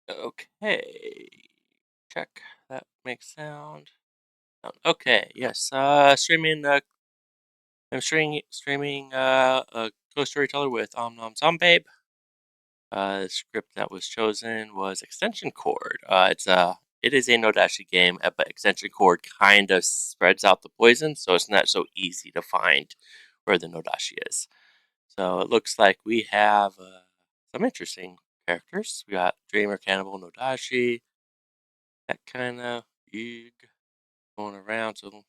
Okay. Check. That makes sound. Okay. Yes. Streaming. I'm streaming a Ghost Storyteller with OmNomZombabe. The script that was chosen was Extension Cord. It is a No Dashii game, but Extension Cord kind of spreads out the poison, so it's not so easy to find where the No Dashii is. So it looks like we have some interesting characters. We got Dreamer, Cannibal, No Dashii, that kind of going around. So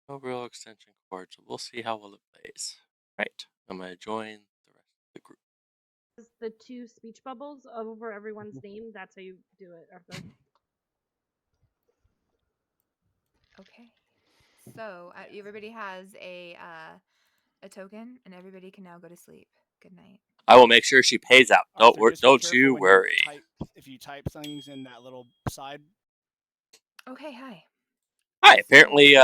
no real Extension Cord. So we'll see how well it plays. Right. I'm gonna join the rest of the group. The two speech bubbles over everyone's name. That's how you do it, Arthur. Okay. So everybody has a token, and everybody can now go to sleep. Good night. I will make sure she pays out. Arthur, Don't you worry. If you type things in that little side. Okay, hi. Hi. Apparently,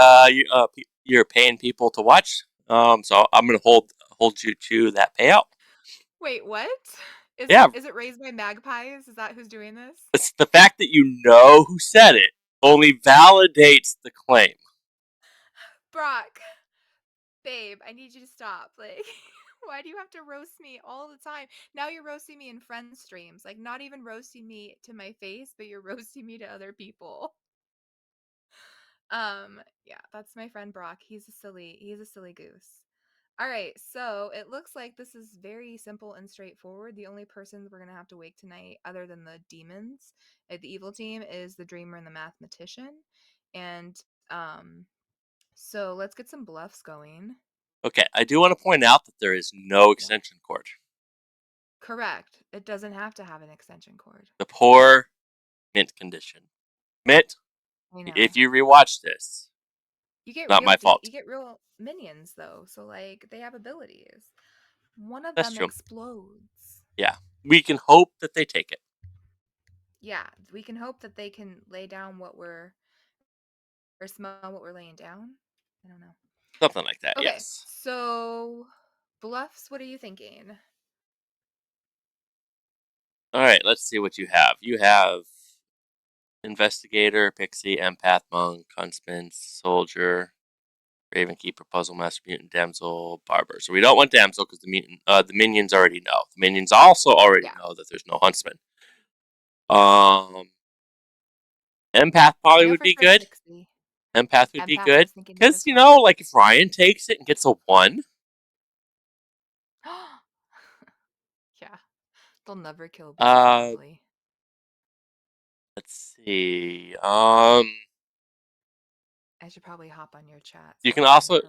you're paying people to watch. So I'm gonna hold you to that payout. Wait, what? Is it raised by magpies? Is that who's doing this? It's the fact that you know who said it only validates the claim. Brock, babe, I need you to stop. Like, why do you have to roast me all the time? Now you're roasting me in friend streams. Like, not even roasting me to my face, but you're roasting me to other people. Yeah, that's my friend Brock. He's a silly goose. All right, so it looks like this is very simple and straightforward. The only persons we're going to have to wake tonight, other than the demons, the evil team, is the dreamer and the mathematician. And so let's get some bluffs going. Okay, I do want to point out that there is no extension cord. Correct. It doesn't have to have an extension cord. The poor Mint condition. Mint, if you rewatch this, you get not real, my fault. You get real minions though, so like they have abilities. One of That's them true. explodes. Yeah, we can hope that they take it. Yeah, we can hope that they can lay down what we're or smell what we're laying down. I don't know. Something like that. Okay, Yes. so bluffs. What are you thinking? All right, let's see what you have. You have Investigator, Pixie, Empath, Monk, Huntsman, Soldier, Ravenkeeper, Puzzle Master, Mutant, Damsel, Barber. So we don't want Damsel because the minions already know. The minions also already know that there's no Huntsman. Empath probably would be good. Pixie. Empath would be good because like if Ryan takes it and gets a 1. Yeah, they'll never kill Beelzebub. Let's see. I should probably hop on your chat. You could also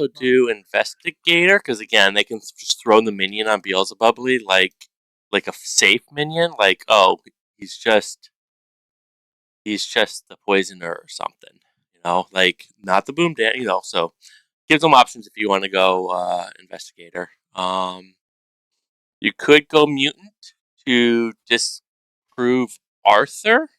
do Investigator because again they can just throw the minion on Beelzebub like a safe minion. Like he's just the poisoner or something. Like not the boom dance. So gives them options if you want to go Investigator. You could go Mutant to disprove Arthur.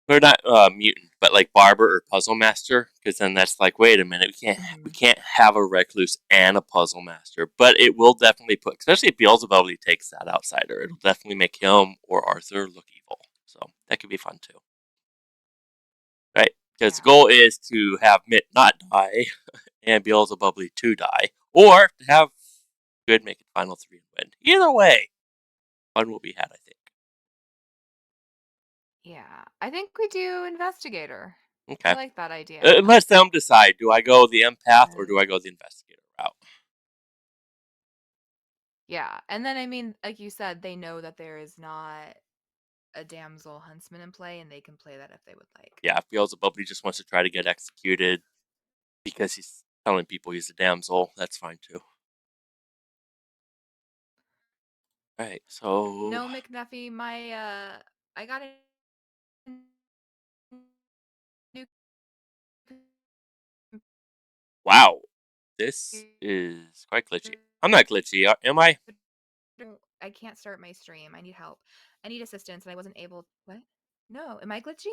Or not Mutant, but like Barber or Puzzle Master, because then that's like, wait a minute, we can't have a Recluse and a Puzzle Master, but it will definitely put, especially if Beelzebub takes that outsider, it'll definitely make him or Arthur look evil. So that could be fun too, right? Because the goal is to have Mitt not die and Beelzebub to die, or to have Good make it final 3 and win. Either way, fun will be had, I think. Yeah, I think we do Investigator. Okay. I like that idea. Let them decide. Do I go the Empath or do I go the Investigator route? Yeah, and then I mean, like you said, they know that there is not a damsel huntsman in play, and they can play that if they would like. Yeah, if Beelzebub just wants to try to get executed because he's telling people he's a damsel, that's fine too. Alright, so... No, McNuffy, I got a new... Wow, this is quite glitchy. I'm not glitchy, am I? I can't start my stream. I need help. I need assistance, and I wasn't able... What? No, am I glitchy?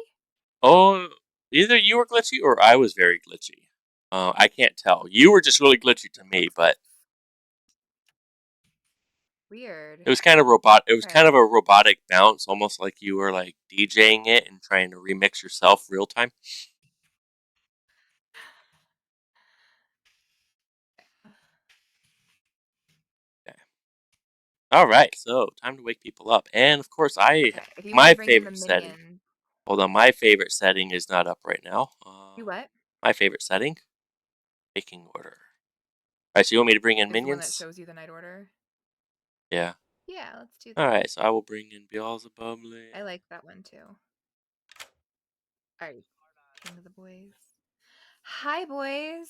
Oh, either you were glitchy or I was very glitchy. I can't tell. You were just really glitchy to me, but... Weird. It was kind of robot. It was kind of Okay. a robotic bounce, almost like you were like DJing it and trying to remix yourself real time. Okay. All right, so time to wake people up, and of course, Okay. If you want my to bring in the favorite setting. minion, Hold on, my favorite setting is not up right now. you what? My favorite setting, taking order. All right, so you want me to bring in It's the one that minions? shows you the night order. Yeah. Yeah, let's do All that. right, so I will bring in Beelzebub. I like that one too. All right, king of the boys. Hi, boys.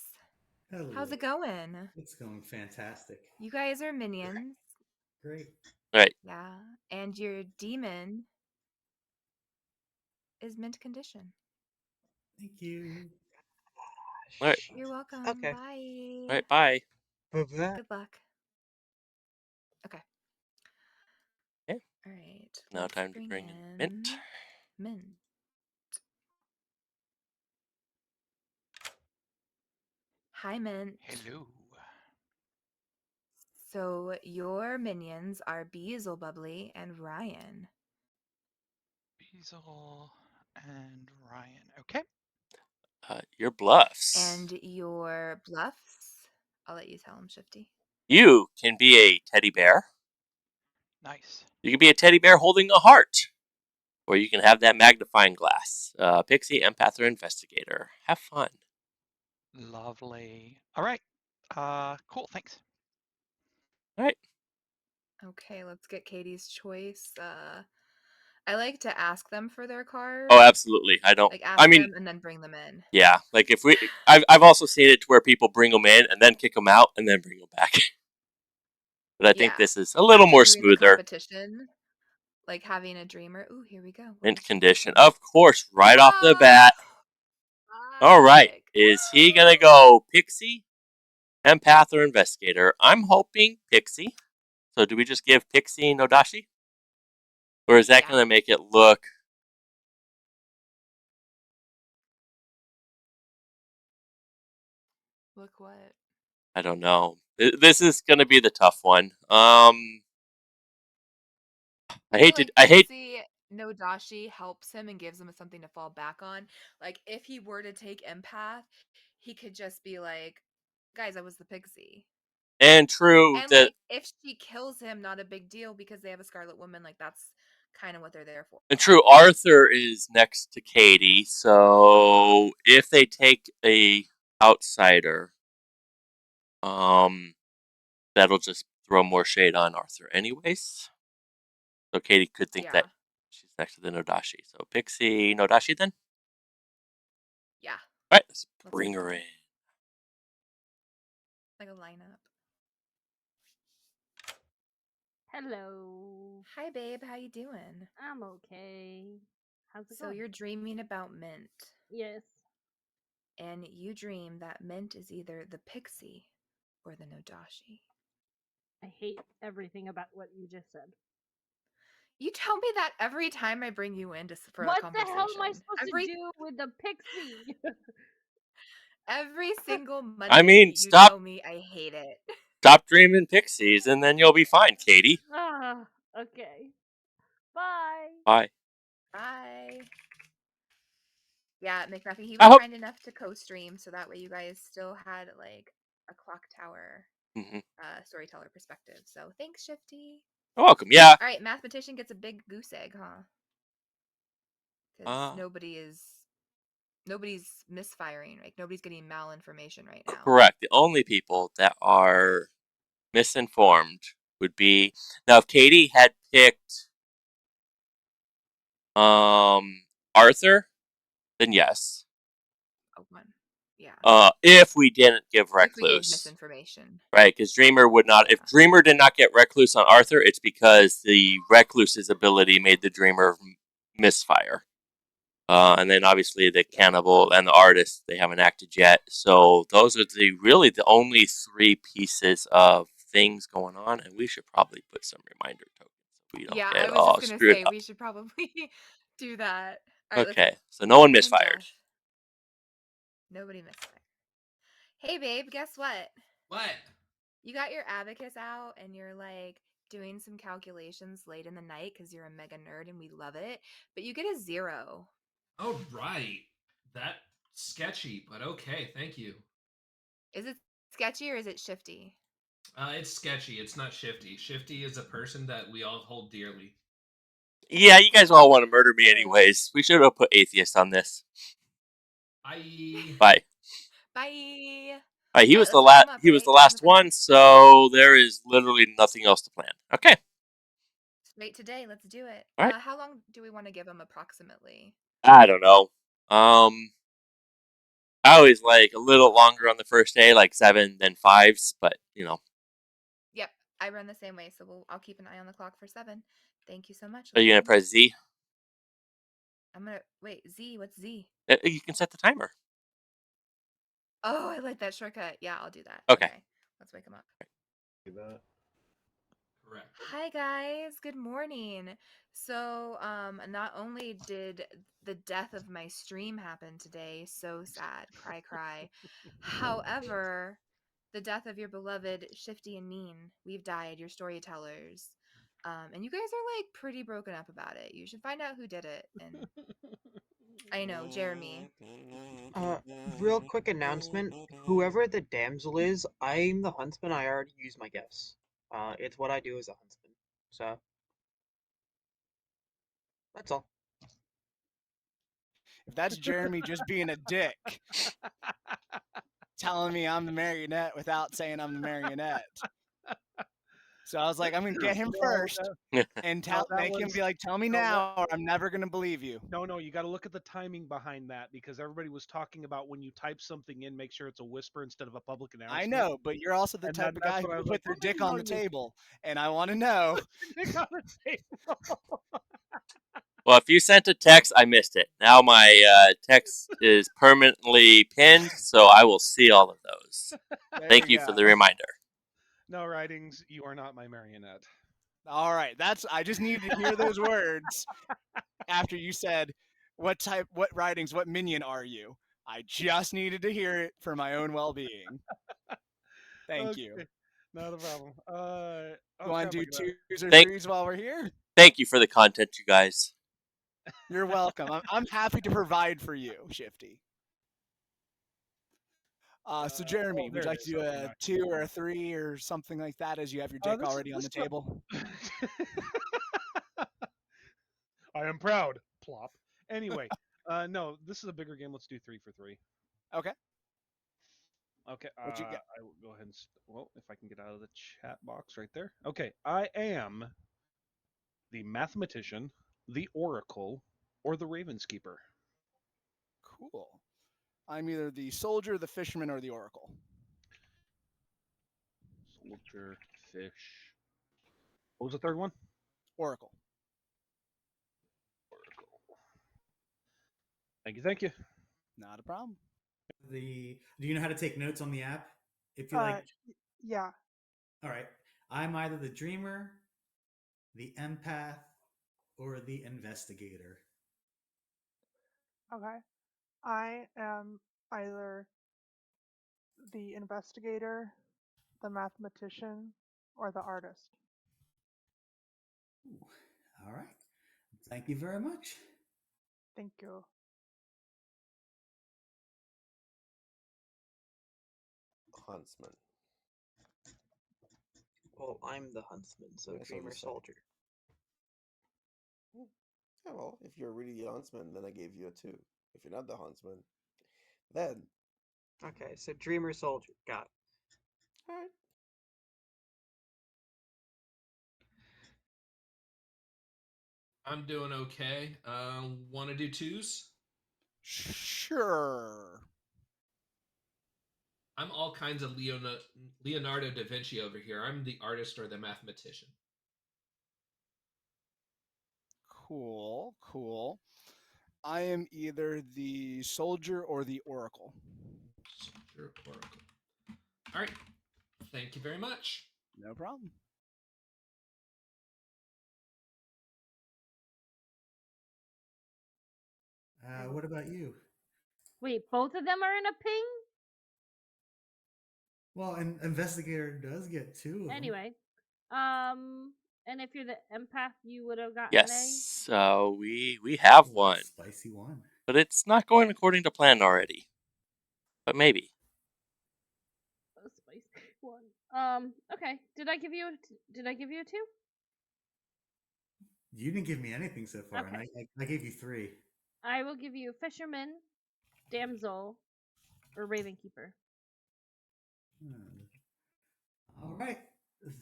Hello. How's it going? It's going fantastic. You guys are minions. Great. All right. Yeah, and your demon is mint condition. Thank you. All right. You're welcome. Okay. Bye. All right. Bye. Bye-bye. Good luck. Okay. Okay. All right. Now Let's time to bring bring in in Mint. Mint. Hi, Mint. Hello. So your minions are Beelzebub and Ryan. Beazle and Ryan. Okay. Your bluffs. And your bluffs, I'll let you tell them, Shifty. You can be a teddy bear. Nice. You can be a teddy bear holding a heart. Or you can have that magnifying glass. Pixie, empath, or investigator. Have fun. Lovely. All right. Cool. Thanks. All right. Okay, let's get Katie's choice. I like to ask them for their cards. Oh, absolutely. I don't. Like ask I mean, them and then bring them in. yeah. Like if we, I've also seen it to where people bring them in and then kick them out and then bring them back. But I think Yeah. this is a little After more doing the smoother. competition, like having a dreamer. Ooh, here we go. What Mint is Shifty condition. saying? Of course, right off the bat. All right. Fuck. Is he going to go Pixie, empath, or investigator? I'm hoping Pixie. So do we just give Pixie No Dashii? Or is that Yeah. going to make it look... Look what? I don't know. This is going to be the tough one. I feel hate to... like I hate... Pixie No Dashii helps him and gives him something to fall back on. Like if he were to take empath, he could just be like, "Guys, I was the Pixie." And true And that... like if she kills him, not a big deal because they have a Scarlet Woman. Like that's kind of what they're there for. And true, Arthur is next to Katie, so if they take a outsider, that'll just throw more shade on Arthur anyways. So Katie could think that she's next to the No Dashii. So Pixie, No Dashii then? Yeah. Alright, let's Let's bring do her it. in. Like a lineup. Hello. Hi, babe. How you doing? I'm okay. How's it So going? you're dreaming about Mint, Yes. and you dream that Mint is either the Pixie or the No Dashii. I hate everything about what you just said. You tell me that every time I bring you in for a What the conversation. hell am I supposed to do with the pixie? Every single Monday, I mean, you stop tell me I hate it. dreaming pixies and then you'll be fine, Katie. Okay. Bye. Bye. Bye. Yeah, McNuffy, he I was hope... kind enough to co-stream, so that way you guys still had like a Clocktower storyteller perspective. So thanks, Shifty. You're welcome, yeah. All right, mathematician gets a big goose egg, huh? Because nobody's misfiring, like nobody's getting malinformation right now. Correct. The only people that are misinformed would be... Now, if Katie had picked Arthur, then yes. Oh, one. Yeah. If we didn't give If we gave Recluse. misinformation. Right, because Dreamer would not... If Dreamer did not get Recluse on Arthur, it's because the Recluse's ability made the Dreamer misfire. And then obviously the Cannibal and the Artist, they haven't acted yet. So those are really the only three pieces of things going on, and we should probably put some reminder tokens so we don't Yeah, get I was all just gonna screwed say up. we should probably do that. All right, let's Okay, go. so no one Dream and misfired. death. Nobody misfired. Hey, babe, guess what? What? You got your abacus out and you're like, doing some calculations late in the night because you're a mega nerd and we love it, but you get a 0. Oh, right. That's sketchy, but okay, thank you. Is it sketchy or is it shifty? It's sketchy. It's not shifty. Shifty is a person that we all hold dearly. Yeah, you guys all want to murder me anyways. We should have put atheist on this. Bye. Bye. Bye. Bye. He All was right, the let's wake last. him up, He was right? the Time to last put him one, in. so there is literally nothing else to plan. Okay. Straight today. Let's do it. All right. How long do we want to give him approximately? I don't know. I always like a little longer on the first day, like 7 than 5s, but you know. Yep, I run the same way, so I'll keep an eye on the clock for 7. Thank you so much. Are you gonna press Z? I'm gonna wait. Z. What's Z? You can set the timer. Oh, I like that shortcut. Yeah, I'll do that. Okay. Let's wake him up. Do that. Correct. Hi guys, good morning. So, not only did the death of my stream happen today, so sad, cry, cry. However, the death of your beloved Shifty and Mean, we've died, your storytellers. And you guys are like pretty broken up about it. You should find out who did it. And I know, Jeremy. Real quick announcement. Whoever the damsel is, I'm the huntsman. I already used my guess. It's what I do as a huntsman. So, that's all. If that's Jeremy just being a dick, telling me I'm the marionette without saying I'm the marionette. So I was like, I'm gonna get him first and make him be like, "Tell me now, or I'm never gonna believe you." No, you got to look at the timing behind that because everybody was talking about when you type something in, make sure it's a whisper instead of a public announcement. I know, but you're also the And type of that's guy what I who was put like, their well, dick maybe on I'll the use table, and I want to know. dick on the table. Well, if you sent a text, I missed it. Now my text is permanently pinned, so I will see all of those. Thank you for the reminder. No writings, you are not my marionette. All right, I just needed to hear those words after you said what writings, what minion are you? I just needed to hear it for my own well-being. Thank you. Not a problem. You want to do 2s or Thank- 3s while we're here? Thank you for the content, you guys. You're welcome. I'm happy to provide for you, Shifty. So Jeremy, would you like to do a 2 or a 3 or something like that as you have your dick already on the table? I am proud. Plop. Anyway, no, this is a bigger game. Let's do 3 for 3. Okay. Okay. What you got? I will go ahead and well, if I can get out of the chat box right there. Okay, I am the mathematician, the oracle, or the ravenskeeper. Cool. I'm either the soldier, the fisherman, or the oracle. Soldier, fish. What was the third one? Oracle. Thank you. Not a problem. Do you know how to take notes on the app? If you like. Yeah. All right. I'm either the dreamer, the empath, or the investigator. Okay. I am either the investigator, the mathematician, or the artist. Ooh, all right. Thank you very much. Thank you. Huntsman. Well, I'm the huntsman, so That's what dreamer I'm saying. soldier. Yeah, well, if you're really the huntsman, then I gave you a 2. If you're not the huntsman, then. Okay, so dreamer soldier. Got it. All right. I'm doing okay. Want to do 2s? Sure. I'm all kinds of Leonardo da Vinci over here. I'm the artist or the mathematician. Cool. I am either the soldier or the oracle. Soldier, oracle. All right. Thank you very much. No problem. What about you? Wait, both of them are in a ping? Well, an investigator does get 2 of them. Anyway. And if you're the empath, you would have gotten Yes, we have one, Spicy one. but it's not going according to plan already. But maybe. a spicy one. Okay. Did I give you a 2? You didn't give me anything so far, and Okay. I gave you 3. I will give you fisherman, damsel, or raven keeper. All right.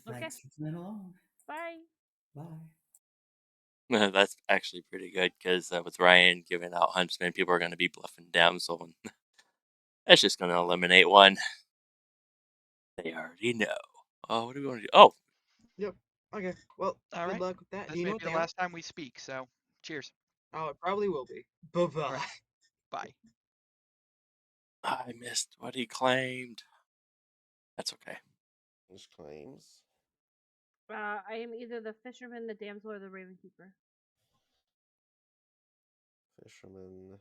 Thanks for playing along. Bye. Bye. That's actually pretty good because with Ryan giving out huntsman, people are going to be bluffing damsel, and that's just going to eliminate one. They already know. Oh, what do we want to do? Oh, Yep. Okay. Well, All good right. luck with that. This You may know what be the they are? last time we speak, so cheers. Oh, it probably will be. Bye-bye. All right. Bye. I missed what he claimed. That's okay. His claims. I am either the fisherman, the damsel, or the raven keeper. Fisherman,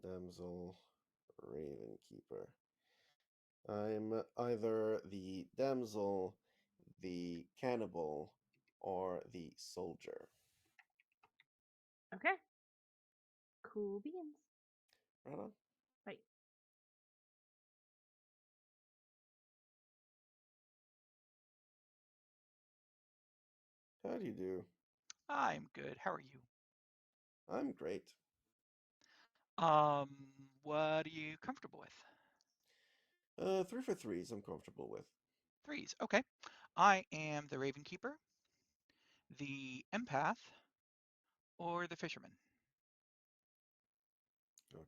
damsel, raven keeper. I'm either the damsel, the cannibal, or the soldier. Okay. Cool beans. Right on. Bye. How do you do? I'm good. How are you? I'm great. What are you comfortable with? 3 for 3s I'm comfortable with. 3s. Okay. I am the Raven Keeper, the Empath, or the Fisherman.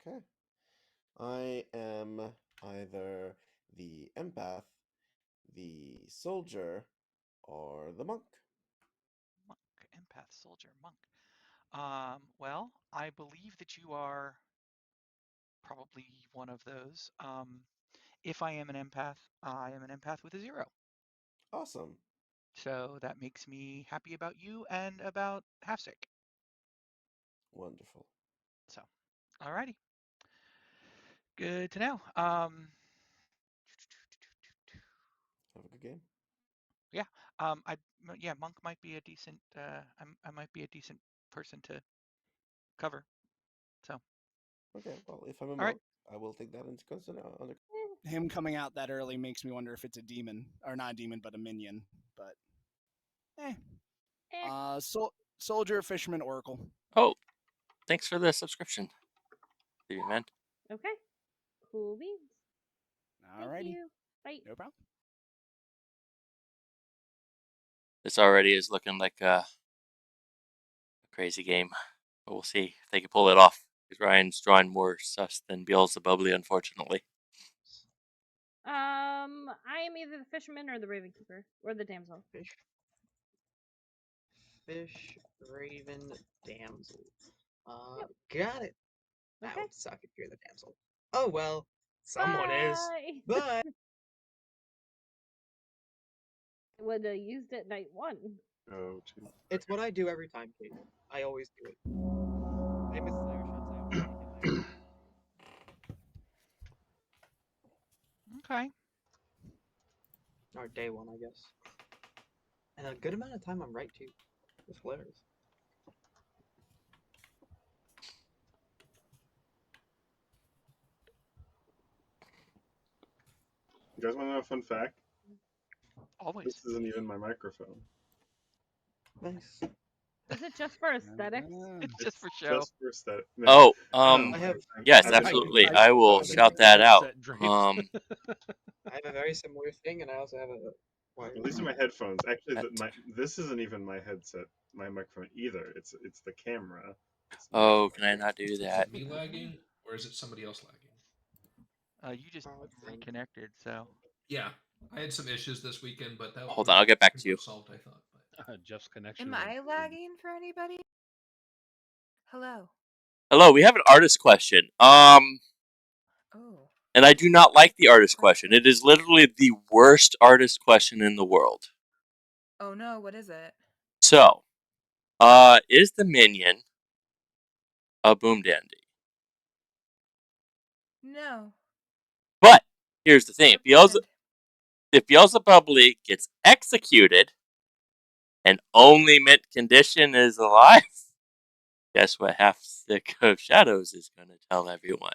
Okay. I am either the empath, the soldier, or the monk. Monk, Empath, Soldier, Monk. Well, I believe that you are probably one of those. If I am an empath, I am an empath with a 0. Awesome. So that makes me happy about you and about Halfsick. Wonderful. So, alrighty. Good to know. Have a good game. Yeah. Yeah, Monk might be a decent. I might be a decent person to cover. So. Okay. Well, if I'm a All right. monk, I will take that into consideration. Him coming out that early makes me wonder if it's a demon or not a demon, but a minion. But soldier, fisherman, oracle. Oh, thanks for the subscription, Stevie man. Okay. Cool beans. Alrighty. Thank you. Bye. No problem. This already is looking like a crazy game. But we'll see if they can pull it off. Because Ryan's drawing more sus than Beelzebubly, unfortunately. I am either the fisherman or the raven keeper or the damsel. Fish, raven, damsel. Yep. Got it. That Okay. would suck if you're the damsel. Oh well, someone is. Bye. Would have used it night 1. Oh, It's what I do every time, Kate. I always do it. Famous Irish shots I always take in night 1. Okay. Or day 1, I guess. And a good amount of time I'm right too. It's hilarious. You guys want to know a fun fact? Always. This isn't even my microphone. Nice. Is it just for aesthetics? It's just for show. Just for aesthetic. No. Oh, I have. yes, I've been absolutely. doing I will this shout that out. I have a very similar thing, and I also have a. Well, these are my headphones. Actually, this isn't even my headset, my microphone either. It's the camera. Oh, can I not do Is that? it me lagging, or is it somebody else lagging? You just reconnected, so. Yeah, I had some issues this weekend, but that Hold on, I'll get back to you. solved, I thought. Jeff's connection. Am I lagging for anybody? Hello. Hello, we have an artist question. Oh. And I do not like the artist question. It is literally the worst artist question in the world. Oh no, what is it? So, is the minion a boom dandy? No. But here's the thing: if Beelzebubly gets executed, and only mint condition is alive, guess what Half Stick of Shadows is going to tell everyone?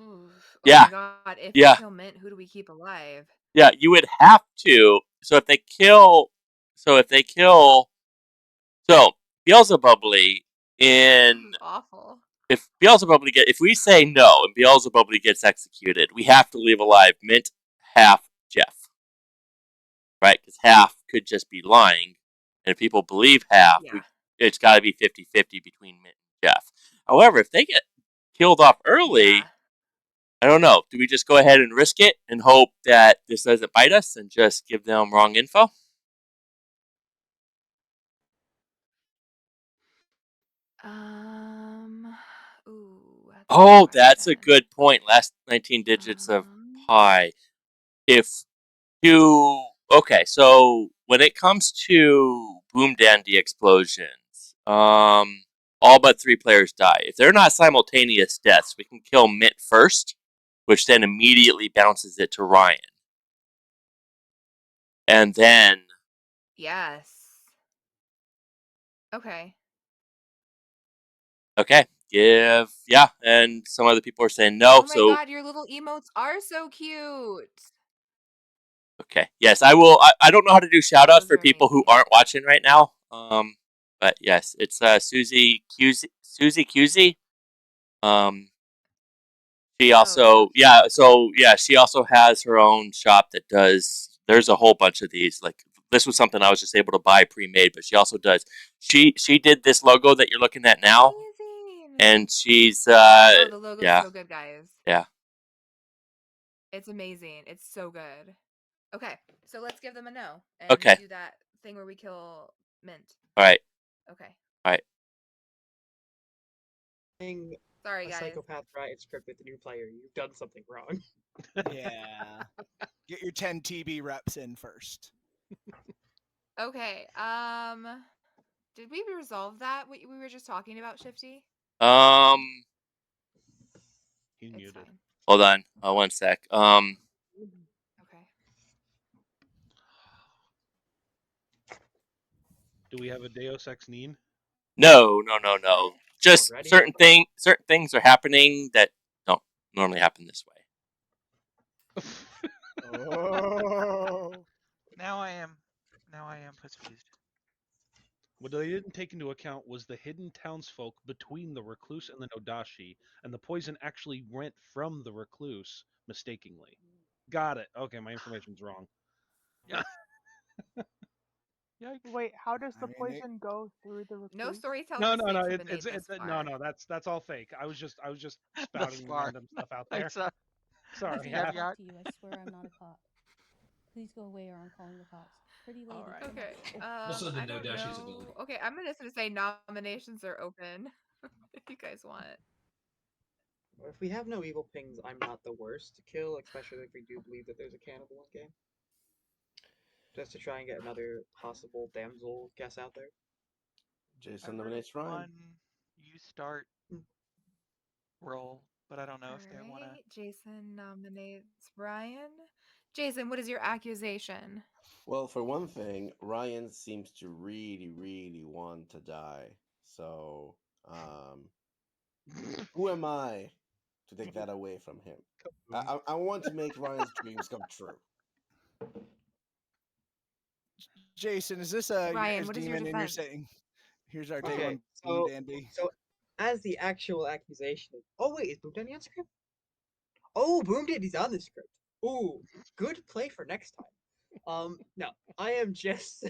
Oh Yeah, my god, if we yeah, kill Mint, who do we keep alive? yeah. You would have to. So if they kill, so Beelzebubly This in is awful. if if we say no and Beelzebubly gets executed, we have to leave alive Mint, Half, Jeff, right? Because Half could just be lying, and if people believe Half, Yeah. it's got to be 50-50 between Mint and Jeff. However, if they get killed off early, Yeah. I don't know. Do we just go ahead and risk it and hope that this doesn't bite us and just give them wrong info? Ooh, that's a Oh, good that's a question. good point. Last 19 digits of Um, pi. If you okay, so when it comes to Boom Dandy explosions, all but 3 players die. If they're not simultaneous deaths, we can kill Mint first, which then immediately bounces it to Ryan. And then yes. Okay. okay, yeah, and some other people are saying no, Oh my so god, your little emotes are so cute. okay. Yes, I will. I don't know how to do shout outs Those for are people who amazing. aren't watching right now. But yes, it's Susie QZ. Um, she Oh, so also, cute. she also has her own shop that does. There's a whole bunch of these. Like this was something I was just able to buy pre-made, but she also does. She did this logo that you're looking at now, Amazing. and she's Oh, the logo's yeah, so good, guys. yeah. It's amazing. It's so good. Okay, so let's give them a no and Okay, do that thing where we kill Mint. all right, Okay. all right. Being Sorry, a guys. psychopath riot script with a new player, you've done something wrong. Yeah. Get your 10 TB reps in first. Okay. Did we resolve that? What we were just talking about, Shifty? Um, He It's muted. fine. hold on, 1 sec. Okay. Do we have a Deus Ex Neen? No. What? Just Already? certain things are happening that don't normally happen this way. Oh. Now I am confused. What they didn't take into account was the hidden townsfolk between the recluse and the No Dashii, and the poison actually went from the recluse mistakenly. Got it. Okay, my information's wrong. Yikes. Yikes. Wait, how does I the mean, poison go through the No recluse? storytelling No, no, no. mistakes have been made It's thus no, far. no. That's all fake. I was just Thus spouting far. random stuff out I there. saw I Sorry. can Yeah. caveat. talk to you. I swear I'm not a cop. Please go away or I'm calling the cops. Pretty lady, All right. come Okay. on. Also, the I No don't Dashii's know. ability. Okay, I'm just gonna say nominations are open if you guys want. If we have no evil pings, I'm not the worst to kill, especially if we do believe that there's a cannibal in game. Just to try and get another possible damsel guess out there. Jason nominates Ryan. Everyone, you start roll, but I don't know if they want to. Alright, Jason nominates Ryan. Jason, what is your accusation? Well, for one thing, Ryan seems to really, really want to die. So, who am I to take that away from him? I want to make Ryan's dreams come true. Jason, is this your Ryan, guys' what is your demon and you're defense? saying, here's our day Okay, one boom dandy? so as the actual accusation. Oh wait, is Boom Dandy on script? Oh, Boom Dandy's on the script. Ooh, good play for next time. No, I am just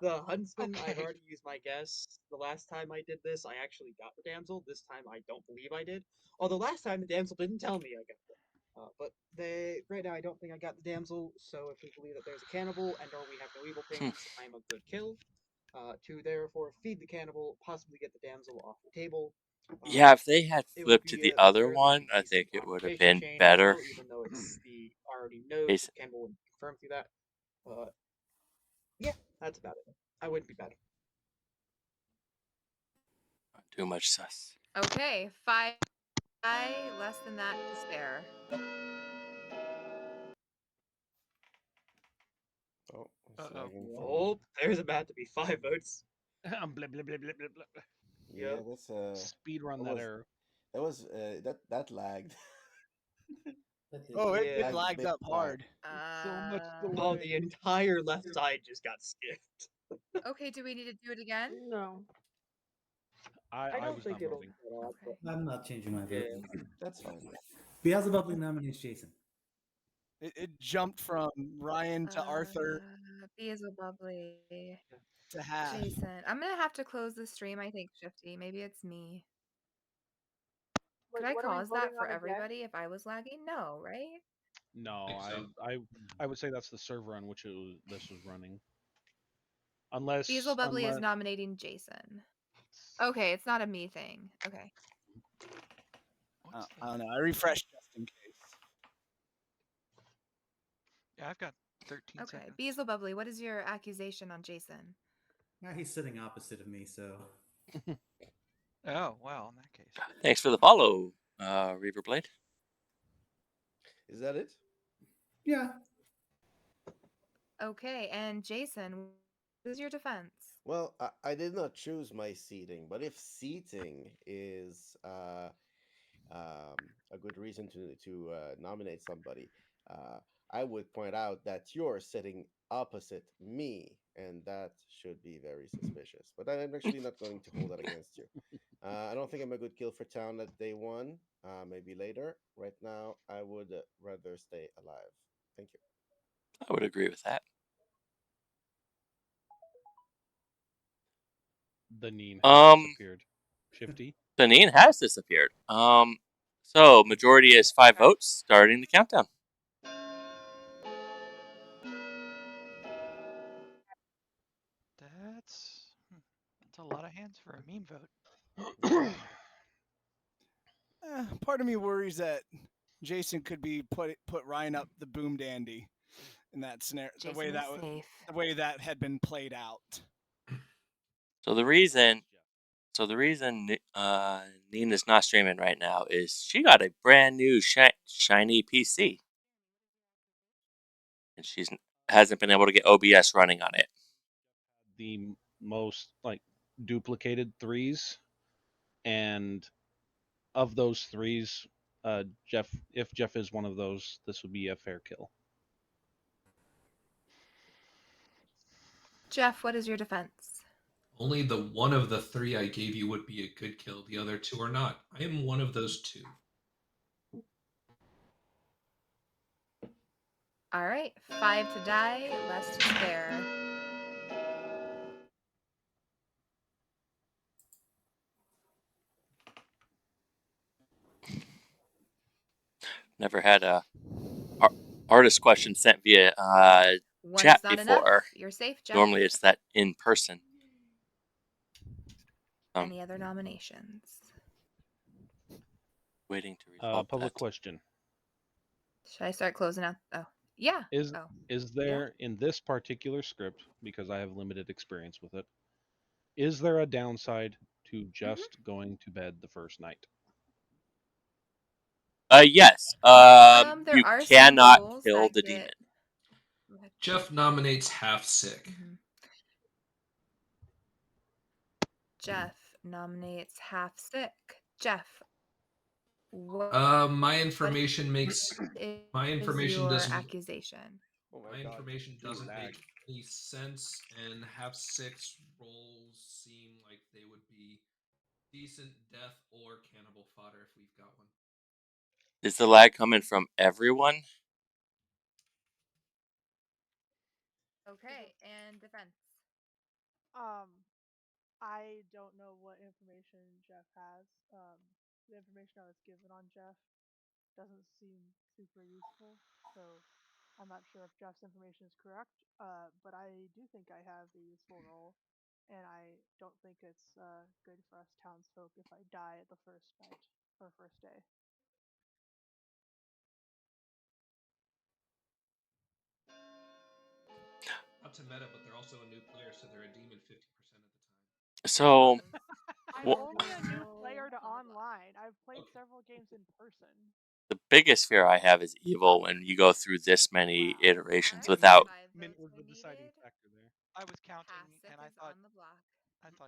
the huntsman. I've Okay. already used my guess. The last time I did this, I actually got the damsel. This time, I don't believe I did. Although last time the damsel didn't tell me I got it. But right now I don't think I got the damsel. So if we believe that there's a cannibal and or we have no evil pings, I'm a good kill. To therefore feed the cannibal, possibly get the damsel off the table. Yeah, if they had It would flipped to be the a other fairly one, I decent think it would have occupation been change better. still, even though it's the already knows It's the cannibal would confirm through that. But yeah, that's about it. I wouldn't be bad. not too much sus. Okay, 5 less than that to spare. it's Uh-oh. lagging for me. Oh, there's about to be 5 votes. blah, blah, blah, blah, blah, blah. Yeah, Yep. that's Speed run that that was error. that lagged. But Oh, it Yeah. Lagged lagged big up time. hard. So much Uh, Oh, delay. the entire left side just got skipped. Okay, do we need to do it again? No. I don't was think not it'll voting. cut off, Okay. I'm not changing my vote. yeah. That's fine. Beelzebub nominates Jason. it jumped from Ryan to Arthur Beelzebubly. to Half. Jason. I'm gonna have to close the stream, I think, Shifty. Maybe it's me. Wait, Could I what are we cause that voting for on again? everybody if I was lagging? No, right? No, Think so. I would say that's the server on which this was running. Unless Beelzebubly is nominating Jason. Okay, it's not a me thing. Okay. What's I don't know. I refreshed just in case. Yeah, I've got 13 Okay. seconds. Beelzebubly, what is your accusation on Jason? Yeah, he's sitting opposite of me, so Oh, well, in that case. Thanks for the follow, Reaverblade. Is that it? yeah. Okay, and Jason, what is your defense? Well, I did not choose my seating, but if seating is a good reason to nominate somebody, I would point out that you're sitting opposite me, and that should be very suspicious. But I'm actually not going to hold that against you. I don't think I'm a good kill for town at day one. Maybe later. Right now, I would rather stay alive. Thank you. I would agree with that. the Neen has Um, disappeared. Shifty. Benin has disappeared. So majority is 5 votes, starting the countdown. That's a lot of hands for a meme vote. Part of me worries that Jason could be put Ryan up the boom dandy in that scenario. Jason The way is that safe. the way that had been played out. So the reason Nina's not streaming right now is she got a brand new shiny PC, and she's hasn't been able to get OBS running on it. The most duplicated threes, and of those threes, Jeff. If Jeff is one of those, this would be a fair kill. Jeff, what is your defense? Only the one of the 3 I gave you would be a good kill. The other 2 are not. I am one of those 2. All right, 5 to die, less to spare. Never had a artist question sent via One chat is not before. enough. You're safe, Jeff. Normally it's that in person. Any other nominations? Waiting to resolve Public that. question. Should I start closing out? Oh, yeah. Is there in this particular script, because I have limited experience with it, is there a downside to just going to bed the first night? Yes. There You are some cannot rules kill that the get... demon. Jeff nominates half sick. Jeff nominates half sick. Jeff, what My information makes my is information your doesn't accusation? Oh my God. information Ooh, doesn't lag. make any sense, and half six rolls seem like they would be decent death or cannibal fodder if we've got one. Is the lag coming from everyone? Okay, and defense. I don't know what information Jeff has. The information I was given on Jeff doesn't seem super useful, so I'm not sure if Jeff's information is correct. But I do think I have a useful role, and I don't think it's good for us townsfolk if I die at the first night or first day. Not to meta, but they're also a new player, so they're a demon 50% of the time. So, I'm only a new player to online. I've played several games in person. the biggest fear I have is evil when you go through this many iterations without Mint votes was the we deciding needed. factor there. I was counting, Hasek and I is thought on the block.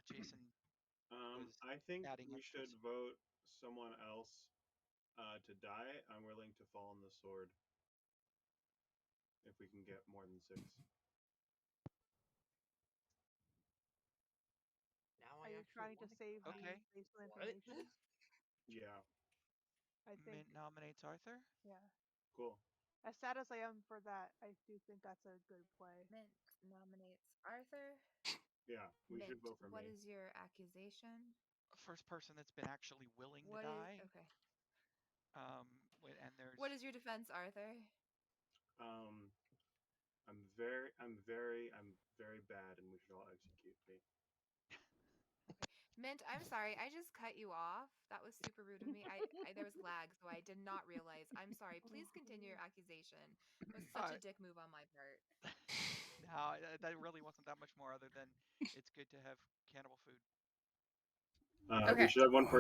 Jason was I think adding we should extras. vote someone else to die. I'm willing to fall on the sword if we can get more than 6. Now Are I you actually trying to want save die. Okay. me based on What? information? Yeah, I think, Mint nominates Arthur. yeah. cool. As sad as I am for that, I do think that's a good play. Mint nominates Arthur. Yeah, we Mint, should vote for what me. is your accusation? First person that's been actually willing to What is die. okay? And there's What is your defense, Arthur? Um, I'm very bad, and we should all execute me. Okay. Mint, I'm sorry. I just cut you off. That was super rude of me. I there was lag, so I did not realize. I'm sorry. Please continue your accusation. It was such a dick move on my part. no, that really wasn't that much more other than it's good to have cannibal food. Okay. We should have one more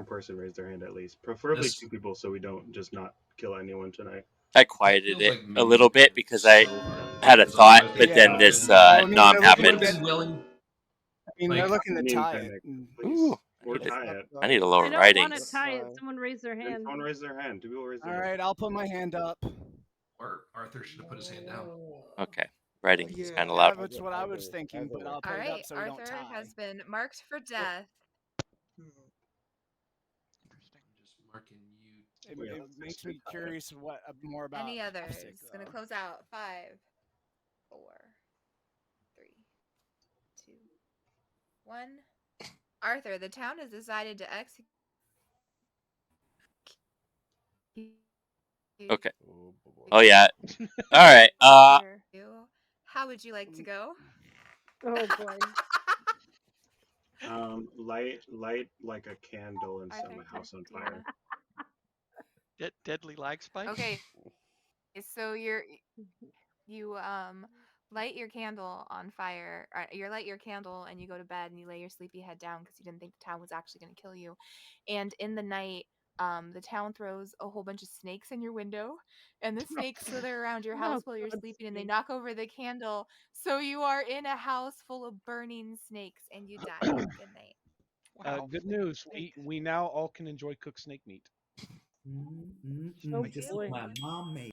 person raise their hand at least, preferably This 2 people, so we don't just not kill anyone tonight. I it quieted feels it like a Minion little would bit have because so I hard had a because thought, otherwise they but could then have Yeah. this been Well, I mean, nom they're they looking would to have happened. get. been willing. I mean, they're Like looking to Minion tie it. panic, And please, Ooh, or it's tie not it. I need to lower I don't want to writings. tie it. Someone raise their Then hand. someone raise their hand. 2 people raise their all hand. right, I'll put my hand up. Or Arthur should have put his hand down. Okay, writings is kind of Yeah, loud. that's what I was thinking, but I'll All put it up right. so we don't Arthur has tie. been marked for death. Interesting. I'm just marking you. It, Yeah, it let's makes just me curious what more about Any others? Hafsik, Gonna though. close out. 5, 4, 3, 2, 1. Arthur, the town has decided to execute. Okay. Oh boy. Oh yeah. All right. Oh dear. You. How would you like to go? Oh boy. Light like a candle and set Arthur, my house on do you fire. wanna? Deadly lag spike. Okay, so you light your candle on fire. You light your candle and you go to bed and you lay your sleepy head down because you didn't think the town was actually going to kill you. And in the night, the town throws a whole bunch of snakes in your window, and the snakes slither around your house while you're God, sleeping, and they snakes. knock over the candle. So you are in a house full of burning snakes, and you die. Good night. Wow. Good news. We now all can enjoy cooked snake meat. Oh Just boy. like my mom made.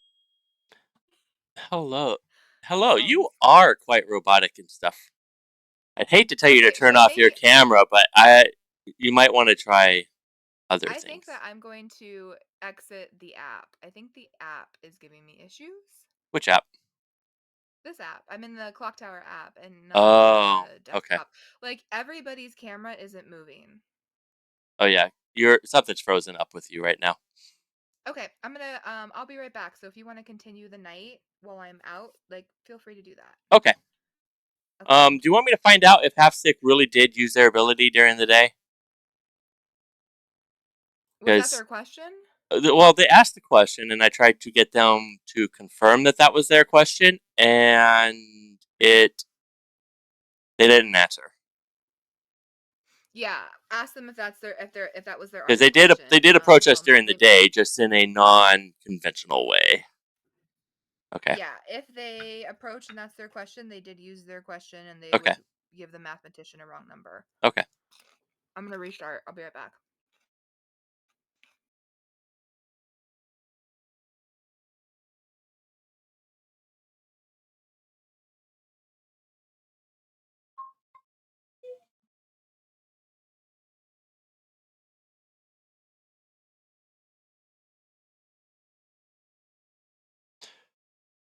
Hello. Hello. Oh, You are quite robotic and stuff. I'd hate to tell you to okay, turn so off your maybe camera, but you might want to try other I things. think that I'm going to exit the app. I think the app is giving me issues. Which app? This app. I'm in the Clocktower app and not Oh, the okay. desktop. Like everybody's camera isn't moving. Oh yeah, something's frozen up with you right now. Okay, I'm gonna I'll be right back. So if you want to continue the night while I'm out, like feel free to do that. Okay. Do you want me to find out if Half Sick really did use their ability during the day? Was that their question? Well, they asked the question, and I tried to get them to confirm that was their question, and they didn't answer. Yeah, ask them if that was their Because question. they did approach us during the day, just in a non-conventional way. Okay. Yeah, if they approach and that's their question, they did use their question, and they Okay. would give the mathematician a wrong number. Okay. I'm gonna restart. I'll be right back.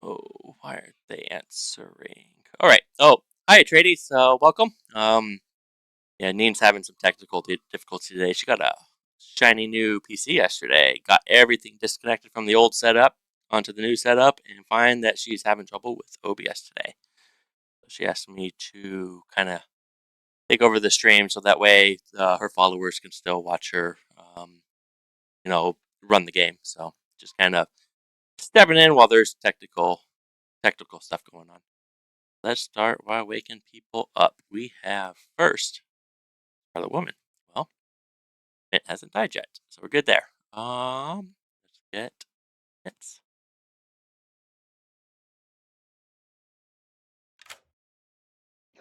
Oh, why aren't they answering? All right. Oh, hi, Atreides. Welcome. Yeah, Neen's having some technical difficulty today. She got a shiny new PC yesterday. Got everything disconnected from the old setup onto the new setup, and find that she's having trouble with OBS today. So she asked me to kind of take over the stream so that way her followers can still watch her, run the game. So just kind of stepping in while there's technical stuff going on. Let's start by waking people up. We have first Scarlet Woman. Well, it hasn't died yet, so we're good there. Let's get Mitz.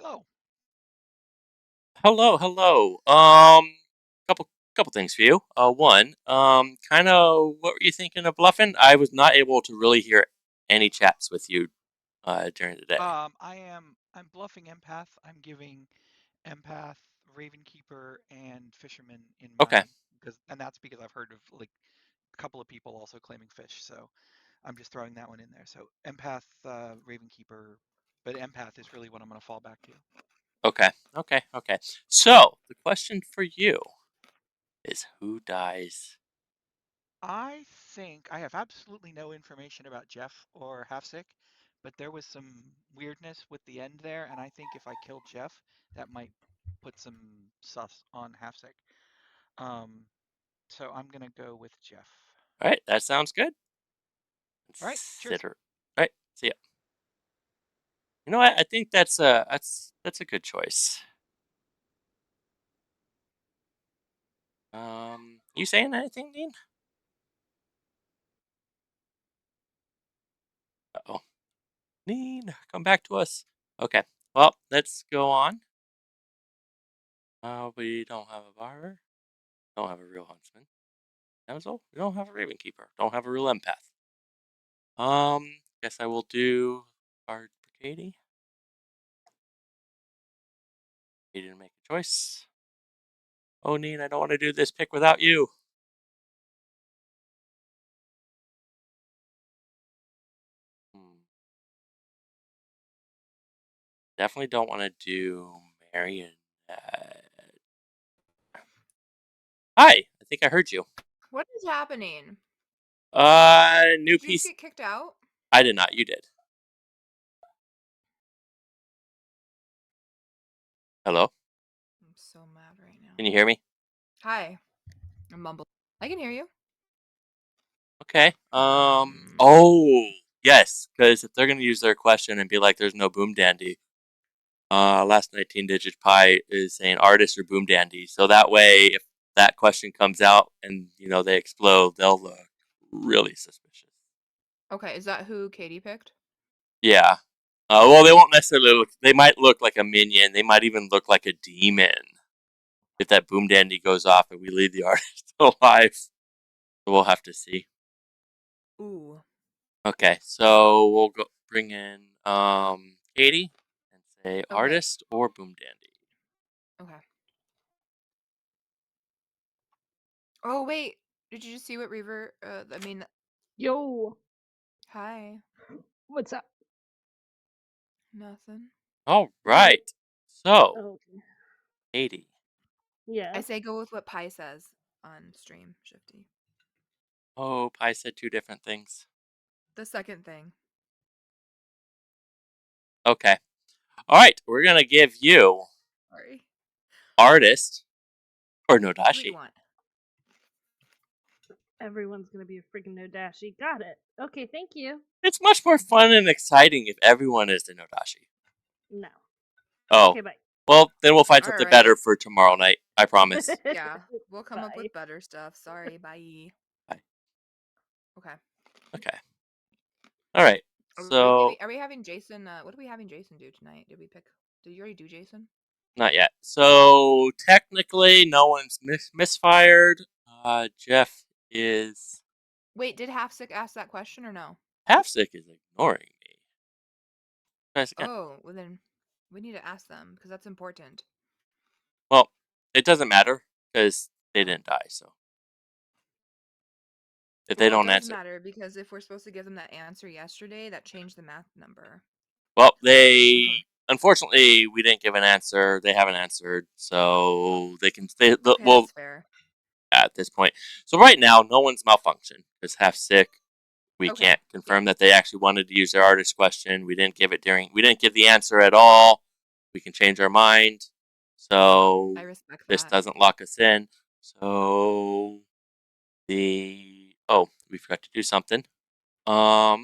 Hello. Hello. Couple things for you. One, kind of what were you thinking of bluffing? I was not able to really hear any chats with you during the day. I'm bluffing empath. I'm giving empath, Ravenkeeper, and fisherman in Okay. mine and that's because I've heard of like a couple of people also claiming fish. So I'm just throwing that one in there. So empath, Ravenkeeper, but empath is really what I'm going to fall back to. Okay. So the question for you is, who dies? I think I have absolutely no information about Jeff or Halfsick, but there was some weirdness with the end there, and I think if I kill Jeff, that might put some sus on Halfsick. So I'm gonna go with Jeff. All right, that sounds good. All right, cheers. All right, see ya. You know what? I think that's a good choice. You saying anything, Dean? Uh-oh. Dean, come back to us. Okay. Well, let's go on. We don't have a barber. Don't have a real huntsman. Damsel. We don't have a raven keeper. Don't have a real empath. Guess I will do Bard for Katie. Katie to make a choice. Oh, Neen, I don't want to do this pick without you. Definitely don't want to do Marion. Hi, I think I heard you. What is happening? New Did you piece. just get kicked out? I did not. You did. Hello? I'm so mad right now. Can you hear me? Hi. I'm mumbled. I can hear you. Okay. Oh, yes, because if they're going to use their question and be like, there's no Boom Dandy, last 19 digit pi is saying artist or Boom Dandy. So that way, if that question comes out and, they explode, they'll look really suspicious. Okay, is that who Katie picked? Yeah. Well, they won't necessarily look, they might look like a minion. They might even look like a demon if that Boom Dandy goes off and we leave the artist alive. So we'll have to see. Ooh. Okay, so we'll go bring in Katie and say Okay. artist or Boom Dandy. Okay. Oh wait, did you just see what Reaver? Yo, Hi. what's up? Nothing. All right. So, Oh, Katie. yeah. I say go with what Pi says on stream, Shifty. Oh, I said two different things. The second thing. Okay. All right, we're going to give you Sorry. artist or No What do you Dashii. want? Everyone's gonna be a freaking No Dashii. Got it. Okay, thank you. It's much more fun and exciting if everyone is the No Dashii. No. Oh. Okay, bye. Well, then we'll find something Alright. better for tomorrow night. I promise. Yeah, we'll come up Bye. with better stuff. Sorry, bye. Bye. Okay. Okay. All right. So Are we having Jason? What are we having Jason do tonight? Did you already do Jason? not yet. So technically, no one's misfired. Jeff is Wait, did Halfsick ask that question or no? Halfsick is ignoring me. Guys, again. Oh, well then we need to ask them because that's important. Well, it doesn't matter because they didn't die. So if they Well, it don't does answer, matter because if we're supposed to give them that answer yesterday, that changed the math number. well, they unfortunately we didn't give an answer. They haven't answered, so they can. Okay, well, that's fair. at this point. So right now, no one's malfunctioned because Halfsick. We Okay, can't confirm that they actually wanted to use their artist question. We didn't give the answer at all. We can change our mind. So I respect this that. doesn't lock us in. So we forgot to do something. So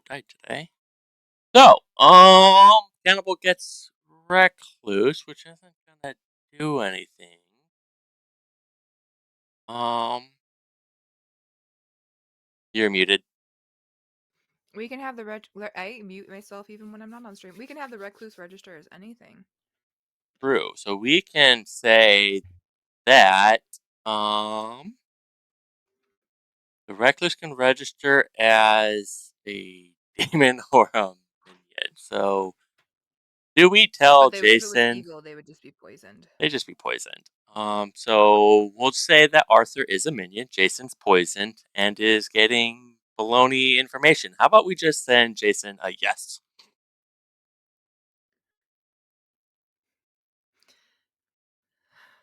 died today. So, Cannibal gets Recluse, which isn't gonna do anything. You're muted. We can have the I mute myself even when I'm not on stream. We can have the recluse register as anything. True. So we can say that the recluse can register as a demon or a minion. So do we tell But if it was Jason? evil, they would just be poisoned. They just be poisoned. So we'll say that Arthur is a minion, Jason's poisoned, and is getting baloney information. How about we just send Jason a yes?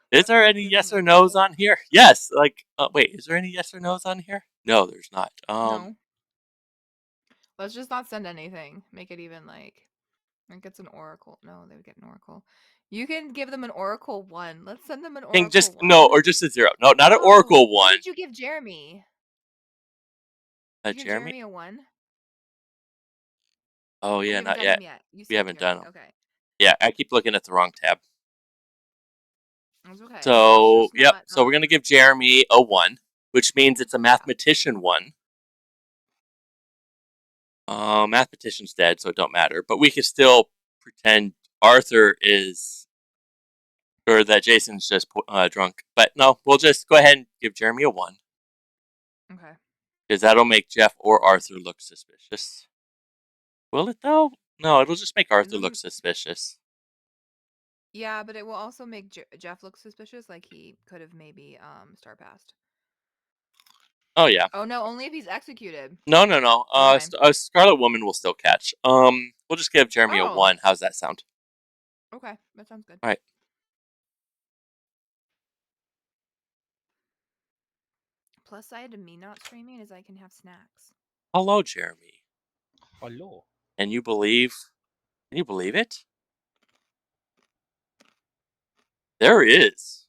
Is there any Give yes him or a no's no. on here? Yes. Like, wait, is there any yes or no's on here? No, there's not. No. Let's just not send anything. Make it even like it's an oracle. No, they would get an oracle. You can give them an oracle 1. Let's send them an oracle just 1. no, or just a 0. No, not an oracle What 1. did you give Jeremy? Did you give Jeremy? Jeremy a 1? Oh We yeah, haven't not done yet. him yet. You We said haven't done Jeremy. them. Okay. Yeah, I keep looking at the wrong tab. That's okay. So, Let's just yep. not, So we're gonna give Jeremy a 1, which means it's a mathematician 1. Mathematician's dead, so it don't matter. But we could still pretend Arthur is, or that Jason's just drunk. But no, we'll just go ahead and give Jeremy a 1. Okay. Because that'll make Jeff or Arthur look suspicious. Will it though? No, it'll just make Arthur look suspicious. Yeah, but it will also make Jeff look suspicious, like he could have maybe star passed. Oh yeah. Oh no, only if he's executed. No. Scarlet Woman will still catch. We'll just give Jeremy a 1. How's that sound? Okay, that sounds good. All right. Plus side to me not streaming is I can have snacks. Hello, Jeremy. Hello. Can you believe it? There is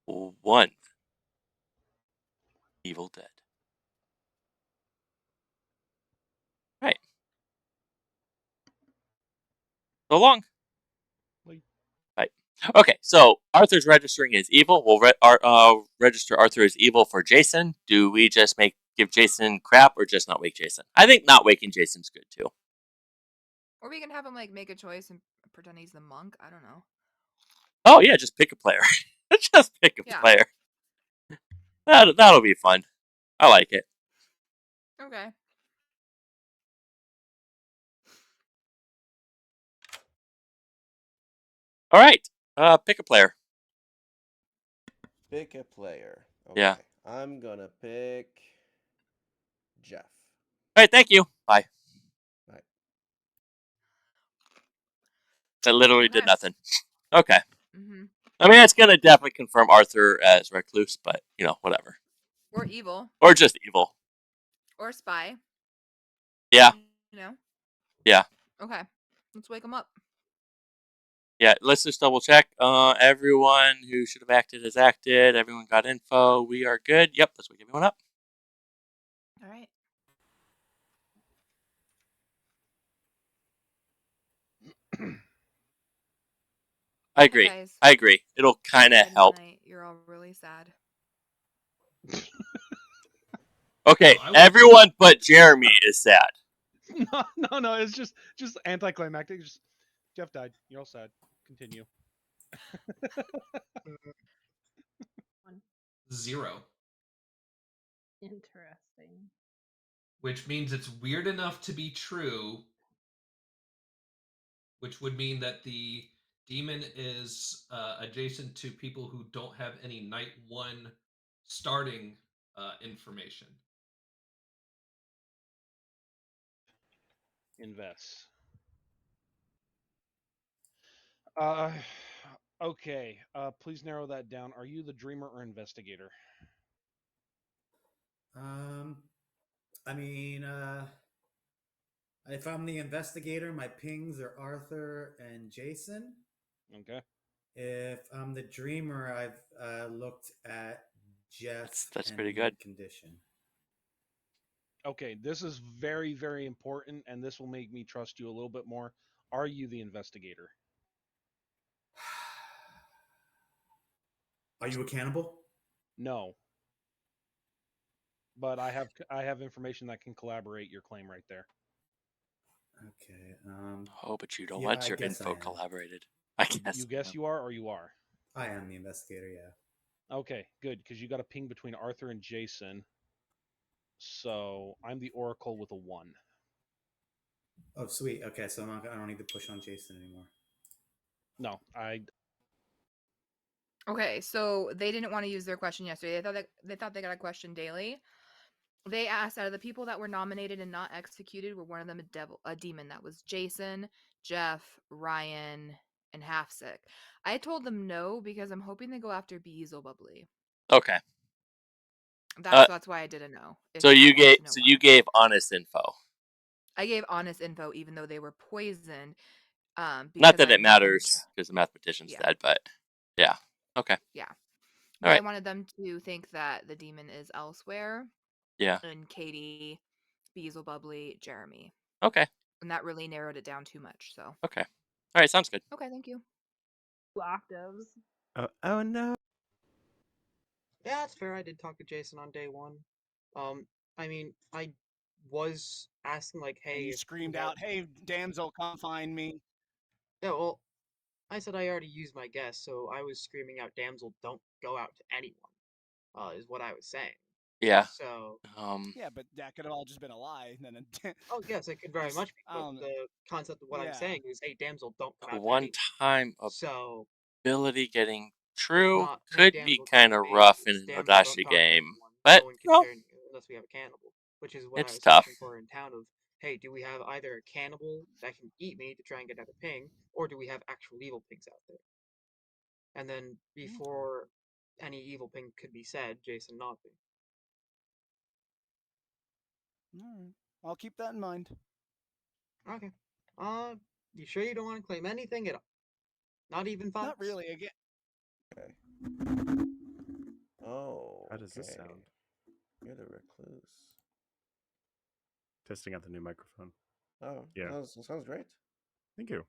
1 Evil Dead. Right. So long. Right. Okay, so Arthur's registering as evil. We'll register Arthur as evil for Jason. Do we just give Jason crap or just not wake Jason? I think not waking Jason's good too. Or we can have him like make a choice and pretend he's the monk. I don't know. Oh yeah, just pick a player. Just pick a player. That'll be fun. I like it. Okay. All right. Pick a player. Pick a player. Okay. Yeah. I'm gonna pick Jeff. All right. Thank you. Bye. Bye. That literally did Okay. nothing. Okay. Mm-hmm. I mean, it's gonna definitely confirm Arthur as recluse, but whatever. Or evil. Or just evil. Or spy. Yeah. You know? Yeah. Okay. Let's wake him up. Yeah, let's just double check. Everyone who should have acted has acted. Everyone got info. We are good. Yep, let's wake everyone up. All right. I agree. Hey guys. I agree. It'll kind of help. Tonight, you're all really sad. Okay, everyone but Jeremy is sad. No. It's just anticlimactic. Just Jeff died. You're all sad. Continue. 0. Interesting. Which means it's weird enough to be true, which would mean that the demon is adjacent to people who don't have any night 1 starting information. Invest. Okay. Please narrow that down. Are you the dreamer or investigator? I mean, if I'm the investigator, my pings are Arthur and Jason. Okay. If I'm the dreamer, I've looked at Jeff That's and pretty mint good. condition. Okay, this is very, very important, and this will make me trust you a little bit more. Are you the investigator? Are you a cannibal? No. but I have information that can collaborate your claim right there. Okay. Oh, but you don't Yeah, want I your guess I info am. collaborated. I You guess. guess you are or you are. I am the investigator. Yeah. Okay, good, because you got a ping between Arthur and Jason. So I'm the Oracle with a 1. Oh, sweet. Okay, so I don't need to push on Jason anymore. No, Okay, so they didn't want to use their question yesterday. They thought they got a question daily. They asked out of the people that were nominated and not executed, were one of them a demon? That was Jason, Jeff, Ryan, and Halfsick. I told them no because I'm hoping they go after Beelzebubly. Okay. That's why I didn't know. If So Matt wants to know why. you gave honest info. I gave honest info even though they were poisoned. Not Because that I it want them matters because the mathematician's Yeah. dead, but yeah. Okay. Yeah. All But I right. wanted them to think that the demon is elsewhere. Yeah. And Katie, Beelzebubly, Jeremy. Okay. And that really narrowed it down too much. So Okay. All right. Sounds good. okay, thank you. Octaves. Oh no. Yeah, that's fair. I did talk to Jason on day one. I mean, I was asking like, And hey, you if screamed we have, out, "Hey, damsel, come find me!" yeah, well, I said I already used my guess, so I was screaming out, "Damsel, don't go out to anyone," is what I was saying. Yeah. So, Yeah, but that could have all just been a lie. Then oh yes, it could very just much be, I but don't know. the concept of what I'm Yeah. saying is, hey, damsel, don't come A out to anyone. one-time So ability getting it's true not, hey, could be damsel, come kind to of me. rough in It's a No damsel, don't Dashii talk to game, anyone. but No one can no, turn you unless we have a cannibal, which is what I it's was tough. searching for in town. Of hey, do we have either a cannibal that can eat me to try and get another ping, or do we have actual evil pings out there? And then before any evil ping could be said, Jason nodded. All right. I'll keep that in mind. Okay. You sure you don't want to claim anything at all? Not even Not thoughts? really. Again, Okay. Oh, How does this okay. sound? You're the recluse. Testing out the new microphone. Oh, Yeah. sounds great. Thank you.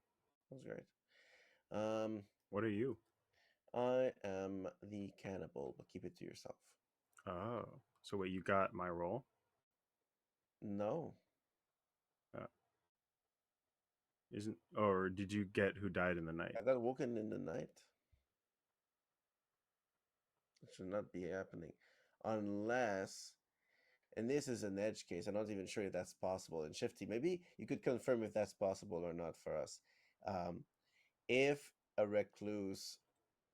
Sounds great. Um, What are you? I am the cannibal, but keep it to yourself. Oh, so wait, you got my role? No. Isn't or did you get who died in the night? I got woken in the night. It should not be happening. Unless, and this is an edge case, I'm not even sure if that's possible. And Shifty, maybe you could confirm if that's possible or not for us. If a recluse,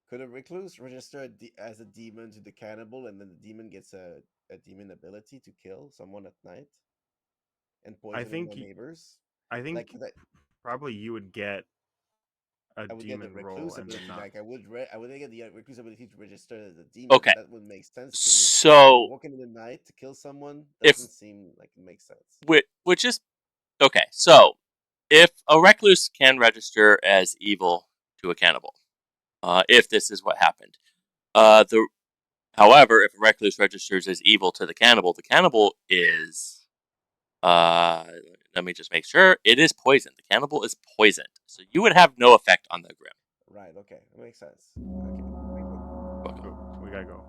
could a recluse register as a demon to the cannibal, and then the demon gets a demon ability to kill someone at night and I poisoning my think neighbors? I think Like that, probably you would get a I would get the demon role recluse and then ability. not. Like I would get the recluse ability to register as a demon. Okay. That would make sense to me. But So walking in the night to kill someone if doesn't seem like it makes sense. which is okay. So if a recluse can register as evil to a cannibal, if this is what happened, the however, if a recluse registers as evil to the cannibal is let me just make sure it is poisoned. The cannibal is poisoned, so you would have no effect on the grim. Right. Okay. That makes sense. Okay. Thank you. Welcome. Oh, we gotta go.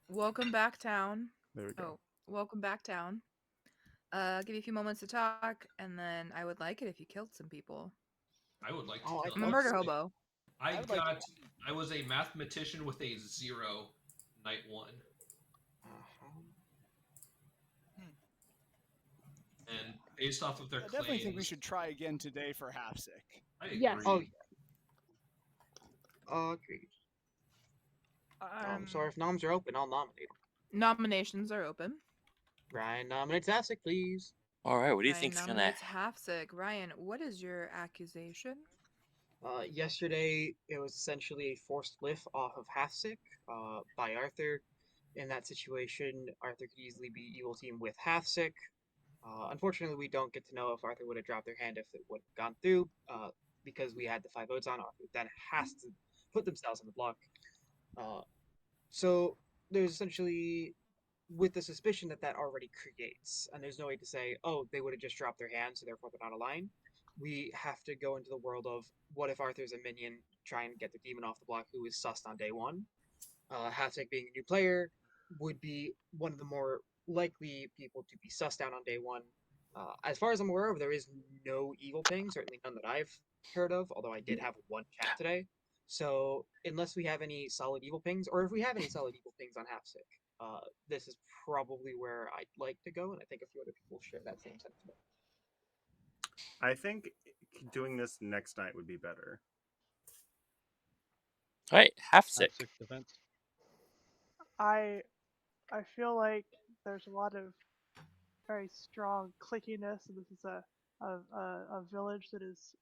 Welcome back, town. There we go. Oh, welcome back, town. Give you a few moments to talk, and then I would like it if you killed some people. I would like to Oh, kill. I'd I'm a love murder to. hobo. I I would like to. got. I was a mathematician with a 0, night 1, Uh-huh. and based off of their I definitely think we claims, should try again today for half sick. I Yes. agree. Oh, agreed. Um, So if noms are open, I'll nominate them. Nominations are open. Ryan nominates Asic, please. All right, what do you Ryan think's gonna? nominates Halfsick. Ryan, what is your accusation? Yesterday, it was essentially a forced lift off of Halfsick by Arthur. In that situation, Arthur could easily be evil team with Halfsick. Unfortunately, we don't get to know if Arthur would have dropped their hand if it would have gone through, because we had the 5 votes on Arthur. Then has to put themselves on the block. So there's essentially, with the suspicion that that already creates, and there's no way to say, oh, they would have just dropped their hand, so therefore they're not aligned. we have to go into the world of what if Arthur's a minion trying to get the demon off the block who is sussed on day one. Hasek being a new player would be one of the more likely people to be sussed out on day one. As far as I'm aware of, there is no evil ping, certainly none that I've heard of, although I did have one chat today. So unless we have any solid evil pings, or if we have any solid evil pings on Halfsick, this is probably where I'd like to go, and I think a few other people share that same sentiment. I think doing this next night would be better. All right, Halfsick. Half-sick defense. I feel like there's a lot of very strong clickiness, and this is a village that is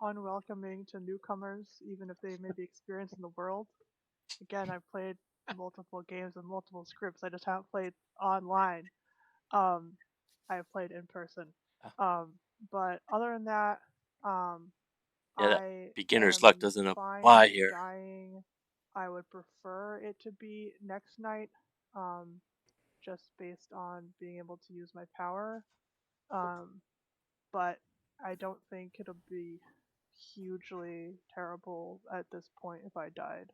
unwelcoming to newcomers, even if they may be experienced in the world. Again, I've played multiple games and multiple scripts. I just haven't played online. I have played in person. But other than that, Yeah, that I beginner's am luck doesn't fine apply with here. dying. I would prefer it to be next night, just based on being able to use my power. But I don't think it'll be hugely terrible at this point if I died.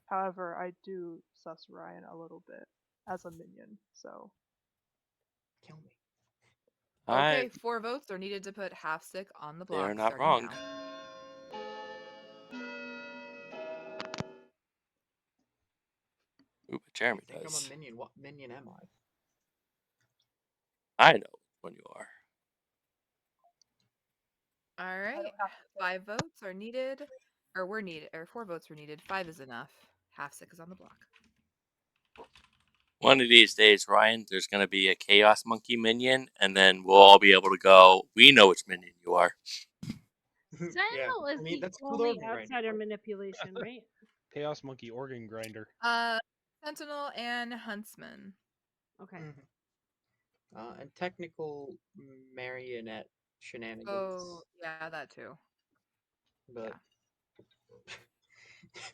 However, I do sus Ryan a little bit as a minion, so. Kill me. Okay, 4 votes are needed to put Halfsick on the block. They're not starting wrong. now. Ooh, but Jeremy I think does. I'm a minion. What minion am I? I know which one you are. All right, 5 votes are needed, or were needed, or 4 votes were needed. 5 is enough. Halfsick is on the block. One of these days, Ryan, there's going to be a Chaos Monkey minion, and then we'll all be able to go, we know which minion you are. Sentinel is the that's cool only organ grinder. outsider manipulation, right? Chaos Monkey organ grinder. Sentinel and Huntsman. Okay. And technical marionette shenanigans. Oh, yeah, that too. But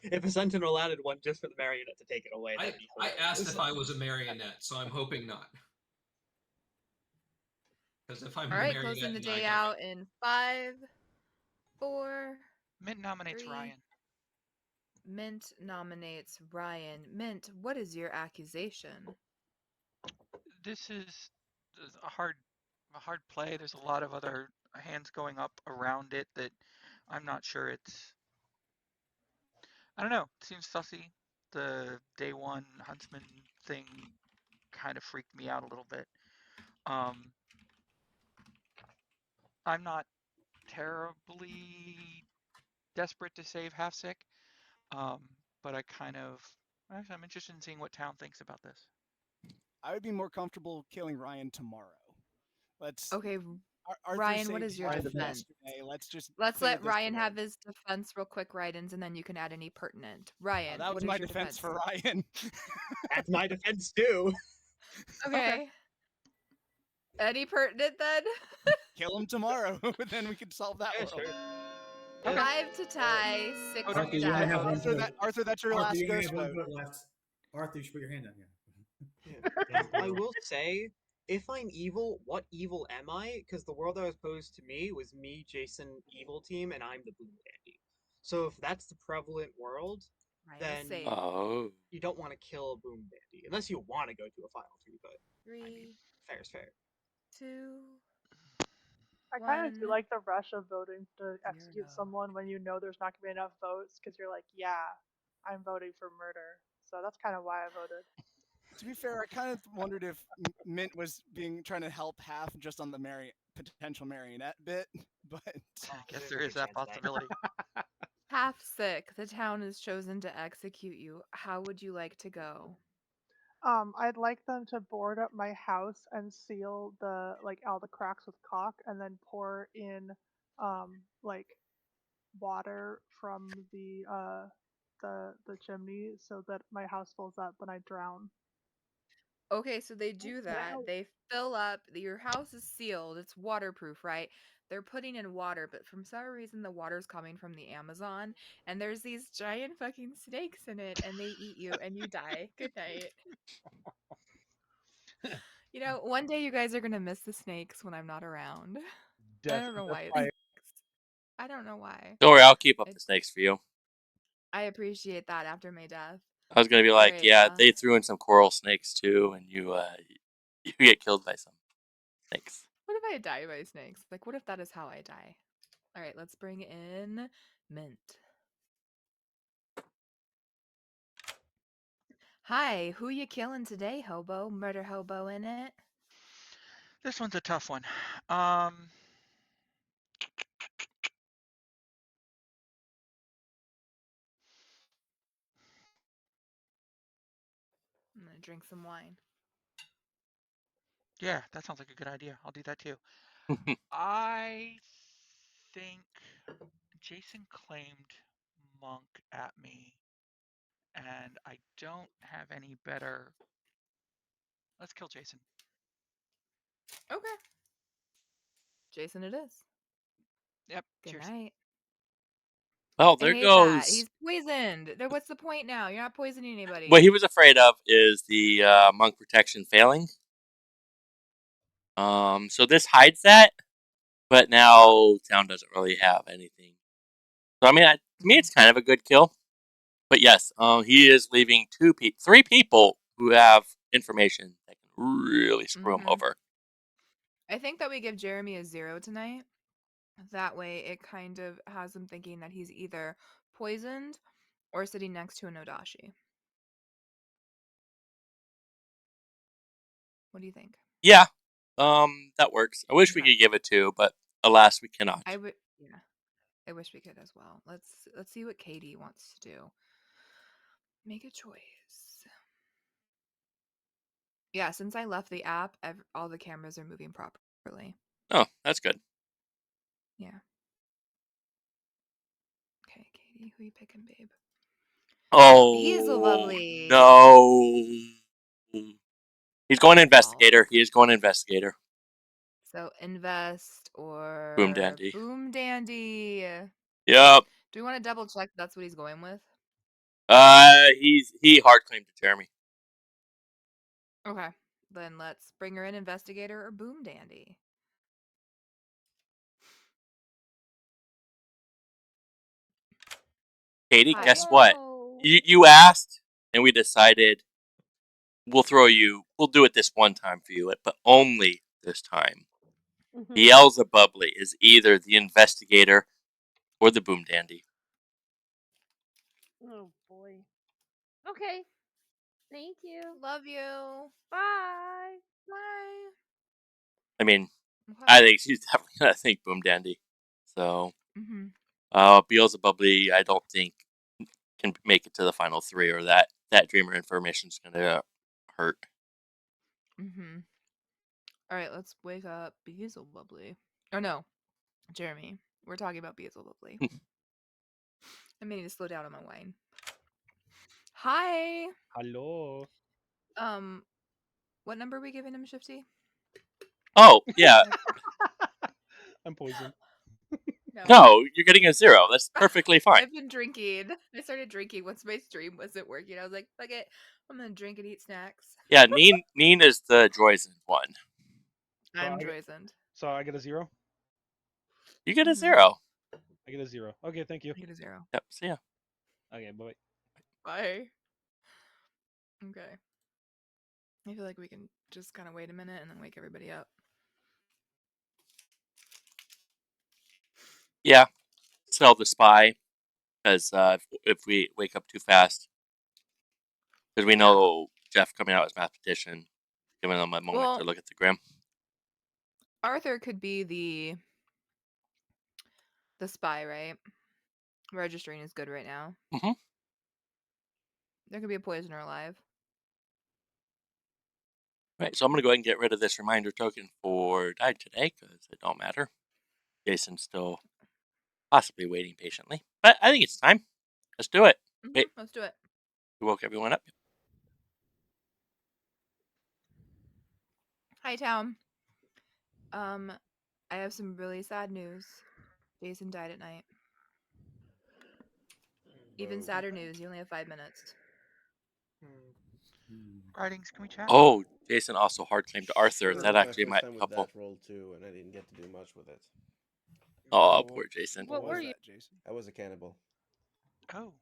if a sentinel added one just for the marionette to take it away, that'd be I hilarious. asked if I was a marionette, so I'm hoping not. Because if I'm All the right, marionette, closing the and I day don't- out in 5, 4. Mint nominates 3. Ryan. Mint nominates Ryan. Mint, what is your accusation? This is a hard play. There's a lot of other hands going up around it that I'm not sure it's. I don't know. It seems sussy. The day one huntsman thing kind of freaked me out a little bit. I'm not terribly desperate to save Halfsick, but I'm interested in seeing what town thinks about this. I would be more comfortable killing Ryan tomorrow. Okay, Arthur Ryan, what saved is your Ryan defense? yesterday. Let's clear let this Ryan away. have his defense real quick, Rydens, and then you can add any pertinent. Ryan, that was what is my your defense for Ryan. That's my defense too. Okay. Any pertinent then? Kill him tomorrow, then we can solve that world. Sure. 5 to tie, 6 Arthur, to you only die. have one vote. Arthur, that's your Arthur, last you only ghost have one vote. vote left. Arthur, you should put your hand down here. I will say, if I'm evil, what evil am I? Because the world that was posed to me was me, Jason, evil team, and I'm the Boom Dandy. So if that's the prevalent world, then you don't want to kill a Boom Dandy. Unless you want to go to a final 2, but 3, I mean, fair's fair. 2, I kind of do 1. like the rush of voting to execute someone when you know there's not going to be enough votes, because you're like, yeah, I'm voting for murder. So that's kind of why I voted. To be fair, I kind of wondered if Mint was trying to help half just on the potential marionette bit, but I guess there is that possibility. Halfsick, the town is chosen to execute you. How would you like to go? I'd like them to board up my house and seal all the cracks with caulk, and then pour in like water from the chimney so that my house fills up and I drown. Okay, so they do that. They fill up. Your house is sealed. It's waterproof, right? They're putting in water, but for some reason the water's coming from the Amazon, and there's these giant fucking snakes in it, and they eat you, and you die. Good night. You know, one day you guys are gonna miss the snakes when I'm not around. I don't know why. I don't know why. Don't worry, I'll keep up the snakes for you. I appreciate that after my death. I was gonna be like, yeah, they threw in some coral snakes too, and you get killed by some snakes. What if I die by snakes? Like, what if that is how I die? All right, let's bring in Mint. Hi, who you killing today, hobo? Murder hobo in it? This one's a tough one. I'm gonna drink some wine. Yeah, that sounds like a good idea. I'll do that too. I think Jason claimed Monk at me, and I don't have any better. Let's kill Jason. Okay. Jason it is. Yep. Good Cheers. night. Well, I there hate that. goes. He's poisoned. What's the point now? You're not poisoning anybody. What he was afraid of is the monk protection failing. So this hides that, but now town doesn't really have anything. So I mean, to me, it's kind of a good kill. But yes, he is leaving three people who have information that can really screw him over. I think that we give Jeremy a 0 tonight. That way, it kind of has him thinking that he's either poisoned or sitting next to a No Dashii. What do you think? Yeah, that works. I wish we could give it 2, but alas, we cannot. I would, yeah. I wish we could as well. Let's see what Katie wants to do. Make a choice. Yeah, since I left the app, all the cameras are moving properly. Oh, that's good. Yeah. Okay, Katie, who you picking, babe? Oh, Beelzebubly. no. He's going investigator. He is going investigator. So invest or Boom dandy. Boom dandy. Yep. Do we want to double check that's what he's going with? He hard claimed to Jeremy. Okay. Then let's bring her in investigator or Boom dandy. Katie, Hi. guess what? You asked, and we decided we'll do it this one time for you, but only this time. Beelzebubly is either the investigator or the boom dandy. Oh boy. Okay. Thank you. Love you. Bye. Bye. I mean, I think she's definitely gonna think boom dandy. So, Beelzebubly, I don't think can make it to the final 3, or that dreamer information is gonna hurt. All right, let's wake up Beelzebubly. Or no, Jeremy. We're talking about Beelzebubly. I may need to slow down on my wine. Hi. Hello. What number are we giving him, Shifty? Oh, yeah. I'm poisoned. No, you're getting a 0. That's perfectly fine. I've been drinking. I started drinking once my stream wasn't working. I was like, fuck it. I'm going to drink and eat snacks. Yeah, Neen is the Droizen one. I'm Droizened. So I get a 0? You get a 0. I get a 0. Okay, thank you. I get a 0. Yep, see ya. Okay, bye. Bye. Okay. I feel like we can just kind of wait a minute and then wake everybody up. Yeah, sell the spy, because if we wake up too fast, because we know Jeff coming out as mathematician, giving them a moment to look at the gram. Arthur could be the spy, right? Registering is good right now. There could be a poisoner alive. Right, so I'm going to go ahead and get rid of this reminder token for died today, because it don't matter. Jason's still possibly waiting patiently. But I think it's time. Let's do it. Wait, Let's do it. we woke everyone up. Hi, town. I have some really sad news. Jason died at night. Even sadder news. You only have 5 minutes. Writings, can we chat? Oh, Jason also hard claimed to Arthur. This That is my actually first might time with help. that roll too, and I didn't get to do much with it. Oh, poor Jason. What were was you? that, Jason? I was a cannibal. Oh.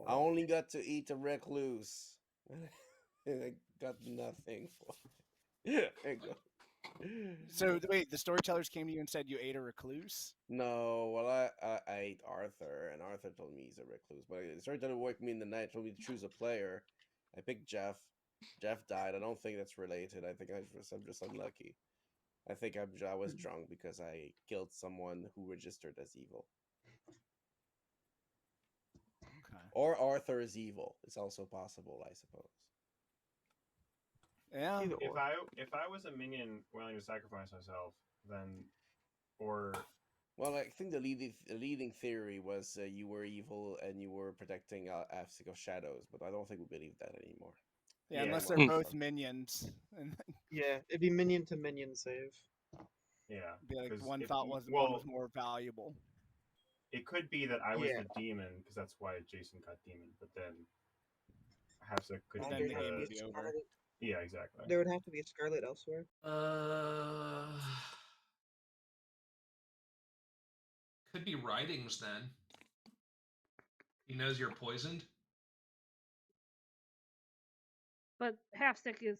I only got to eat a recluse, and I got nothing for it. There you go. So wait, the storytellers came to you and said you ate a recluse? No, well, I ate Arthur, and Arthur told me he's a recluse. But the storyteller woke me in the night, told me to choose a player. I picked Jeff. Jeff died. I don't think that's related. I think I'm just unlucky. I think I was drunk because I killed someone who registered as evil. Okay. Or Arthur is evil. It's also possible, I suppose. Yeah. If I was a minion willing to sacrifice myself, then or Well, I think the leading theory was you were evil and you were protecting Afsik of Shadows, but I don't think we believe that anymore. Yeah, Yeah, unless they're Hmm. both minions. And Yeah, it'd be minion to minion save. yeah, be like 'cause one if thought you- was one well, was more valuable. it could be that I was Yeah. the demon because that's why Jason got demon, but then Hafsa could And Then be the there'd have to game be would a be over. Scarlet. yeah, exactly. There would have to be a Scarlet elsewhere. Could be writings then. He knows you're poisoned. But Halfstick is.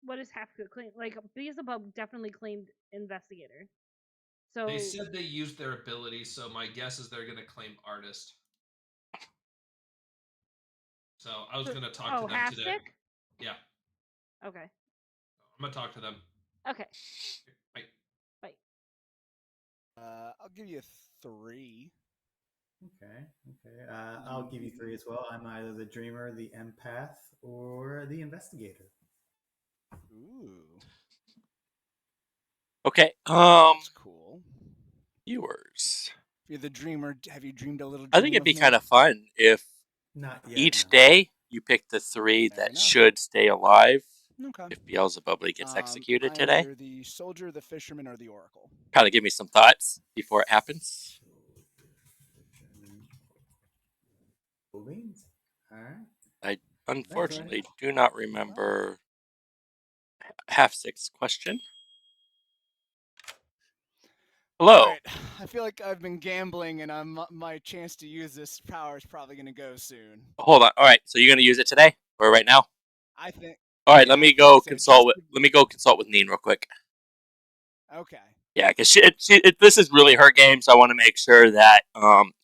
What is Halfstick claim? Like Beelzebub definitely claimed investigator. So They said they used their abilities, so my guess is they're going to claim artist. So I was going to talk to them today. Halfstick? Yeah, Okay. I'm going to talk to them. Okay. Bye. Bye. I'll give you 3. Okay. I'll give you 3 as well. I'm either the dreamer, the empath, or the investigator. Ooh, Okay. that's cool. Viewers. If you're the dreamer, have you dreamed a little I dream think it'd of be me? kind of fun if Not yet. each No. day you pick the 3 Fair that enough. should stay alive Okay. if Beelzebub gets executed I'm today. either the soldier, the fisherman, or the oracle. Kind of give me some thoughts before it happens. Beans. All right. I Thanks, unfortunately Randy. do not remember Half-Six's question. Hello. All right. I feel like I've been gambling, and my chance to use this power is probably going to go soon. Hold on. All right. So you're going to use it today or right now? I think. All right. Yeah, Let me I go think so. consult with. Let me go consult with Neen real quick. Okay. Yeah, because this is really her game, so I want to make sure that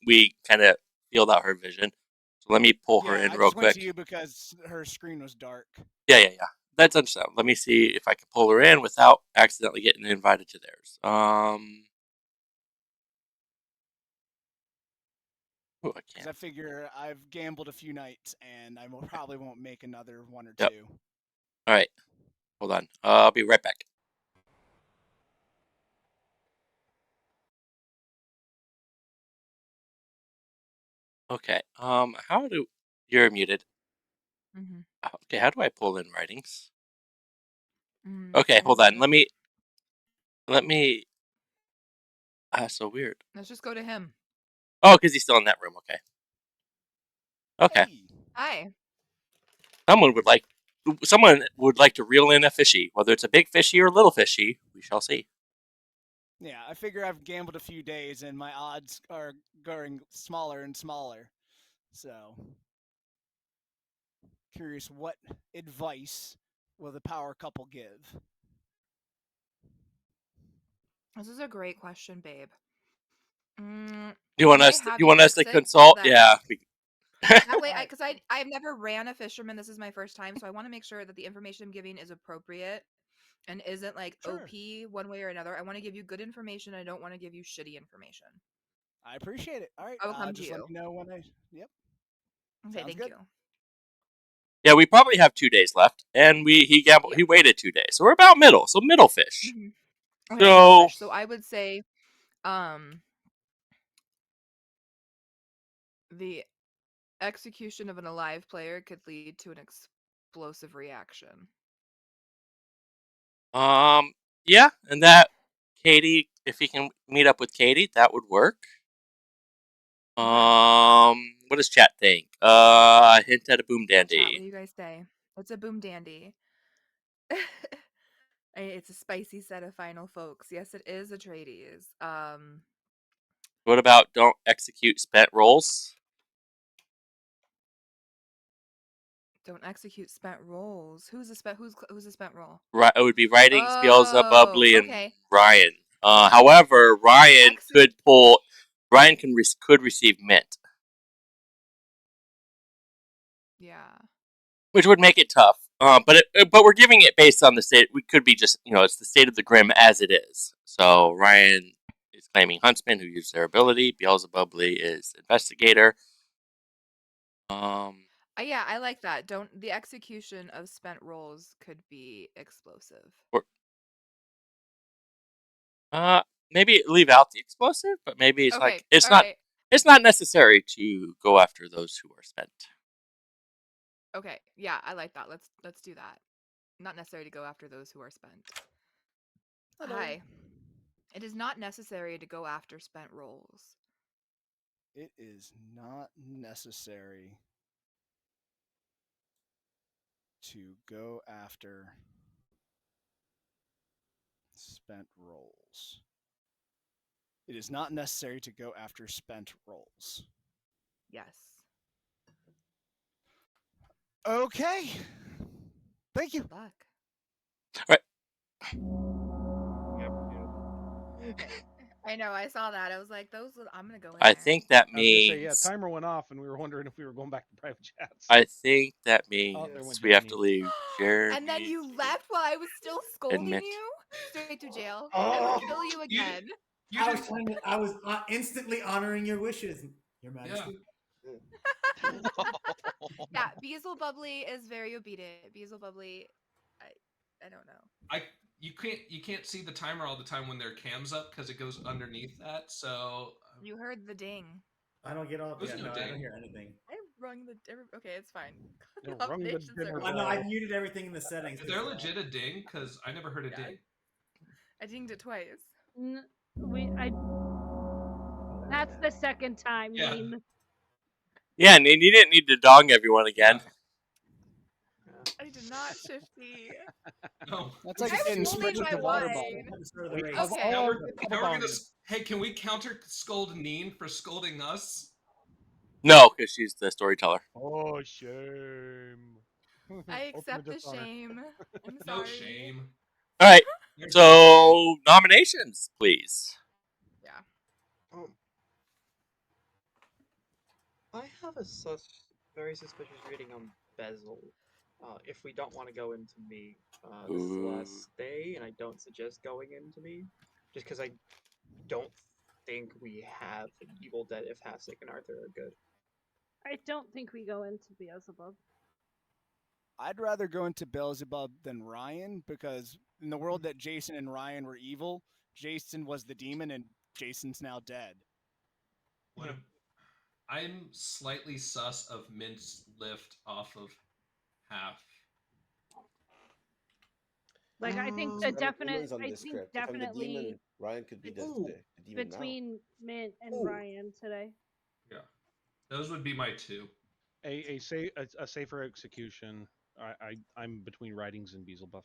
we kind of feel out her vision. So let me pull her Yeah, in I real just went quick. to you because her screen was dark. Yeah. That's understandable. Let me see if I can pull her in without accidentally getting invited to theirs. Ooh, I Because can't. I figure I've gambled a few nights, and I probably won't make another 1 or 2. Yep. All right. Hold on. I'll be right back. Okay. How do you're muted? Mm-hmm. Okay. How do I pull in writings? Mm, Okay. I Hold have on. no idea. Let me. So weird. Let's just go to him. Oh, because he's still in that room. Okay. Okay. Hey. Hi. Someone would like to reel in a fishy, whether it's a big fishy or a little fishy. We shall see. Yeah, I figure I've gambled a few days, and my odds are going smaller and smaller. So, curious what advice will the power couple give? This is a great question, babe. You want Can I us? have You want us fix to it consult? that Yeah. that way, Alright. because I've never ran a fisherman. This is my first time, so I want to make sure that the information I'm giving is appropriate and isn't like Sure. OP one way or another. I want to give you good information. I don't want to give you shitty information. I appreciate it. All right. I will come to Just you. let me know when I. Yep. Okay, Sounds thank good. you. Yeah, we probably have 2 days left, and he gambled. Yeah. He waited 2 days, so we're about middle. So middle fish. Mm-hmm. Okay, middle fish. So I would say, the execution of an alive player could lead to an explosive reaction. Yeah, and that Katie, if he can meet up with Katie, that would work. What does chat think? Hint at a boom Chat, what dandy. do you guys say? It's a boom dandy. It's a spicy set of final folks. Yes, it is Atreides. What about don't execute spent rolls? Don't execute spent rolls. Who's a spent roll? Right, it would be Writings, Oh, Beelzebubly, and okay. Ryan. However, Ryan could pull. Ryan could receive mint, Yeah. which would make it tough. But we're giving it based on the state. We could be just it's the state of the Grim as it is. So Ryan is claiming Huntsman, who used their ability. Beelzebubly is Investigator. Yeah, I like that. The execution of spent rolls could be explosive. Maybe leave out the explosive, but maybe it's Okay, it's all not. right. It's not necessary to go after those who are spent. Okay, yeah, I like that. Let's do that. Not necessary to go after those who are spent. Hello. Hi. It is not necessary to go after spent rolls. It is not necessary to go after spent rolls. It is not necessary to go after spent rolls. Yes. Okay. Thank you. Good luck. I know, I saw that. I was like, I'm gonna go in I there. think that I was gonna say, yeah, means. timer went off, and we were wondering if we were going back to private chats. I think that Oh, there means went we have Danny. to leave Jeremy. And then you left while I was still scolding Admit. you? Straight to jail. Oh, I will kill you You again. you I was just I was instantly honoring your wishes, Your Majesty. Yeah, Beelzebub Bubbly is very obedient. Beelzebub Bubbly, I don't know. you can't see the timer all the time when their cam's up because it goes underneath that. So You heard the ding. I don't get all. There's Yeah, no no, I don't ding. hear anything. I rung the. Okay, it's fine. You rung the dinner Well, no, bell. I muted everything in the settings. Is there legit a ding? Because I never heard a ding. I dinged it twice. That's the second time, Yeah. Neen. Yeah, and you didn't need to dong everyone again. I did not, Shifty. No. That's like I was getting holding sprayed with my the water line. bottle. We Okay. have all Now been we're gonna. donged. Hey, can we counter scold Neen for scolding us? No, because she's the storyteller. Oh, shame. I Ultimate accept the dishonor. shame. I'm No sorry. shame. All right. There's no So nominations, please. Yeah. I have a very suspicious reading on Bezel. If we don't want to go into me, this is the last day, and I don't suggest going into me, just because I don't think we have an Evil Dead if Hasek and Arthur are good. I don't think we go into Beelzebub. I'd rather go into Beelzebub than Ryan because in the world that Jason and Ryan were evil, Jason was the demon and Jason's now dead. I'm slightly sus of Mint's lift off of half. Like I think So the many definite. demons on I this think script. If I'm the demon, definitely Ryan could be the demon now. between Mint and Ryan today. Yeah, those would be my two. A safer execution. I'm between Writings and Beelzebub.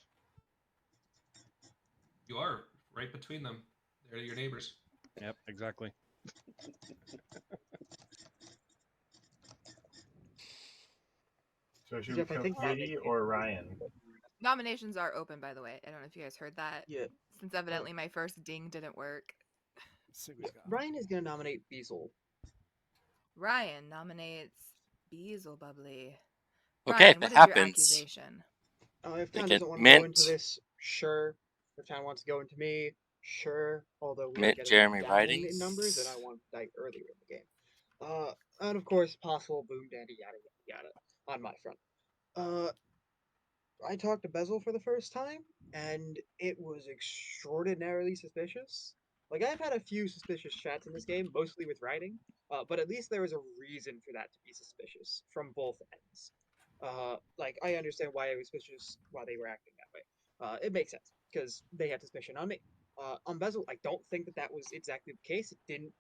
You are right between them. They're your neighbors. Yep, exactly. So should Jeff, we I go think Katie or Ryan? Nominations are open, by the way. I don't know if you guys heard that. Yeah. Since evidently my first ding didn't work. Ryan is going to nominate Bezel. Ryan nominates Beelzebubly. Okay, Ryan, if what it is your happens, accusation? If they Town get doesn't want to go Mint, into this, sure. If Town wants to go into me, sure. Although we are Mint, getting Jeremy down Writings. in numbers, and I want to die earlier in the game. And of course, possible Boom Daddy, yada yada yada, on my front. I talked to Bezel for the first time, and it was extraordinarily suspicious. Like, I've had a few suspicious chats in this game, mostly with writing, but at least there was a reason for that to be suspicious from both ends. Like, I understand why I was suspicious, why they were acting that way. It makes sense, because they had suspicion on me. On Bezel, I don't think that that was exactly the case. It didn't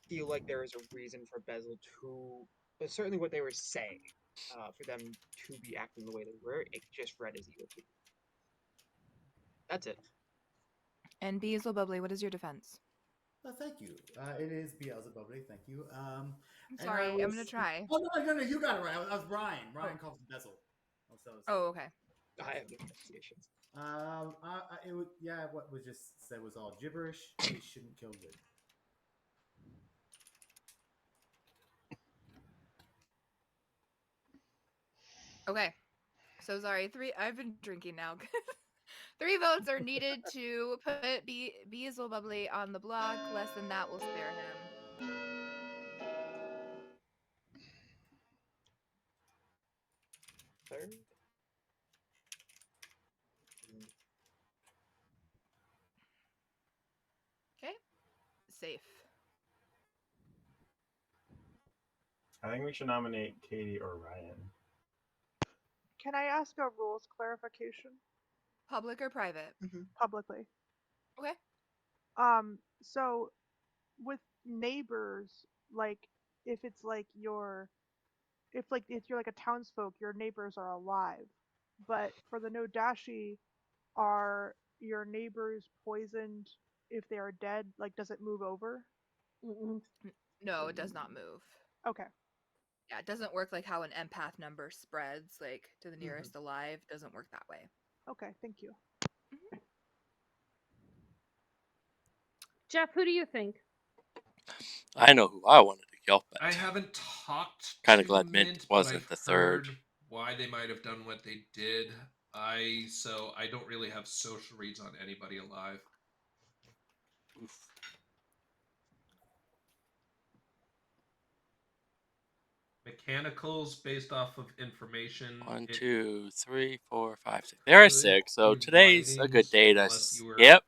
feel like there was a reason for Bezel to, but certainly what they were saying, for them to be acting the way they were, it just read as evil to me. That's it. And Beelzebubly, what is your defense? Thank you. It is Beelzebubly. Thank you. I'm And I sorry, I'm gonna was. try. Oh no! You got it right. I was Ryan. Oh, Ryan calls him Bezel. Also, oh, okay. I have no pronunciations. it was yeah. What was just said was all gibberish. They shouldn't kill good. Okay. So sorry. I've been drinking now. 3 votes are needed to put Beelzebubly on the block. Less than that will spare him. Third. Okay. Safe. I think we should nominate Katie or Ryan. Can I ask a rules clarification Public or private? publicly? Okay. So with neighbors, like if it's like if you're like a townsfolk, your neighbors are alive. But for the No Dashii, are your neighbors poisoned if they are dead? Like, does it move over? No, it does not move. Okay. Yeah, it doesn't work like how an empath number spreads, like to the nearest alive. It doesn't work that way. Okay, thank you. Jeff, who do you think? I know who I wanted to kill, but I haven't talked kind to of glad Mint Mint, but wasn't I've the third. heard why they might have done what they did. So I don't really have social reads on anybody alive. Oof. Mechanicals based off of information. 1, 2, 3, 4, 5, 6. There are 6. So today's a good day to skip.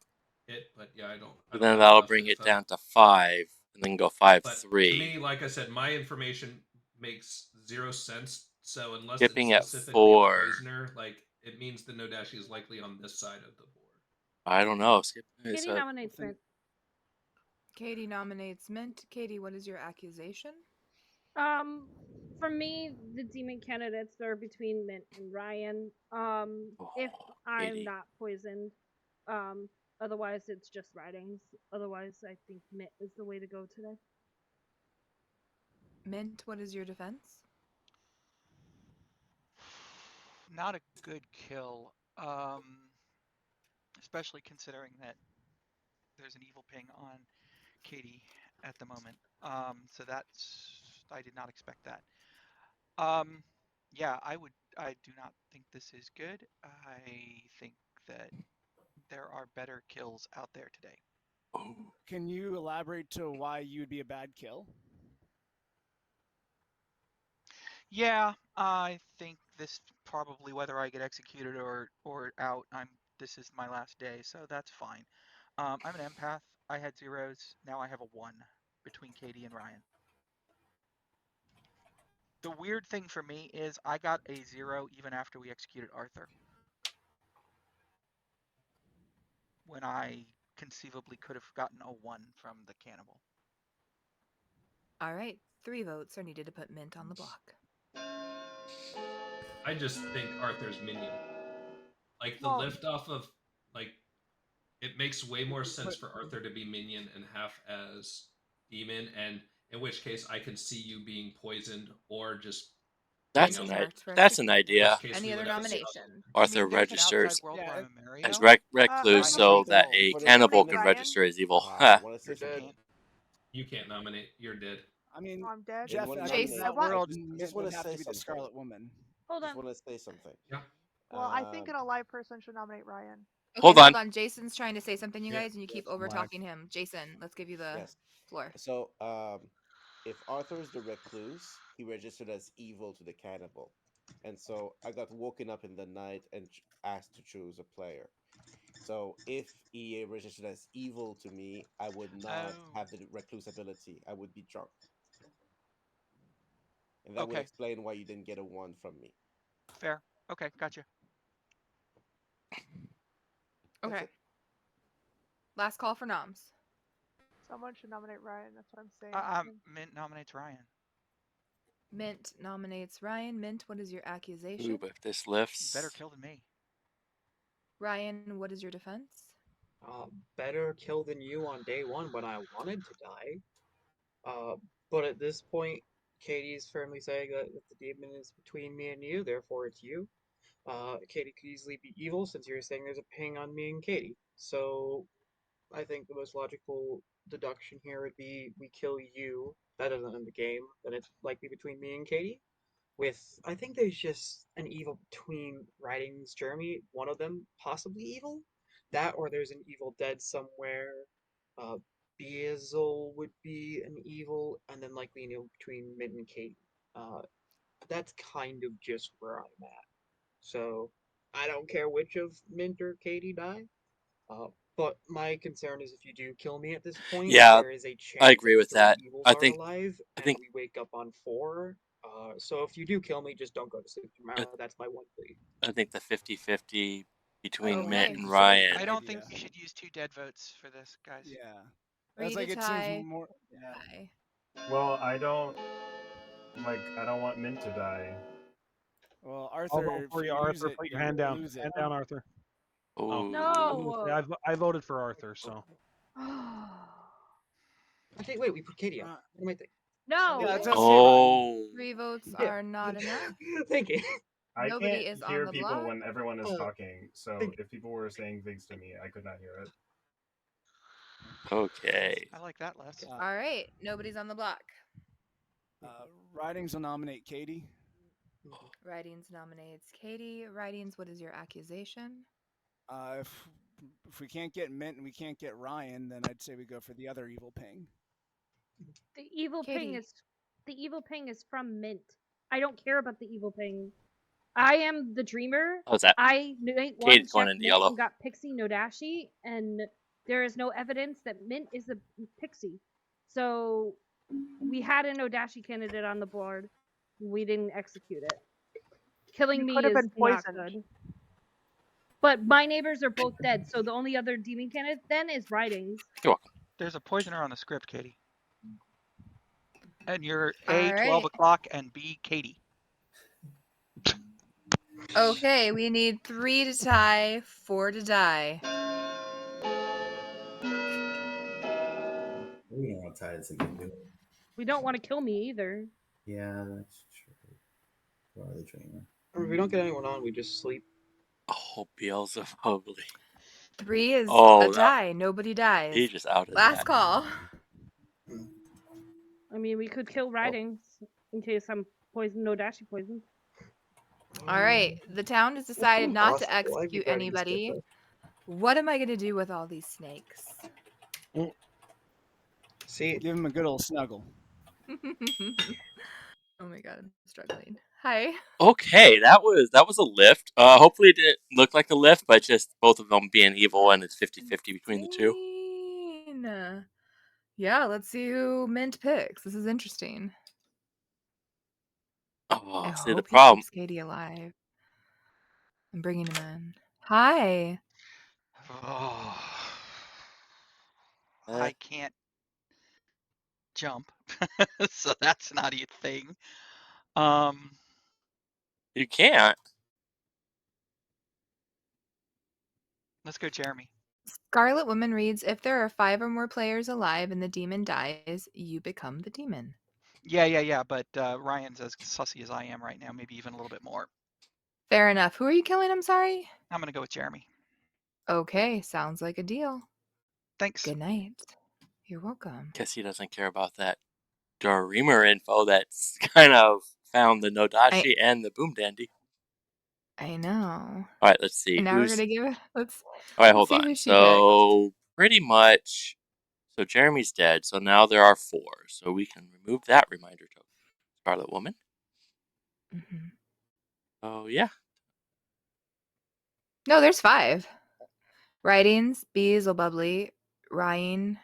But yeah, I But don't then have that'll enough bring it info. down to 5, and then go 5, But 3. to me, like I said, my information makes 0 sense. So unless Skipping it's at specifically 4. a poisoner, like it means the No Dashii is likely on this side of the board. I don't know. Skip Katie nominates Mint. Katie nominates Mint. Katie, what is your accusation? For me, the demon candidates are between Mint and Ryan. If I'm Katie. not poisoned, otherwise it's just writings. Otherwise, I think Mint is the way to go today. Mint, what is your defense? Not a good kill, especially considering that there's an evil ping on Katie at the moment. So I did not expect that. Yeah, I do not think this is good. I think that there are better kills out there today. Can you elaborate to why you'd be a bad kill? Yeah, I think this probably whether I get executed or out, this is my last day, so that's fine. I'm an empath. I had 0s. Now I have a 1 between Katie and Ryan. The weird thing for me is I got a 0 even after we executed Arthur. When I conceivably could have gotten a 1 from the cannibal. All right, 3 votes are needed to put Mint on the block. I just think Arthur's minion. Like the Well- lift off of it makes way more sense for Arthur to be minion and half as demon, and in which case I can see you being poisoned or just That's being an out. That's an idea. Any other nominations? Arthur there's an outside registers world where I'm a Mario. as recluse so that a For the- cannibal for can the- register as evil. wanna say You're dead. something? You can't nominate. You're dead. I mean, I'm dead. Jeff, wanna I nominate- think in that I world, just Mint wanna would have say to be the something. Scarlet Woman. Hold Just on. want to say something. Yeah. Well, I think an alive person should nominate Ryan. Okay, Hold on. Jason's trying to say something, you Yeah, guys, and you keep yes, over Max. talking him. Jason, let's give you the Yes. floor. So, if Arthur is the recluse, he registered as evil to the cannibal, and so I got woken up in the night and asked to choose a player. So if EA registered as evil to me, I would not have the recluse ability. I would be drunk, and that would Okay. explain why you didn't get a 1 from me. Fair. Okay, gotcha. Okay. Last call for noms. Someone should nominate Ryan. That's what I'm saying. Mint nominates Ryan. Mint nominates Ryan. Mint, what is your accusation? Ooh, but if this lifts, Better kill than me. Ryan, what is your defense? Better kill than you on day one when I wanted to die. But at this point, Katie's firmly saying that the demon is between me and you, therefore it's you. Katie could easily be evil since you're saying there's a ping on me and Katie. So I think the most logical deduction here would be we kill you. That doesn't end the game. Then it's likely between me and Katie. I think there's just an evil between Writings, Jeremy, one of them possibly evil. That or there's an evil dead somewhere. Uh, Beazel would be an evil, and then likely an evil between Mint and Katie. Uh, that's kind of just where I'm at. So I don't care which of Mint or Katie die. Uh, but my concern is if you do kill me at this point, Yeah, there is a I chance that agree with three that. evils I are think alive, I and think we wake up on four. So if you do kill me, just don't go to sleep I, tomorrow. That's my one plea. I think the 50-50 I between don't Mint Okay. think and it's a I Ryan. good don't think idea. we should use 2 dead votes for this, guys. Yeah, that's 3 to like it seems tie. more. 4 Yeah. to tie. Well, I don't want Mint to die. Well, I'll vote Arthur, if for you you, use Arthur. it, Put your you hand down. lose it. Hand down, Arthur. Oh, I'm gonna say No. I voted for Arthur. So Okay, wait, we put Katie up. Uh, What am I thinking? No. yeah, that's what I was saying, Ryan. oh, 3 votes Yeah. are not enough. Thank you. I Nobody can't is on hear the people block. when everyone is Uh, talking, so thank if people were saying things to me, I could not hear it. okay. I like that less. Uh, All right. Nobody's on the block. Writings will nominate Katie. Writings nominates Katie. Writings, what is your accusation? If we can't get Mint and we can't get Ryan, then I'd say we go for the other evil ping. The evil ping Katie. is from Mint. I don't care about the evil ping. I am the dreamer. How's that? I night one Kate's going checked into Mint yellow. and got Pixie No Dashii, and there is no evidence that Mint is a Pixie. So we had a No Dashii candidate on the board. We didn't execute it. Killing You me could have is been not poisoned. good. But my neighbors are both dead, so the only other demon candidate then is Writings. You're welcome. There's a poisoner on the script, Katie. And you're All A, 12 right. o'clock, and B, Katie. Okay, we need 3 to tie, 4 to die. We don't want to tie this again, do we? We don't want to kill me either. Yeah, that's true. You are the dreamer. Or if we don't get anyone on, we just sleep. Oh, Beelzebub. 3 is Oh, a tie. Nobody dies. he just outed Last that. call. I mean, we could kill Writings in case I'm poisoned, No Dashii poisoned. All right. The town has decided not to Impossible. I'd be execute guarding this kid, anybody. though. What am I going to do with all these snakes? See, Give him a good old snuggle. Oh my god, I'm struggling. Hi. Okay, that was a lift. Hopefully it didn't look like a lift, but just both of them being evil, and it's 50-50 between the two. Insane. Yeah, let's see who Mint picks. This is interesting. Oh, I see the hope he problem. keeps Katie alive. I'm bringing him in. Hi. Oh, I can't jump, so that's not a thing. You can't. Let's go, Jeremy. Scarlet Woman reads, if there are 5 or more players alive and the demon dies, you become the demon. Yeah, but Ryan's as sussy as I am right now, maybe even a little bit more. Fair enough. Who are you killing? I'm sorry. I'm going to go with Jeremy. Okay, sounds like a deal. Thanks. Good night. You're welcome. Guess he doesn't care about that Dreamer info that's kind of found the No Dashii and the Boom Dandy. I know. All right, let's see. And now we're gonna give it. Let's. All right, let's hold see on. who she So pretty much, so Jeremy's dead. So now there are 4. So we can remove that reminder token. Scarlet Woman. Mm-hmm. Oh yeah. No, there's 5. Writings, Beelzebub, Ryan,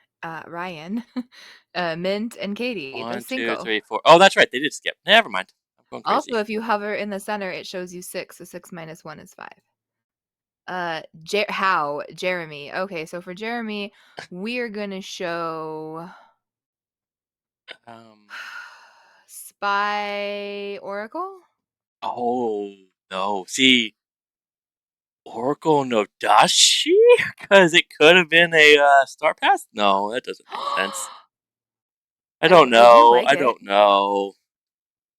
Mint, and Katie. 1, That's 2, cinco. 3, 4. Oh, that's right. They did skip. Never mind. I'm going crazy. Also, if you hover in the center, it shows you 6. So 6 minus 1 is 5. Jeremy. Okay, so for Jeremy, we're gonna show Spy Oracle. Oh no. See. Oracle No Dashii? Because it could have been a Star Pass? No, that doesn't make sense. I don't I do know. like I it. don't know.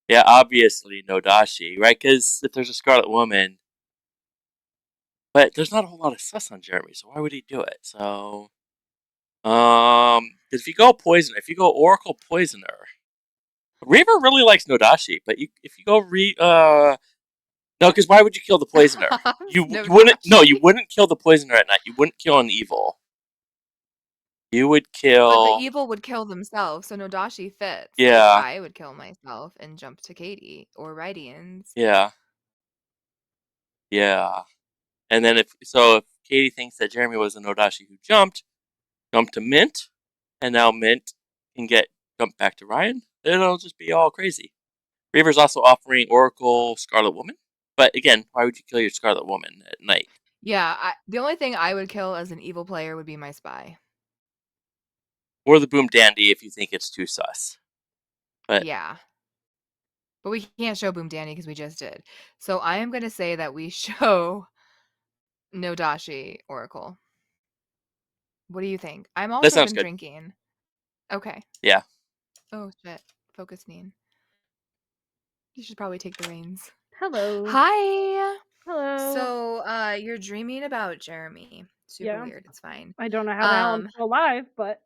Yeah, obviously No Dashii, right? Because if there's a Scarlet Woman, but there's not a whole lot of sus on Jeremy, so why would he do it? So, if you go Poisoner, if you go Oracle Poisoner, Reaver really likes No Dashii, but if you go no, because why would you kill the Poisoner? You wouldn't. No, you wouldn't kill the Poisoner at night. You wouldn't kill an evil. You would kill. But the evil would kill themselves, so No Dashii fits. Yeah. Like, I would kill myself and jump to Katie or Radians. Yeah. Yeah. And then if Katie thinks that Jeremy was a No Dashii who jumped to Mint, and now Mint can get jumped back to Ryan, it'll just be all crazy. Reaver's also offering Oracle Scarlet Woman, but again, why would you kill your Scarlet Woman at night? Yeah, the only thing I would kill as an evil player would be my spy. Or the Boom Dandy if you think it's too sus. But yeah. But we can't show Boom Dandy because we just did. So I am going to say that we show No Dashii Oracle. What do you think? I'm also been drinking. Okay. Yeah. Oh, shit. Focus, Neen. You should probably take the reins. Hello. Hi. Hello. So, you're dreaming about Jeremy. Super weird. It's fine. I don't know how the hell I'm still alive, but.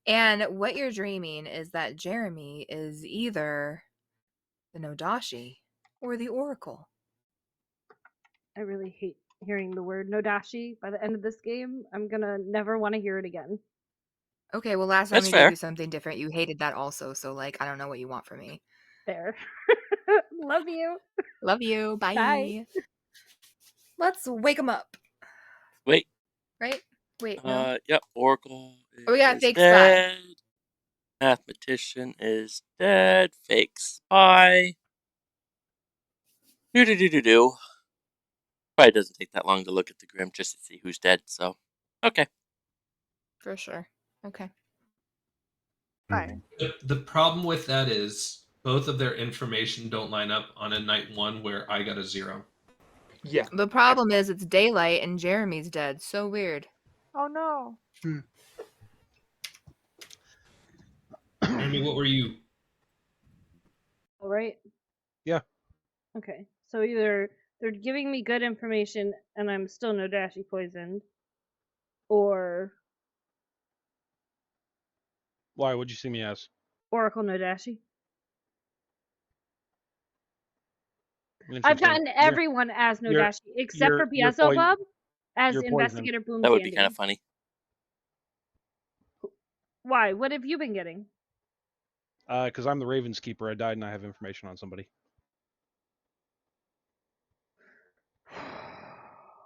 And what you're dreaming is that Jeremy is either the No Dashii or the Oracle. I really hate hearing the word No Dashii. By the end of this game, I'm gonna never want to hear it again. Okay, well, last time we gave you something different, you hated that also. So, like, I don't know what you want from me. There. Love you. Love you. Bye. Bye. Let's wake him up. Wait. Right? Wait, no. Yep. Oracle is we got fake dead. spy. Mathematician is dead. Fake spy. Do. Probably doesn't take that long to look at the Grim just to see who's dead, so okay. For sure. Okay. Fine. The problem with that is both of their information don't line up on a night 1 where I got a 0. Yeah. The problem is it's daylight and Jeremy's dead. So weird. Oh no. Jeremy, what were you? All right. Yeah. Okay. So either they're giving me good information and I'm still No Dashii poisoned, or Why would you see me as? Oracle No Dashii. I've gotten everyone as No Dashii except for Beelzebub as Investigator Boom Dandy. That would be kind of funny. Why? What have you been getting? Because I'm the Raven's Keeper. I died and I have information on somebody.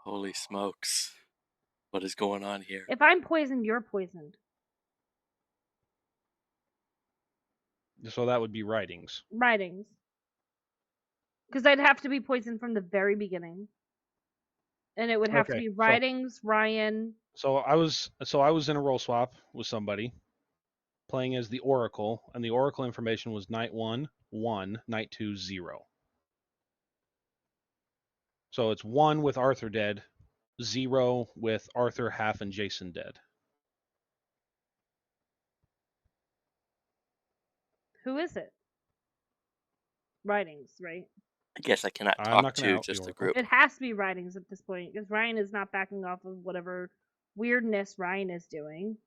Holy smokes. What is going on here? If I'm poisoned, you're poisoned. So that would be Writings. Writings. Because I'd have to be poisoned from the very beginning. And it would have to be Writings, Ryan. So I was in a role swap with somebody playing as the Oracle, and the Oracle information was night 1, 1, night 2, 0. So it's 1 with Arthur dead, 0 with Arthur, Half, and Jason dead. Who is it? Writings, right? I guess I cannot talk to just the group. It has to be Writings at this point, because Ryan is not backing off of whatever weirdness Ryan is doing.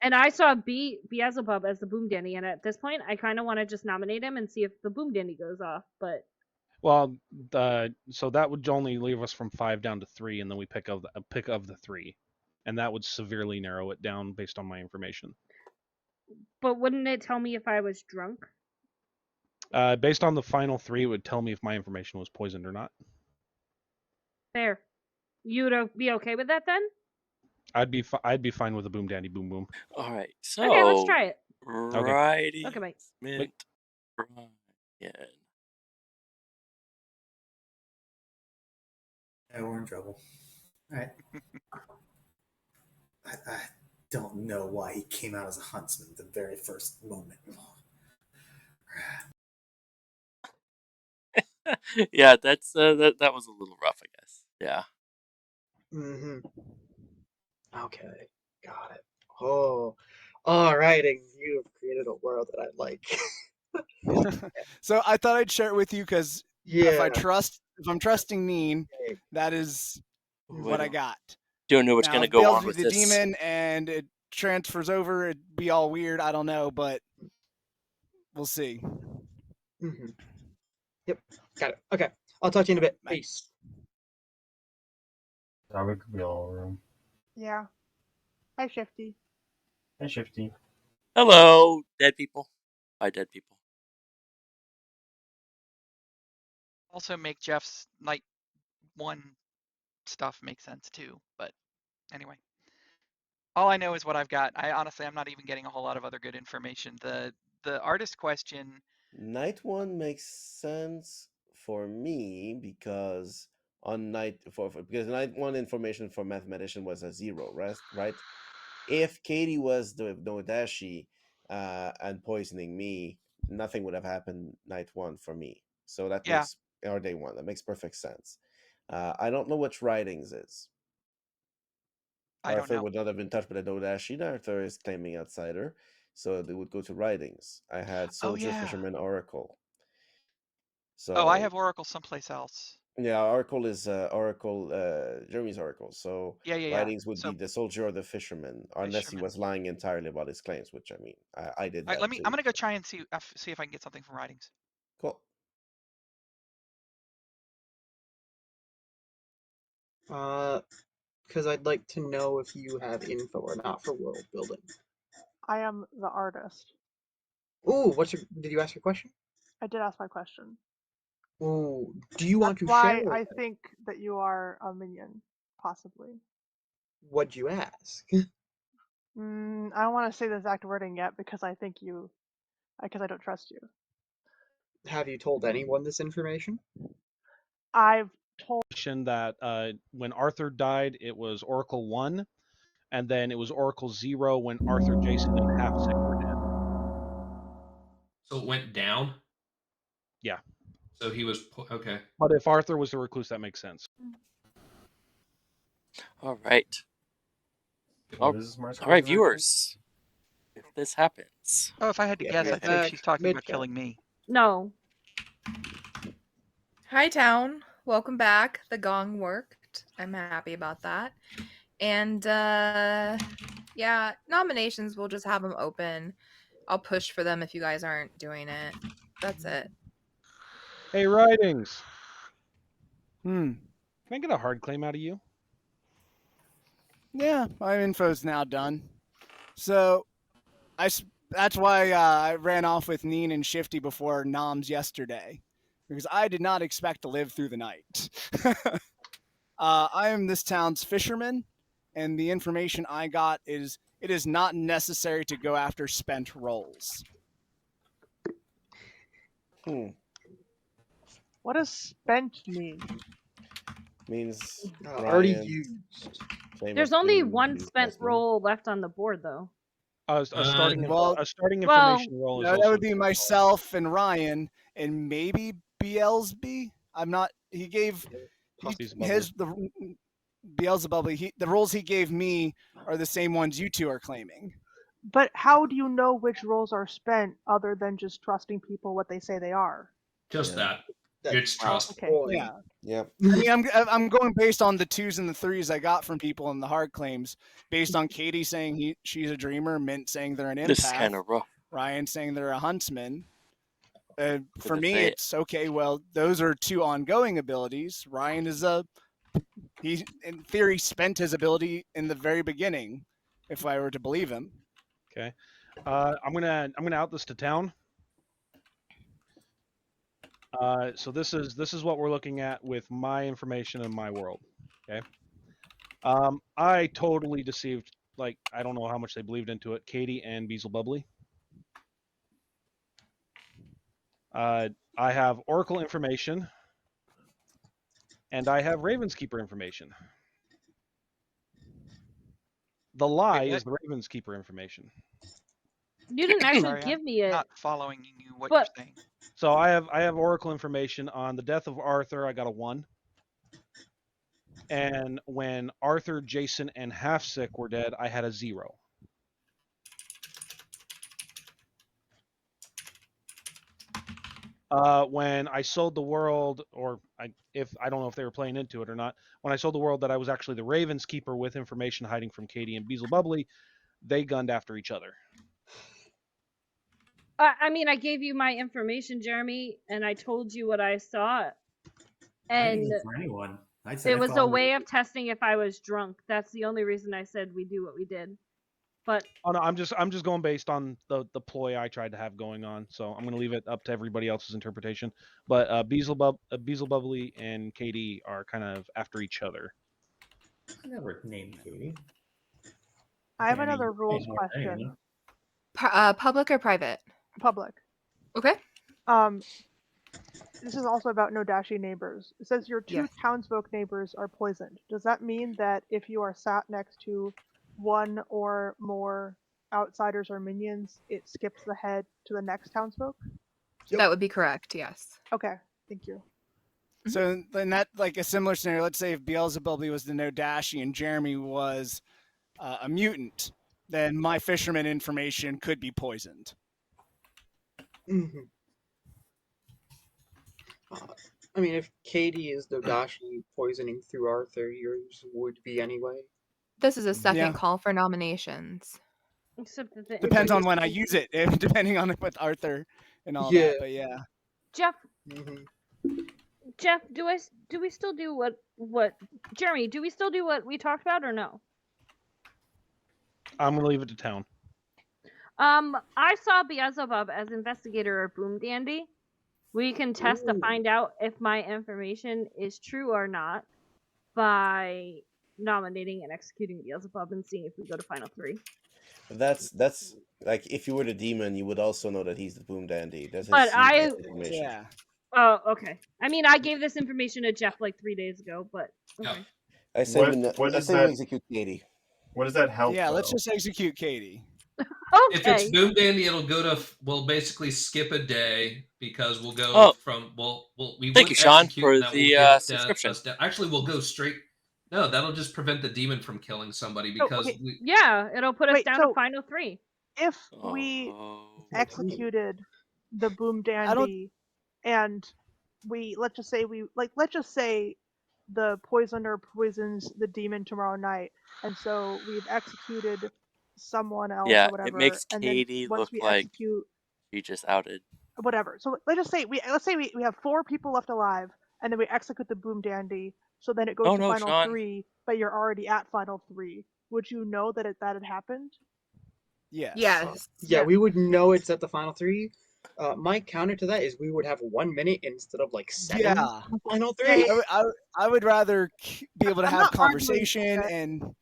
And I saw Beelzebub as the Boom Dandy, and at this point, I kind of want to just nominate him and see if the Boom Dandy goes off, but... Well, so that would only leave us from 5 down to 3, and then we pick of the 3. And that would severely narrow it down based on my information. But wouldn't it tell me if I was drunk? Based on the final 3, it would tell me if my information was poisoned or not. Fair. You'd be okay with that then? I'd be fine with a Boom Dandy Boom Boom. All right, so okay, let's try it. Righty. Okay, bye. Mint, Ryan. Yeah, we're in trouble. All right. I don't know why he came out as a huntsman the very first moment. Yeah, that's that was a little rough, I guess. Yeah. Mm-hmm. Okay, got it. Oh, all right. You have created a world that I like. So I thought I'd share it with you because Yeah. if I'm trusting Neen, Okay. that is what I Mhm. got. Don't know what's Now, gonna if go Bale's on be with the this. demon and it transfers over, it'd be all weird. I don't know, but we'll see. Mm-hmm. Yep. Got it. Okay. I'll talk to you in a bit. Bye. Peace. We could be all room. Yeah. Hi, Shifty. Hey, Shifty. Hello, dead people. Bye, dead people. Also make Jeff's night 1 stuff make sense too, but anyway. All I know is what I've got. I'm not even getting a whole lot of other good information. The artist question. Night one makes sense for me because on because night one information for mathematician was a 0, right? If Katie was the No Dashii and poisoning me, nothing would have happened night one for me. So that Yeah, makes or day one. That makes perfect sense. I don't know which writings is. I don't Arthur know. would not have been touched by the No Dashii. Arthur is claiming outsider, so they would go to writings. I had Oh soldier, yeah. fisherman, oracle. Oh, I So have Oracle someplace else. yeah, oracle is oracle. Jeremy's oracle. So Yeah, yeah, yeah. writings would be So the soldier or the fisherman, unless he fisherman. was lying entirely about his claims, which I mean, I did All right, that I'm too. gonna go try and see if I can get something from writings. Cool. Because I'd like to know if you have info or not for world building. I am the artist. Ooh, did you ask your question? I did ask my question. Ooh, do you That's want to why share? I think that you are a minion, possibly. What'd you ask? I don't want to say the exact wording yet because I think because I don't trust you. Have you told anyone this information? I've told that when Arthur died, it was Oracle 1, and then it was Oracle 0 when Arthur, Jason, and Halfsick were dead. So it went down. Yeah. So he was okay. But if Arthur was the recluse, that makes sense. All right. What is this marker All right, resurrection? viewers. If this happens. Oh, if I had to guess, I think she's talking about killing me. No. Hi, town. Welcome back. The gong worked. I'm happy about that. And yeah, nominations, we'll just have them open. I'll push for them if you guys aren't doing it. That's it. Hey, writings. Hmm. Can I get a hard claim out of you? Yeah, my info's now done. So that's why I ran off with Neen and Shifty before Noms yesterday, because I did not expect to live through the night. I am this town's fisherman, and the information I got is it is not necessary to go after spent rolls. What does spent mean? Means Already Ryan. used. There's only one spent roll left on the board, though. A starting Well, information roll is No, that also would be myself and Ryan, and maybe Beelsby. I'm not. He gave his the Beelzebub. The rolls he gave me are the same ones you two are claiming. But how do you know which rolls are spent other than just trusting people what they say they are? Just that. It's Oh, trust. okay. Yeah. Yep. I mean, I'm going based on the 2s and the 3s I got from people in the hard claims, based on Katie saying she's a dreamer, Mint saying they're an empath, This is kind of rough. Ryan saying they're a huntsman. For if me, they- it's okay. Well, those are 2 ongoing abilities. Ryan is he in theory spent his ability in the very beginning, if I were to believe him. Okay. I'm gonna out this to town. So this is what we're looking at with my information in my world. Okay. I totally deceived. Like, I don't know how much they believed into it. Katie and Beelzebubly. I have Oracle information, and I have Ravenskeeper information. The lie is the Ravenskeeper information. you didn't actually Sorry, give I'm me it. not following you what But you're saying. So I have Oracle information on the death of Arthur. I got a 1. And when Arthur, Jason, and Halfsick were dead, I had a 0. When I sold the world, or I don't know if they were playing into it or not, when I sold the world that I was actually the Raven's Keeper with information hiding from Katie and Beelzebubly, they gunned after each other. I mean, I gave you my information, Jeremy, and I told you what I saw. And I didn't for anyone. I said it I was a thought way of testing if I was drunk. That's the only reason I said we do what we did. But oh no, I'm just going based on the ploy I tried to have going on. So I'm going to leave it up to everybody else's interpretation. But Beelzebubly and Katie are kind of after each other. I never named Katie. I have Okay, I mean, another rules more than question. anyone. Public or private? Public. Okay. This is also about No Dashii neighbors. It says your 2 Yes. townsfolk neighbors are poisoned. Does that mean that if you are sat next to one or more outsiders or minions, it skips the head to the next townsfolk? Yep. That would be correct, yes. Okay, thank you. So in that, like a similar scenario, let's say if Beelzebubly was the No Dashii and Jeremy was a mutant, then my fisherman information could be poisoned. Mhm. I mean, if Katie is No Dashii poisoning through Arthur, yours would be anyway. This is a second Yeah. call for nominations. except that the Depends on information- when I use it, depending on it with Arthur and all Yeah. that. But yeah. Jeff, Mhm. Jeff, do we still do what Jeremy? Do we still do what we talked about or no? I'm going to leave it to town. I saw Beelzebub as investigator or Boom Dandy. We can test to Ooh. find out if my information is true or not by nominating and executing Beelzebub and seeing if we go to final 3. That's like if you were the demon, you would also know that he's the boom dandy. That's But his information. Yeah. Oh, okay. I mean, I gave this information to Jeff like 3 days ago, but okay. I say What I does say we that- execute Katie. What does that help? Yeah, let's though? just execute Katie. If it's Boom Dandy, it'll go to. We'll basically skip a day because we'll go Oh. from. We Thank would you, Sean, execute for and that will the, give us subscription. Actually, we'll go straight. No, that'll just prevent the demon from killing somebody because okay. we. Yeah, it'll put us Wait, down so- to final 3. If we Oh. executed the Boom Dandy and let's just say the poisoner poisons the demon tomorrow night, and so we've executed someone else Yeah, or whatever, it makes and Katie then once look we like execute she just outed. whatever. So let's say we have 4 people left alive, and then we execute the Boom Dandy. So then it goes Oh, to no, final Sean. 3, but you're already at final 3. Would you know that that had happened? Yes. Yes. Yeah, we would know it's at the final 3. My counter to that is we would have 1 minute instead of like 7 Yeah. on final 3. I would rather be able to I'm have not arguing conversation that and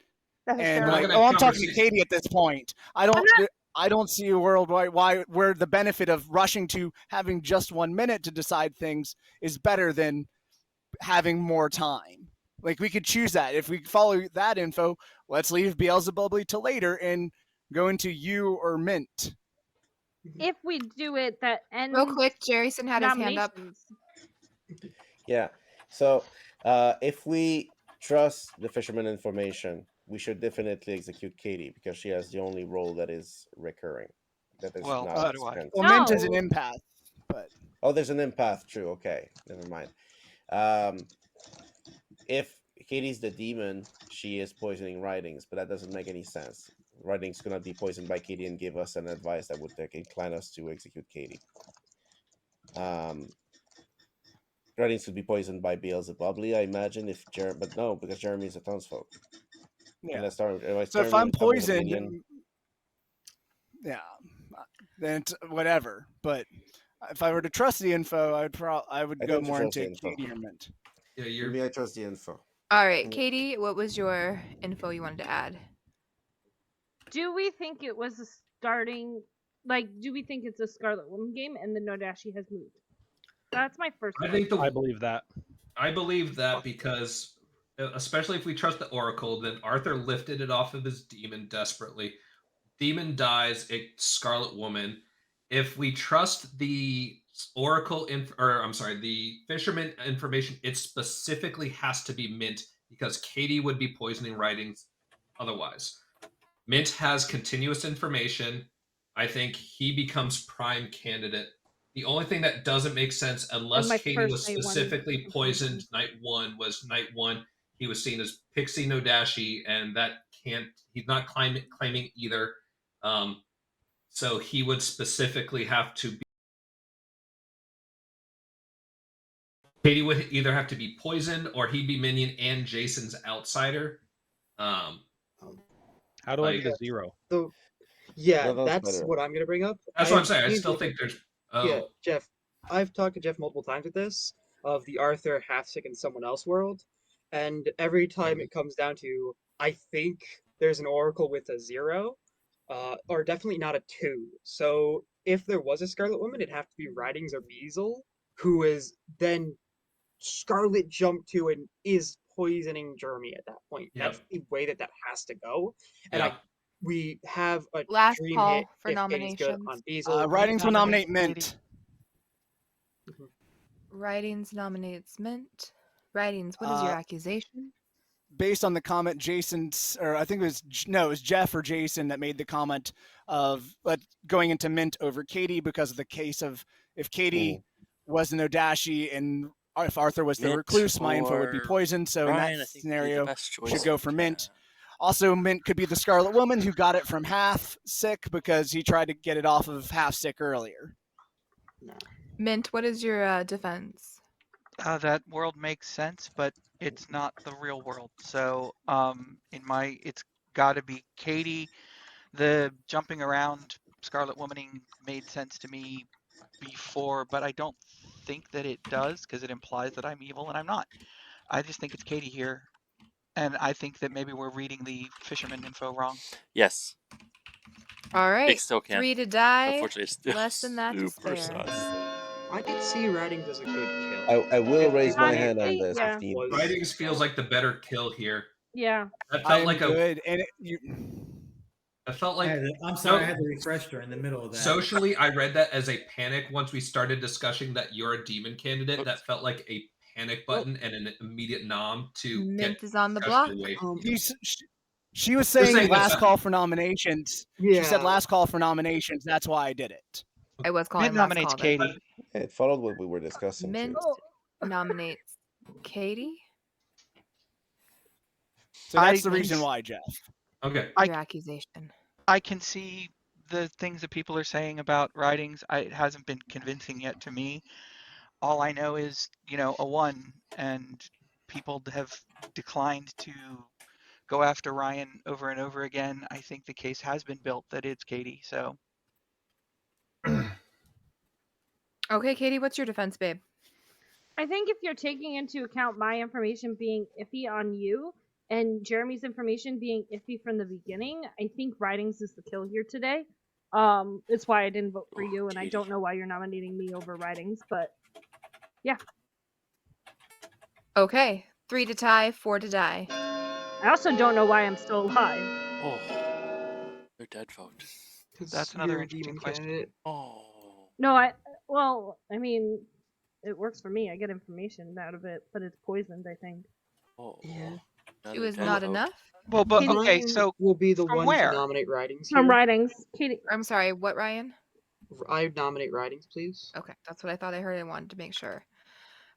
necessarily. like, gonna have I'm talking to conversation. Katie at this point. I don't see a world where the benefit of rushing to having just 1 minute to decide things is better than having more time. Like, we could choose that. If we follow that info, let's leave Beelzebubly till later and go into you or Mint. If we do it, that ends Real quick, Jerryson had his hand up. nominations. Yeah. So if we trust the fisherman information, we should definitely execute Katie because she has the only role that is recurring. That is Well, not so do I. spent. Well, Mint is an No. empath, but Oh, there's an empath. True. Okay. Never mind. If Katie's the demon, she is poisoning Writings, but that doesn't make any sense. Writings could not be poisoned by Katie and give us an advice that would incline us to execute Katie. Writings could be poisoned by Beelzebubly, I imagine, but no, because Jeremy is a townsfolk. yeah. So if I'm poisoned, yeah, then it's whatever. But if I were to trust the info, I would go more into Katie or Mint. Yeah, Maybe I trust the info. All right, Katie, what was your info you wanted to add? Do we think it was a starting? Like, do we think it's a Scarlet Woman game and the No Dashii has moved? That's my first. I think I believe that. I believe that because, especially if we trust the Oracle, then Arthur lifted it off of his demon desperately. Demon dies, a Scarlet Woman. If we trust the Oracle, the fisherman information, it specifically has to be Mint. because Katie would be poisoning writings otherwise. Mint has continuous information. I think he becomes prime candidate. The only thing that doesn't make sense, unless my Katie first was night one specifically poisoned information. night one, was night one he was seen as Pixie No Dashii, and that he's not claiming either. So he would specifically have to be. Katie would either have to be poisoned or he'd be minion and Jason's outsider. How do I get a 0? So, yeah, No, that's that's better. what I'm gonna bring up. That's what I'm saying. I still think there's. Yeah, Oh, Jeff. I've talked to Jeff multiple times with this of the Arthur half sick and someone else world, and every time it comes down to I think there's an oracle with a 0, or definitely not a 2. So if there was a Scarlet Woman, it'd have to be Ridings or Beazle, who is then Scarlet jumped to and is poisoning Jeremy at that point. Yep. That's the way that has to go. And yeah. we have a Last dream call hit for if Katie's good nominations. on Beazle. Writings will nominate Katie. Mint. Writings nominates Mint. Writings, what is your accusation? Based on the comment, Jason's, or I think it was Jeff or Jason that made the comment of going into Mint over Katie because of the case of if Katie was the No Dashii and if Arthur was the Mint recluse, my info would be or poisoned. So in Ryan, I that think would be the scenario, best choice should go if for we Mint. can. Also, Mint could be the Scarlet Woman who got it from half sick because he tried to get it off of half sick earlier. Mint, what is your defense? That world makes sense, but it's not the real world. So, it's got to be Katie. The jumping around Scarlet Womaning made sense to me before, but I don't think that it does because it implies that I'm evil and I'm not. I just think it's Katie here, and I think that maybe we're reading the fisherman info wrong. Yes. All right. It still can. 3 to die. Unfortunately, it's still Less than that to super spare. sus. I could see Ridings as a good kill. I will raise my hand on Honestly, this. yeah. if need be. Writings feels like the better kill here. Yeah. That I felt am like good, and I felt like. I'm sorry, I had to refresh during the middle of that. Socially, I read that as a panic once we started discussing that you're a demon candidate. That felt like a panic button and an immediate nom to Mint get is on the discussion block. away. She was saying saying last that- call for nominations. Yeah. She said last call for nominations. That's why I did it. I was calling Mint last nominates call then. Katie. It followed what we were discussing. Mint too. nominates Katie. So that's I the reason can- why, Jeff. Okay. Your accusation. I can see the things that people are saying about writings. It hasn't been convincing yet to me. All I know is, a 1, and people have declined to go after Ryan over and over again. I think the case has been built that it's Katie. So Okay, Katie, what's your defense, babe? I think if you're taking into account my information being iffy on you and Jeremy's information being iffy from the beginning, I think Writings is the kill here today. It's why I didn't vote for you, and I don't know why you're nominating me over Writings, but yeah. Okay, 3 to tie, 4 to die. I also don't know why I'm still alive. Oh, they're dead vote. That's another interesting question. Oh. No, I mean, it works for me. I get information out of it, but it's poisoned, I think. Oh. Yeah. It was not enough? Well, but Katie- okay, so will be the from one where? to nominate Ridings. From here. Writings. Katie. I'm sorry, what, Ryan? I nominate Ridings, please. Okay, that's what I thought I heard. I wanted to make sure.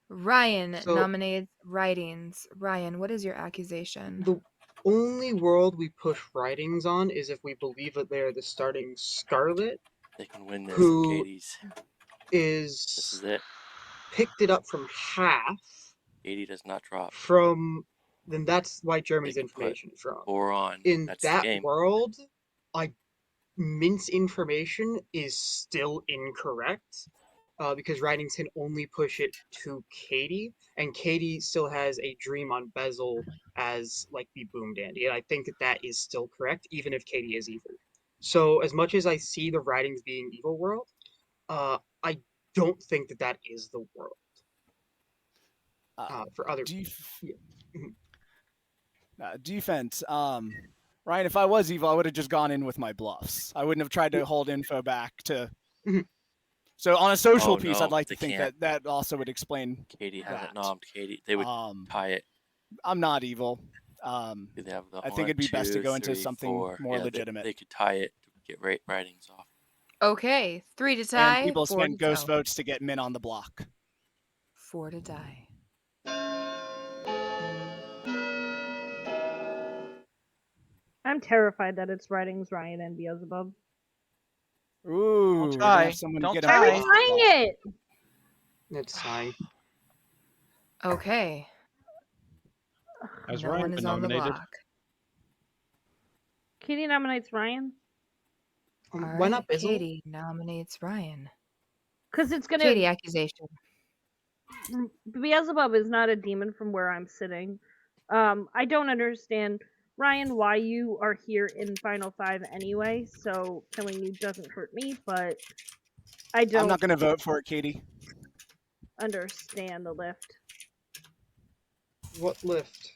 Ryan nominates Writings. Ryan, what is your accusation? The only world we push Ridings on is if we believe that they're the starting Scarlet. They can win this, who Katie's. This is it. Picked it up from half. Katie does not drop. Then that's why Jeremy's information is wrong. Or on. In That's the that game. world, Mint's information is still incorrect. Because Writings can only push it to Katie, and Katie still has a dream on Bezel as the Boom Dandy, and I think that is still correct, even if Katie is evil. So as much as I see the Writings being evil world, I don't think that is the world. For other defense. Ryan, if I was evil, I would have just gone in with my bluffs. I wouldn't have tried to hold info back to. So on a social piece, I'd like to think that also would explain. Katie hasn't nommed Katie. They would tie it. I'm not evil. Do they have the I think one, it'd be best to two, go into three, something four? more Yeah, legitimate. they could tie it to get writings off. Okay, 3 to And tie, people 4 to spend ghost go. votes to get Min on the block. 4 to die. I'm terrified that it's writings, Ryan, and Beelzebub. Ooh, Don't we're gonna tie. have someone Don't get tie. I'm a trying it. It's time. Okay. Has No Ryan one is been on the nominated? block. Katie nominates Ryan All Why not right, Bizzle? Katie nominates Ryan. because it's gonna. Katie, accusation. Beelzebub is not a demon from where I'm sitting. I don't understand, Ryan, why you are here in Final Five anyway. So killing you doesn't hurt me, but I I'm don't not gonna vote for it, Katie. understand the lift. What lift?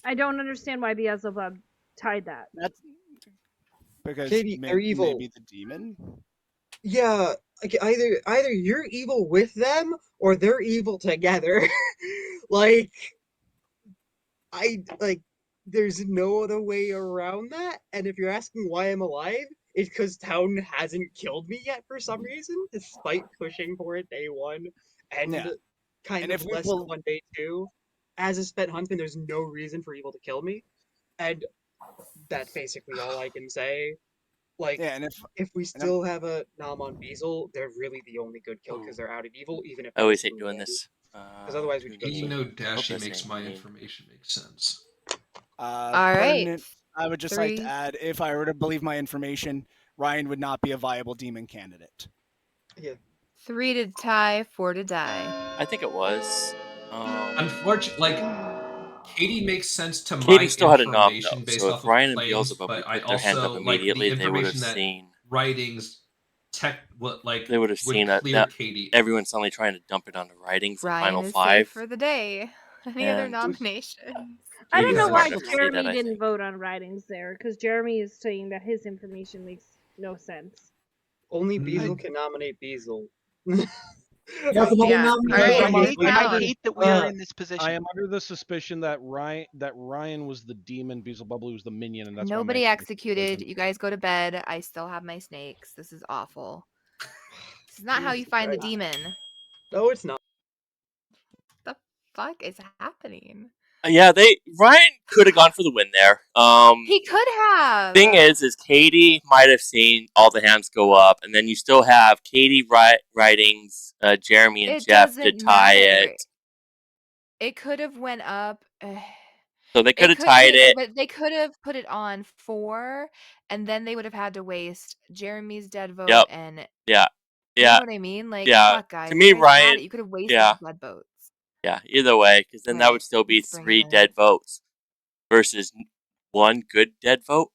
I don't understand why Beelzebub tied that. That's because Katie, Min they're may evil. be the demon. Yeah, like either you're evil with them or they're evil together. Like there's no other way around that. And if you're asking why I'm alive, it's because Town hasn't killed me yet for some reason, despite pushing for it day one and Yeah. kind And of if we less pull on day two. As a spent huntsman, there's no reason for evil to kill me, and that's basically all I can say. Like, yeah, and if we and I'm still have a Nom on Beazle, they're really the only good kill because Ooh, they're out of evil, even if I they always hate screw doing in. this. Because otherwise we'd go Being so. No Hope Dashii this makes ain't my mean. information make sense. All right. pertinent. I would just like to 3. add, if I were to believe my information, Ryan would not be a viable demon candidate. Yeah. 3 to tie, 4 to die. I think it was. Unfortunately, like Katie makes sense to Katie my still had a nom though, information based so if off of Ryan and claims, Beelzebub would but have I put their hands up also like immediately, the they would have information that seen. writings They would have would seen clear that Katie. everyone's suddenly trying to dump it onto writings in Ryan Final is Five. safe for the day. Any other And nominations? I don't Katie's know Yeah, why smart enough to sure. see that, Jeremy I didn't think. vote on writings there, because Jeremy is saying that his information makes no sense. Only Mm, Beazle can nominate Beazle. Yeah, so Yeah. All right, I who's hate, I counting? hate that we are in this I position. am under the suspicion that Ryan was the demon, Beelzebub was the minion, and that's Nobody why my executed. You guys go to bed. I still have my snakes. This is awful. This is not how you Jesus find the Christ. demon. No, it's not. The fuck is happening? Yeah, Ryan could have gone for the win there. He could have. Thing is Katie might have seen all the hands go up, and then you still have Katie writings, Jeremy and It Jeff to doesn't tie matter. it. It could have went up. So they could have tied it. But they could have put it on 4, and then they would have had to waste Jeremy's dead vote Yep. and Yeah. you know Yeah. what I mean? Like, Yeah. fuck, guys. To me, You guys had Ryan. it. You could have wasted Yeah. the dead votes. Yeah. Either way, because then that would Alright, still be let's bring 3 it in. dead votes versus 1 good dead vote.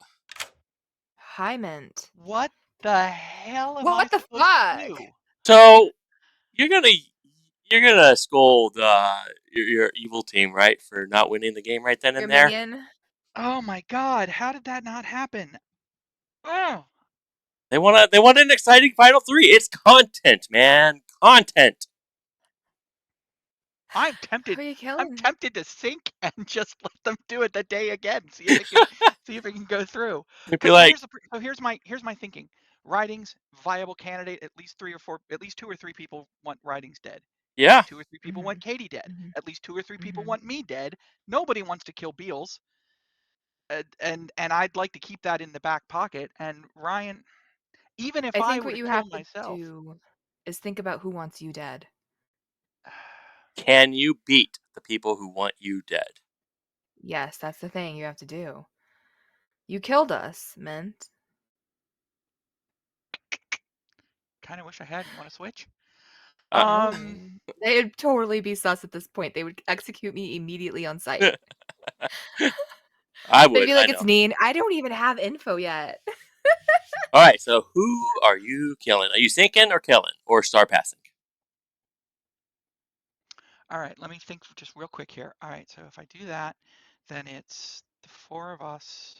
Hi, Mint. What the hell am I What the supposed fuck? to do? So you're gonna scold your evil team, right, for not winning the game right then Your and there. minion? Oh my god, how did that not happen? Oh, They want an exciting final 3. It's content, man. Content. I'm Who tempted. are you I'm killing? tempted to sink and just let them do it the day again. See if it can go through. It'd be like, Here's my thinking. Writings viable candidate. At least 2 or 3 people want Writings dead. yeah. At least 2 or 3 people want Katie dead. At least 2 or 3 people want me dead. Nobody wants to kill Beals. And I'd like to keep that in the back pocket. And Ryan, even if I I think were what to you kill have to myself, do is think about who wants you dead. Can you beat the people who want you dead? Yes, that's the thing you have to do. You killed us, Mint. kind of wish I had. You want to switch? No. They'd totally be sus at this point. They would execute me immediately on sight. I They'd would. be I like, know. it's Neen. I don't even have info yet. All right. So who are you killing? Are you sinking or killing or star passing? All right, let me think just real quick here. All right, so if I do that, then it's the 4 of us.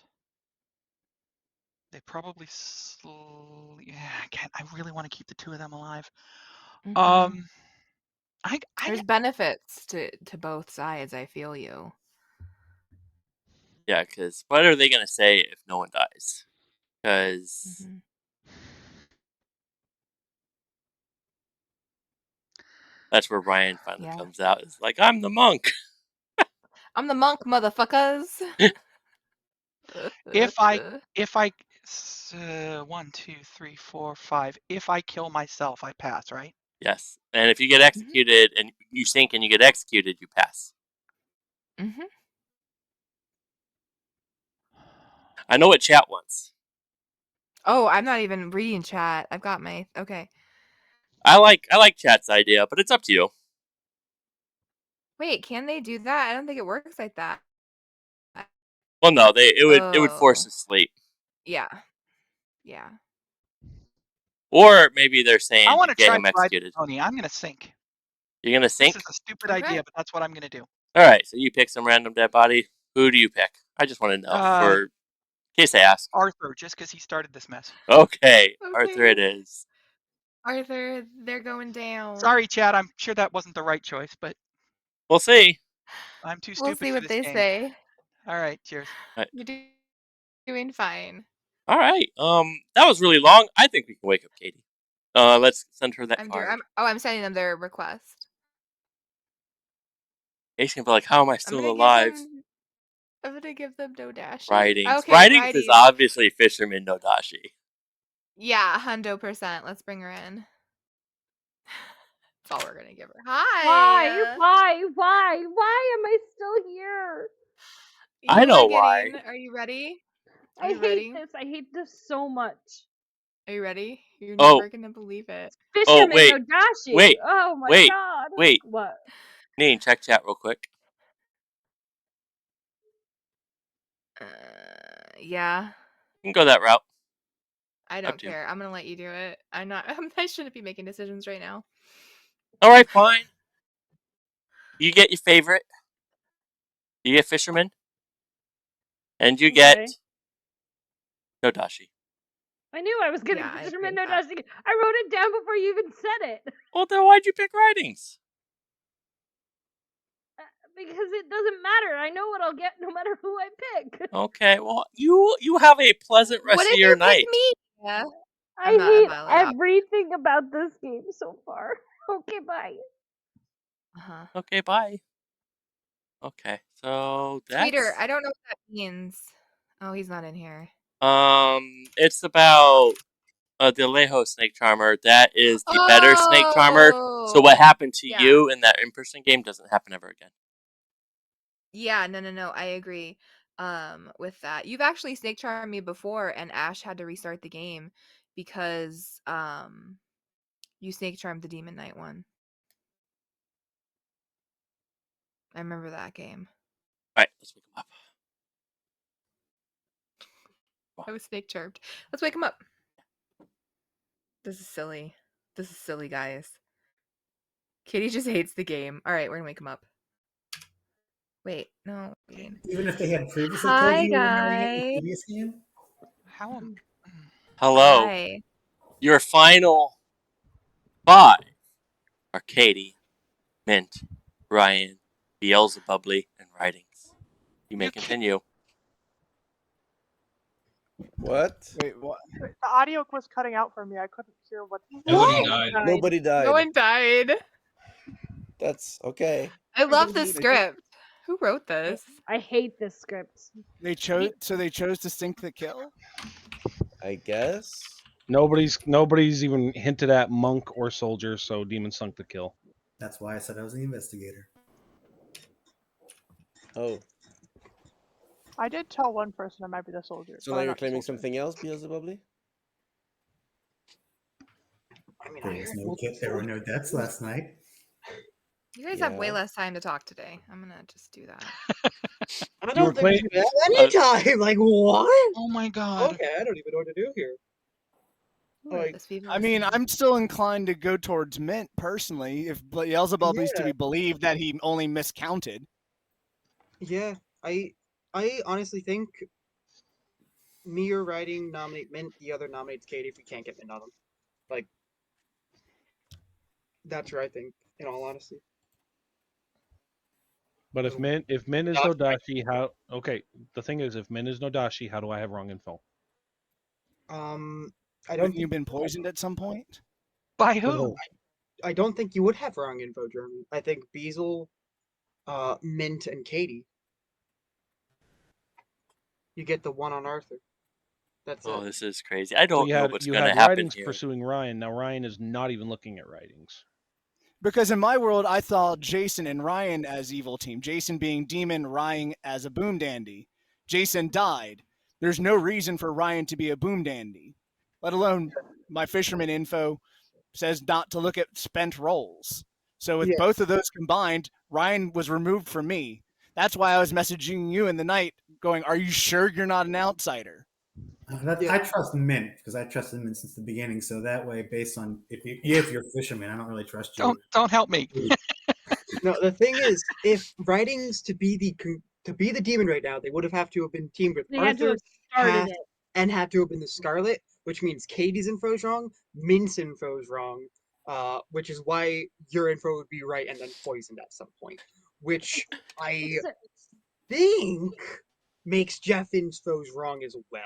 They probably yeah, I really want to keep the 2 of them alive. There's benefits to both sides. I feel you. Yeah, because what are they gonna say if no one dies? Because that's where Ryan finally Yeah. comes out. It's like, I'm the monk. I'm the monk, motherfuckers. If I 1, 2, 3, 4, 5. If I kill myself, I pass, right? Yes, and if you get executed and you sink and you get executed, you pass. Mm-hmm. I know what chat wants. Oh, I'm not even reading chat. I've got my okay. I like chat's idea, but it's up to you. Wait, can they do that? I don't think it works like that. Well, no, it would force Oh. us to sleep, Yeah. Yeah. or maybe they're saying I to want to get try him to ride the executed. pony. I'm gonna sink. You're gonna This sink. is a stupid Okay. idea, but that's what I'm gonna do. All right, so you pick some random dead body. Who do you pick? I just want to know for in case I ask. Arthur, just because he started this mess. Okay, Arthur, Okay. it is. Arthur, they're going down. Sorry, Chad. I'm sure that wasn't the right choice, but We'll see. I'm too We'll stupid see for what this they game. say. All right, cheers. All right. You're doing fine. All right. That was really long. I think we can wake up Katie. Let's send her that card. I'm sending them their request. Katie's gonna be like, "How am I I'm still gonna alive?" give them No Dashii. Writings. Okay, Writings is obviously Fisherman No Dashii. Yeah, 100%. Let's bring her in. That's all we're gonna give her. Hi. Why am I still here? I know why. Are you ready? I hate this. I hate this so much. Are you ready? You're Oh. never gonna believe it. Fisherman wait. No Dashii. Wait. Oh my Wait. god. Wait. What? Neen, check chat real quick. Yeah. You can go that route. I don't care. I'm gonna let you do it. I shouldn't be making decisions right now. All right, fine. You get your favorite. You get Fisherman. And you get No Dashii. I knew I was getting Fisherman No Dashii. I wrote it down before you even said it. Well, then why'd you pick Writings? Because it doesn't matter. I know what I'll get no matter who I pick. Okay, well, you have a pleasant rest of your night. Me? Yeah. I hate everything about this game so far. Okay, bye. Okay, bye. Okay, so that's... Tweeter, I don't know what that means. Oh, he's not in here. It's about the Alejo Snake Charmer. That is the better Snake Charmer. So what happened to you in that in-person game doesn't happen ever again. Yeah, no. I agree. With that, you've actually snake charmed me before, and Ash had to restart the game because you snake charmed the Demon Knight one. I remember that game. All right, let's wake him up. I was snake charmed. Let's wake him up. This is silly. This is silly, guys. Kitty just hates the game. All right, we're gonna wake him up. Wait, no. Even if they had previously told you you were having it in the previous game? How am... Hello. Hi. Your final 5 are Katie, Mint, Ryan, Beelzebubly, and Writings. You may continue. What? Wait, what? The audio was cutting out for me. I couldn't hear what. Nobody died. Nobody died. No one died. That's okay. I love the script. Who wrote this? I hate this script. They chose to sink the kill? I guess. Nobody's even hinted at monk or soldier, so demon sunk the kill. That's why I said I was the investigator. Oh. I did tell one person I might be the soldier. So now you're claiming something else, Beelzebubly? I mean, There were no deaths last night. You guys have way less time to talk today. I'm gonna just do that. I don't think you have any time. Like what? Oh my god. Okay, I don't even know what to do here. I mean, I'm still inclined to go towards Mint personally, if Beelzebubly's to be believed that he only miscounted. Yeah, I honestly think me or Writing nominate Mint, the other nominates Katie if we can't get Mint on them. Like, that's where I think in all honesty. But if Min is No Dashii, how? Okay, the thing is, if Min is No Dashii, how do I have wrong info? I Haven't don't. you been poisoned at some point? By who? I don't think you would have wrong info, Jeremy. I think Beazle, Mint, and Katie. You get the one on Arthur. That's Oh, it. this is crazy. I So don't know what's you going to had happen writings here. pursuing Ryan. Now Ryan is not even looking at writings. Because in my world, I thought Jason and Ryan as evil team. Jason being demon, Ryan as a boom dandy. Jason died. There's no reason for Ryan to be a boom dandy, let alone my fisherman info says not to look at spent rolls. So with both of those combined, Ryan was removed from me. That's why I was messaging you in the night going, are you sure you're not an outsider? I trust Mint because I trusted Mint since the beginning. So that way, based on if you're a fisherman, I don't really trust you. Don't help me. No, the thing is, if writings to be the demon right now, they would have to have been teamed with They had to Arthur, have started Hath, it. and had to have been the Scarlet, which means Katie's info is wrong, Mint's info is wrong, which is why your info would be right and then poisoned at some point, which I think makes Jeff info's wrong as well.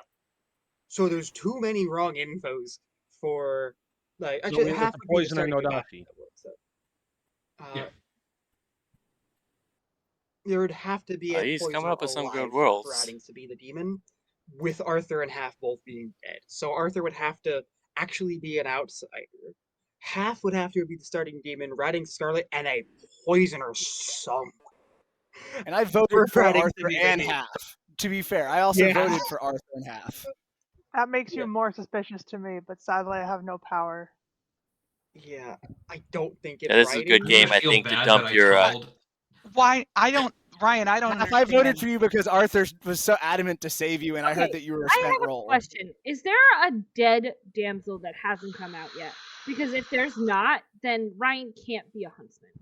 So there's too many wrong infos for like So actually it's half a would be the poison or starting No with that. Dashii. So, Yeah. there would have to be a He's poison coming up with some good alive for worlds. Writings to be the demon, with Arthur and Half both being dead. So Arthur would have to actually be an outsider. Half would have to be the starting demon, Writing Scarlet, and a poisoner somewhere. And I voted for Writings to Arthur be the and demon. Half. To be fair, I also Yeah. voted for Arthur and Half. That makes you more suspicious to me, but sadly I have no power. Yeah, I don't think it's Yeah, this is a good Writings. game, I feel think, to bad dump that I your. trolled. Why? I don't. Ryan, I don't Half, I understand. voted for you because Arthur was so adamant to save you, and I heard that you were a I spent have a roll. question. Is there a dead damsel that hasn't come out yet? Because if there's not, then Ryan can't be a huntsman.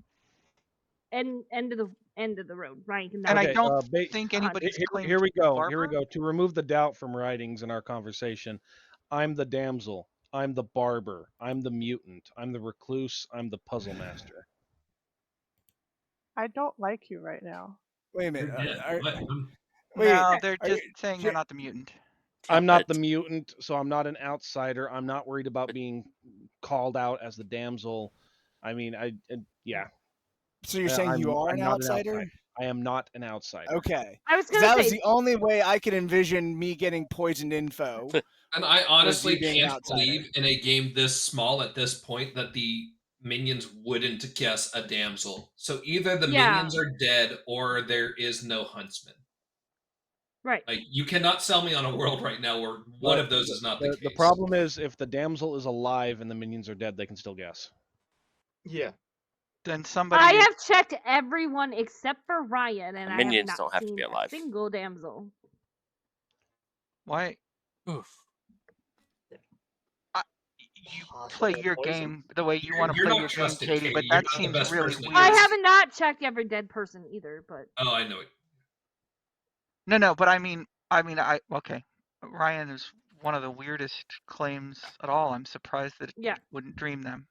End of the road. Ryan can And never. I don't think anybody's claimed Here we go. Barber? Here we go. To remove the doubt from writings in our conversation, I'm the damsel. I'm the barber. I'm the mutant. I'm the recluse. I'm the puzzle master. I don't like you right now. Wait a minute. No, they're just saying they're not the mutant. I'm not the mutant, so I'm not an outsider. I'm not worried about being called out as the damsel. I mean, yeah. So you're saying you are I'm an not outsider? I am not an outsider. Okay. I was 'Cause that was the only way I could envision me getting poisoned info. And I was honestly you being an can't outsider. believe in a game this small at this point that the minions wouldn't guess a damsel. So either the Yeah. minions are dead or there is no huntsman. Right. Like you cannot sell me on a world right now where one of those is not the case. The problem is if the damsel is alive and the minions are dead, they can still guess. Yeah. Then somebody. I have checked everyone except for Ryan, and I have Minions not don't have to seen be a alive. single damsel. Why? Oof. You play your game the way you want to You're play not your game, trusted, Katie, but Katie. You're that not the seems best really person to weird. I have not checked every dead person either, but Oh, I know it. No, but I mean, okay. Ryan is one of the weirdest claims at all. I'm surprised that you wouldn't dream them.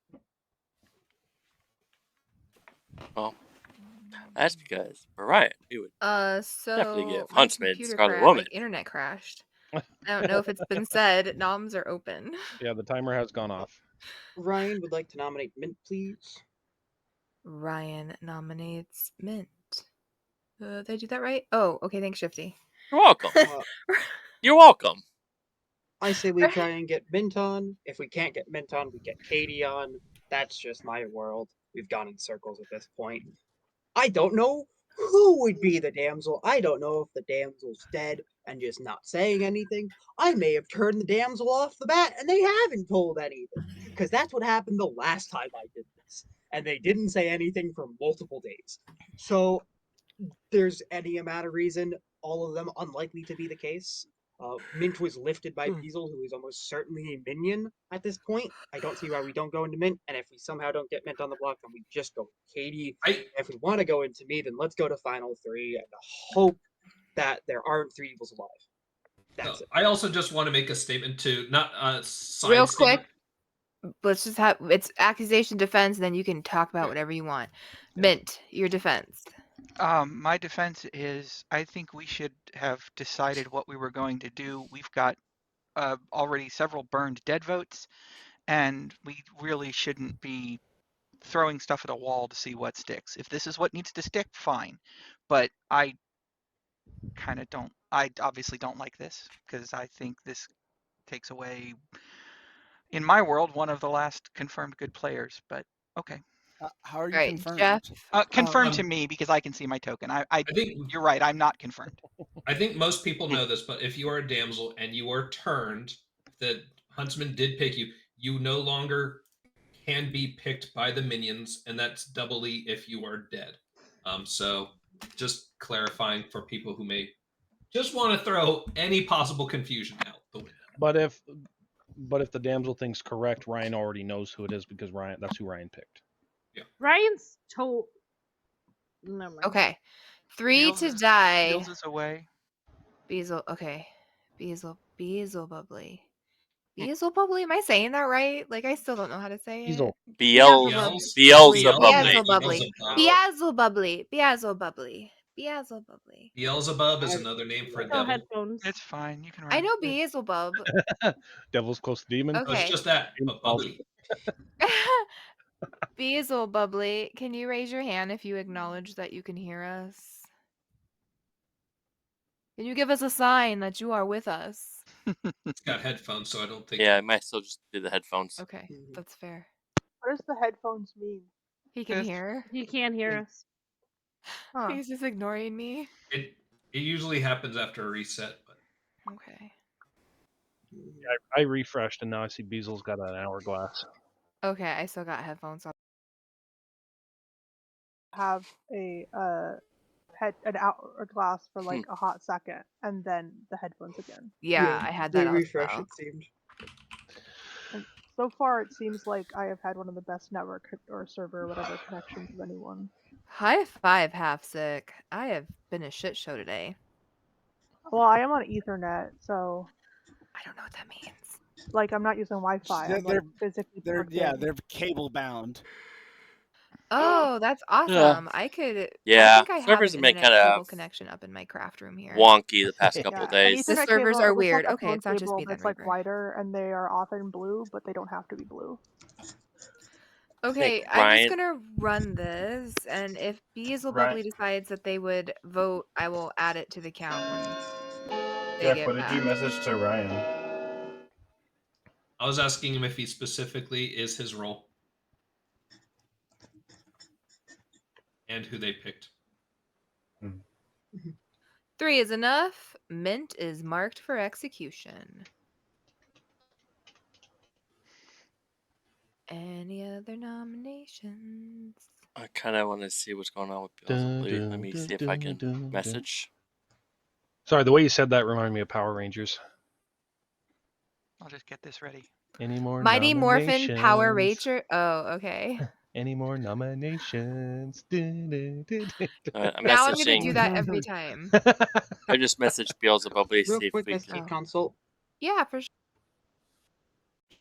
Well, that's because for Ryan, he would definitely So give my Huntsman computer Scarlet crashed. Woman. My internet crashed. I don't know if it's been said. Noms are open. Yeah, the timer has gone off. Ryan would like to nominate Mint, please. Ryan nominates Mint. Did I do that right? Oh, okay. Thanks, Shifty. You're welcome. You're welcome. I say we try and get Mint on. If we can't get Mint on, we get Katie on. That's just my world. We've gone in circles at this point. I don't know who would be the damsel. I don't know if the damsel's dead and just not saying anything. I may have turned the damsel off the bat and they haven't told anything. Because that's what happened the last time I did this. And they didn't say anything for multiple days. So there's any amount of reason, all of them unlikely to be the case. Mint was lifted by Beazle, who is almost certainly a minion at this point. I don't see why we don't go into Mint, and if we somehow don't get Mint on the block, then we just go Katie. If we want to go into me, then let's go to Final 3 and hope that there aren't 3 evils alive. That's it. I also just want to make a statement to not Real sidestep. quick. let's just have it's accusation defense, and then you can talk about whatever you want. Mint, your defense. My defense is I think we should have decided what we were going to do. We've got already several burned dead votes, and we really shouldn't be throwing stuff at a wall to see what sticks. If this is what needs to stick, fine. But I kind of don't. I obviously don't like this because I think this takes away, in my world, one of the last confirmed good players. But okay. How are you All right, Jeff. confirmed? Confirmed to me because I can see my token. I think you're right. I'm not confirmed. I think most people know this, but if you are a damsel and you are turned, the huntsman did pick you. You no longer can be picked by the minions, and that's doubly if you are dead. So just clarifying for people who may just want to throw any possible confusion out the window. But if the damsel thing's correct, Ryan already knows who it is because that's who Ryan picked. Yeah. Ryan's told. Never mind. Okay. 3 Beals to is, die. Beals is away. Beelzebub. Okay. Beelzebubly. Beelzebubly? Am I saying that right? Like, I still don't know how to say it. Beelzebubly. Beelzebubly. Beelzebub is another name for a devil. Headphones. It's fine. You can run. I know Beelzebub. Devil's close to demon. Oh, it's Okay. just that, but bubbly. Beelzebubly, can you raise your hand if you acknowledge that you can hear us? Can you give us a sign that you are with us? It's got headphones, so I don't think. Yeah, I might still just do the headphones. Okay, that's fair. What does the headphones mean? He can hear. He can't hear us. Huh. He's just ignoring me. It usually happens after a reset, but Okay. I refreshed and now I see Beasel's got an hourglass. Okay, I still got headphones on. Have an hourglass for like a hot second, and then the headphones again. Yeah, I had that. refresh. Also. It seemed. And so far, it seems like I have had one of the best network or server or whatever connections of anyone. High five, half sick. I have been a shit show today. Well, I am on Ethernet, so I don't know what that means. like I'm not using Wi-Fi. I'm like physically plugged in. They're cable bound. Oh, that's awesome. I could. Yeah, I think I have servers an have been internet kind cable of connection up in my craft room here. wonky the past couple Yeah, days. The Ethernet servers cable, are it looks weird. like a Okay, phone it's not just cable me then, that's like Reaper. wider, and they are often blue, but they don't have to be blue. Okay, I'm just gonna run this, and if Beelzebubly decides that they would vote, I will add it to the count when they Jeff, get what did back. you message to Ryan? I was asking him if he specifically is his role and who they picked. 3 is enough. Mint is marked for execution. Any other nominations? I kind of want to see what's going on with Beelzebub. Let me see if I can message. Sorry, the way you said that reminded me of Power Rangers. I'll just get this ready. Any more Mighty nominations? Morphin Power Ranger. Oh, okay. Any more nominations? I'm Now I'm gonna messaging. do that every time. I just messaged Beelzebub to see Real if quick, we ST can. consult. Yeah, for sure.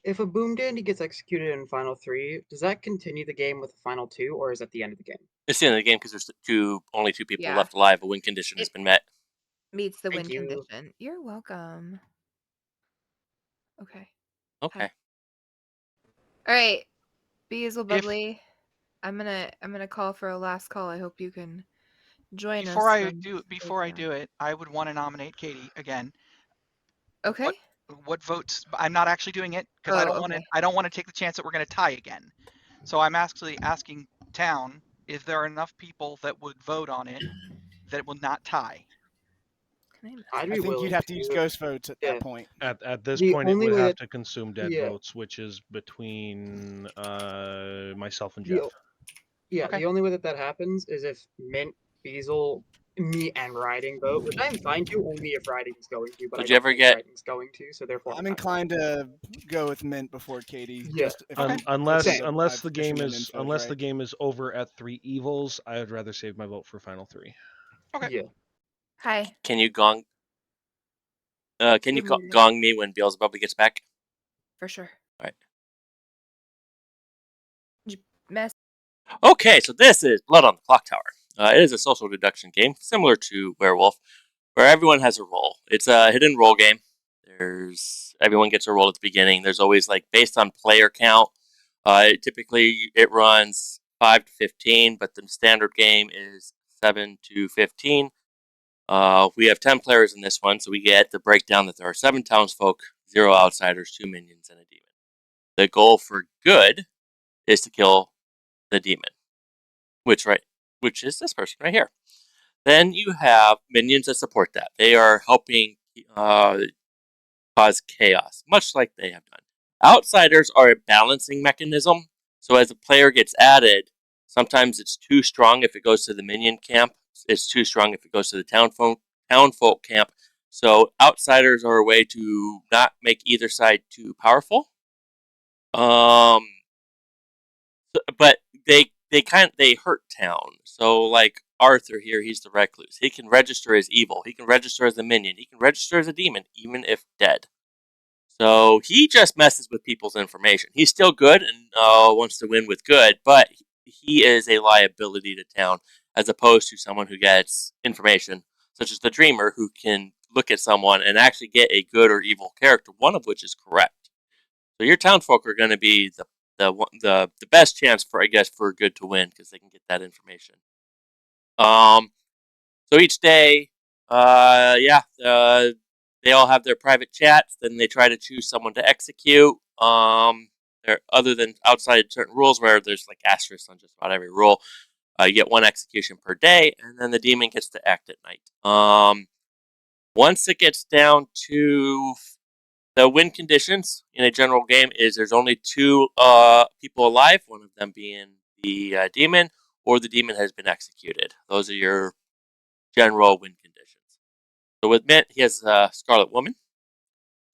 If a boom dandy gets executed in final 3, does that continue the game with the final 2, or is that the end of the game? It's the end of the game because there's only 2 people Yeah. left alive. A win condition has been met. Meets the Thank win you. condition. You're welcome. Okay. Okay. All right, Beelzebubly. I'm gonna call for a last call. I hope you can join Before us. I do it, I would want to nominate Katie again. Okay. What votes? I'm not actually doing it because I Oh, don't want to. okay. I don't want to take the chance that we're going to tie again. So I'm actually asking town: is there enough people that would vote on it that it will not tie? I think you'd have to use ghost votes at that point. At this The point, it only would way have that- to consume dead yeah. votes, which is between myself and The Jeff. o- Yeah, the only way that happens is if Mint, Beazle, me, and Riding vote, which I'm fine to, only if Riding's going to, but Would I you don't ever think get- Riding's going to, so therefore I'm inclined to go with Mint before Katie. Yeah. Just if Unless I've the game fisherman is info's right. the game is over at 3 evils, I would rather save my vote for final 3. Okay. Yeah. Hi. Can you gong? Can you Good morning. gong me when Beelzebub gets back? For sure. All right. Mess. Okay, so this is Blood on the Clocktower. It is a social deduction game similar to Werewolf, where everyone has a role. It's a hidden role game. Everyone gets a role at the beginning. There's always based on player count. Typically, it runs 5 to 15, but the standard game is 7 to 15. We have 10 players in this one, so we get the breakdown that there are 7 townsfolk, 0 outsiders, 2 minions, and a demon. The goal for good is to kill the demon, which is this person right here. Then you have minions that support that. They are helping cause chaos, much like they have done. Outsiders are a balancing mechanism, so as a player gets added, sometimes it's too strong if it goes to the minion camp. It's too strong if it goes to the townfolk camp. So outsiders are a way to not make either side too powerful. But they hurt town. So like Arthur here, he's the recluse. He can register as evil. He can register as a minion. He can register as a demon, even if dead. So he just messes with people's information. He's still good and wants to win with good, but he is a liability to town as opposed to someone who gets information, such as the Dreamer, who can look at someone and actually get a good or evil character, one of which is correct. So your townfolk are going to be the best chance for good to win because they can get that information. So each day, they all have their private chats. Then they try to choose someone to execute. Other than outside certain rules where there's asterisks on just about every rule, you get 1 execution per day, and then the demon gets to act at night. Once it gets down to the win conditions in a general game is there's only 2 people alive, one of them being the demon, or the demon has been executed. Those are your general win conditions. So with Mint, he has Scarlet Woman.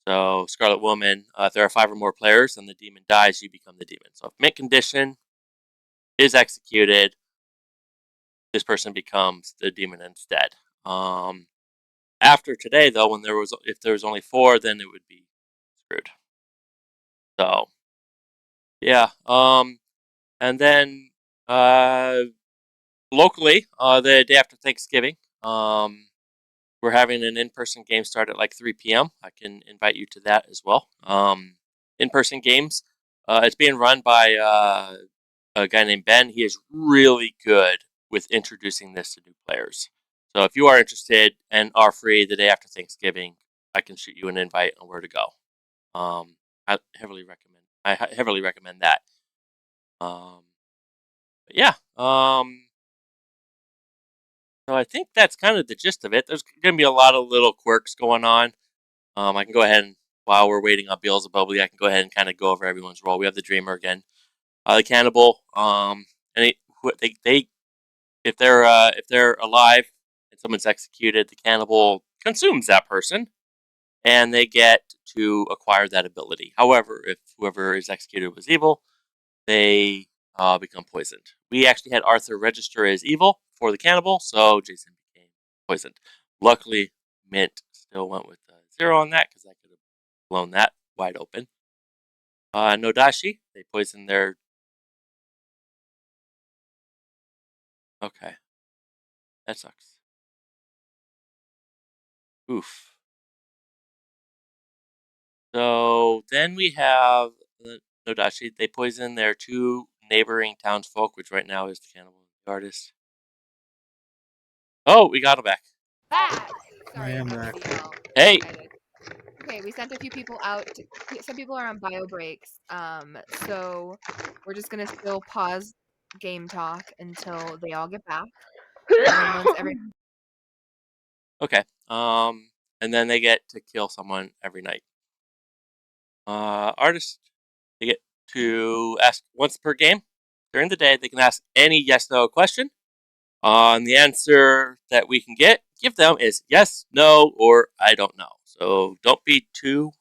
So Scarlet Woman, if there are 5 or more players and the demon dies, you become the demon. So if Mint condition is executed, this person becomes the demon instead. After today, though, if there was only 4, then it would be screwed. So yeah. And then locally, the day after Thanksgiving, we're having an in-person game start at 3 p.m. I can invite you to that as well. In-person games. It's being run by a guy named Ben. He is really good with introducing this to new players. So if you are interested and are free the day after Thanksgiving, I can shoot you an invite on where to go. I heavily recommend that. But yeah. So I think that's kind of the gist of it. There's going to be a lot of little quirks going on. I can go ahead and, while we're waiting on Beelzebub, I can go ahead and kind of go over everyone's role. We have the Dreamer again, the Cannibal, and if they're alive and someone's executed, the Cannibal consumes that person, and they get to acquire that ability. However, if whoever is executed was evil, they become poisoned. We actually had Arthur register as evil for the Cannibal, so Jason became poisoned. Luckily, Mint still went with 0 on that because I could have blown that wide open. No Dashii, they poisoned their. Okay, that sucks. Oof. So then we have No Dashii. They poison their 2 neighboring townsfolk, which right now is the Cannibal and the Artist. Oh, we got him back. Back. Sorry, I am had back. to be out. Hey. Okay, we sent a few people out. Some people are on bio breaks. So we're just gonna still pause game talk until they all get back. And then once Okay. And then they get to kill someone every night. Artists, they get to ask once per game during the day. They can ask any yes/no question. And the answer that we can give them is yes, no, or I don't know. So don't be too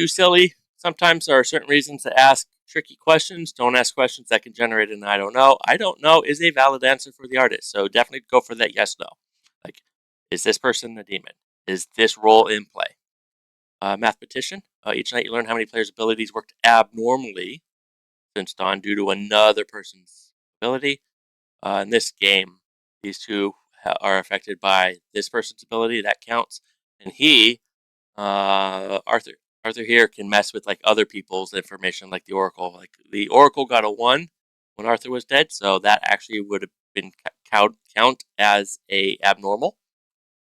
silly. Sometimes there are certain reasons to ask tricky questions. Don't ask questions that can generate an I don't know. I don't know is a valid answer for the artist. So definitely go for that yes, no. Like, is this person the demon? Is this role in play? Mathematician. Each night you learn how many players' abilities worked abnormally. since dawn due to another person's ability. In this game, these two are affected by this person's ability. That counts. And Arthur here can mess with like other people's information, like the Oracle. Like the Oracle got a 1 when Arthur was dead, so that actually would have been count as a abnormal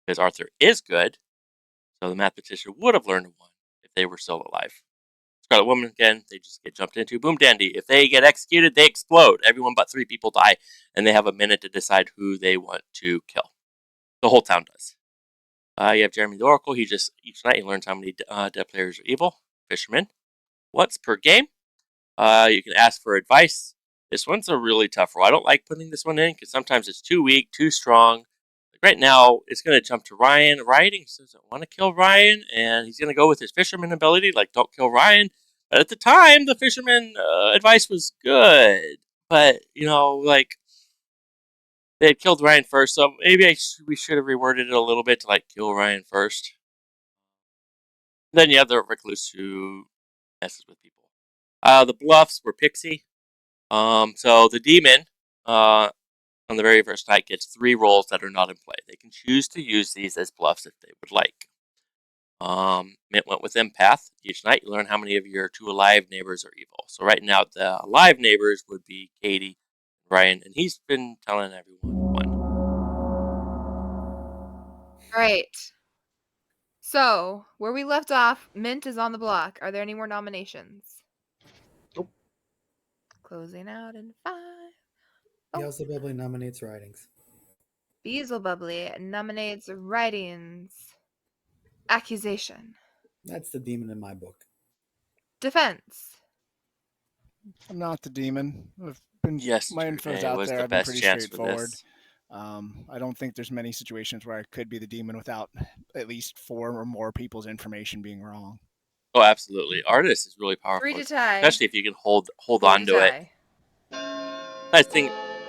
because Arthur is good. So the mathematician would have learned a 1 if they were still alive. Scarlet Woman again, they just get jumped into. Boom dandy. If they get executed, they explode. Everyone but 3 people die, and they have a minute to decide who they want to kill. The whole town does. You have Jeremy the Oracle. He just each night he learns how many dead players are evil. Fisherman. Once per game. You can ask for advice. This one's a really tough role. I don't like putting this one in because sometimes it's too weak, too strong. Like right now, it's going to jump to Ryan. Ryan doesn't want to kill Ryan, and he's going to go with his fisherman ability, like don't kill Ryan. But at the time, the fisherman advice was good. But, like, they had killed Ryan first, so maybe we should have reworded it a little bit to, like, kill Ryan first. Then you have the recluse who messes with people. The bluffs were Pixie. So the demon, on the very first night, gets 3 rolls that are not in play. They can choose to use these as bluffs if they would like. Mint went with Empath. Each night you learn how many of your 2 alive neighbors are evil. So right now the alive neighbors would be Katie, Ryan, and he's been telling everyone 1. All right. So, where we left off, Mint is on the block. Are there any more nominations? Nope. Closing out in 5. Beelzebubly nominates writings. Beelzebubly nominates writings. Accusation. That's the demon in my book. Defense. I'm not the demon. My info's Yesterday out was there. the I've been best pretty chance for straightforward. this. I don't think there's many situations where I could be the demon without at least 4 or more people's information being wrong. Oh, absolutely. Artist is really powerful, 3 to tie. especially if you can hold 4 on to it.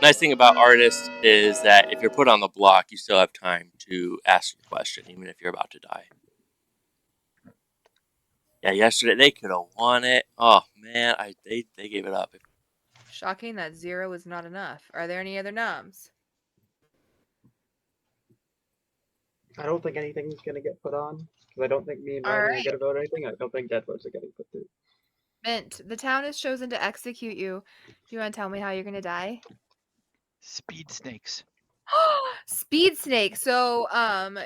Nice thing about artists is that if you're put on the block, you still have time to ask your question, even if you're about to die. Yeah, yesterday they could have won it. Oh man, they gave it up. Shocking that 0 is not enough. Are there any other noms? I don't think anything's gonna get put on because I don't think me and All Ryan are gonna right. get a vote or anything. I don't think dead votes are getting put through. Mint, the town has chosen to execute you. Do you want to tell me how you're gonna die? Speed snakes. Speed snake. So,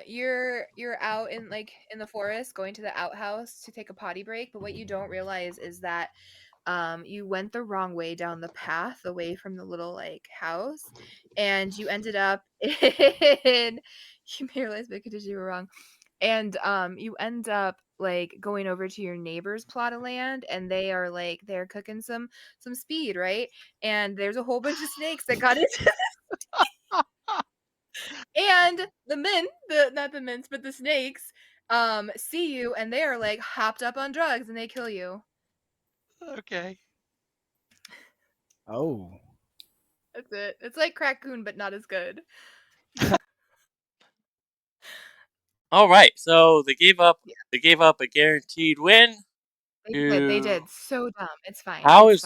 you're out in the forest going to the outhouse to take a potty break, but what you don't realize is that you went the wrong way down the path away from the little house, and you ended up in you may realize because you were wrong. And you end up going over to your neighbor's plot of land, and they are they're cooking some speed, right? And there's a whole bunch of snakes that got into and not the mints, but the snakes see you, and they are hopped up on drugs, and they kill you. Okay. Oh. That's it. It's like Crackoon, but not as good. All right, so they gave up. Yeah. They gave up a guaranteed win. They did. So dumb. It's fine. How's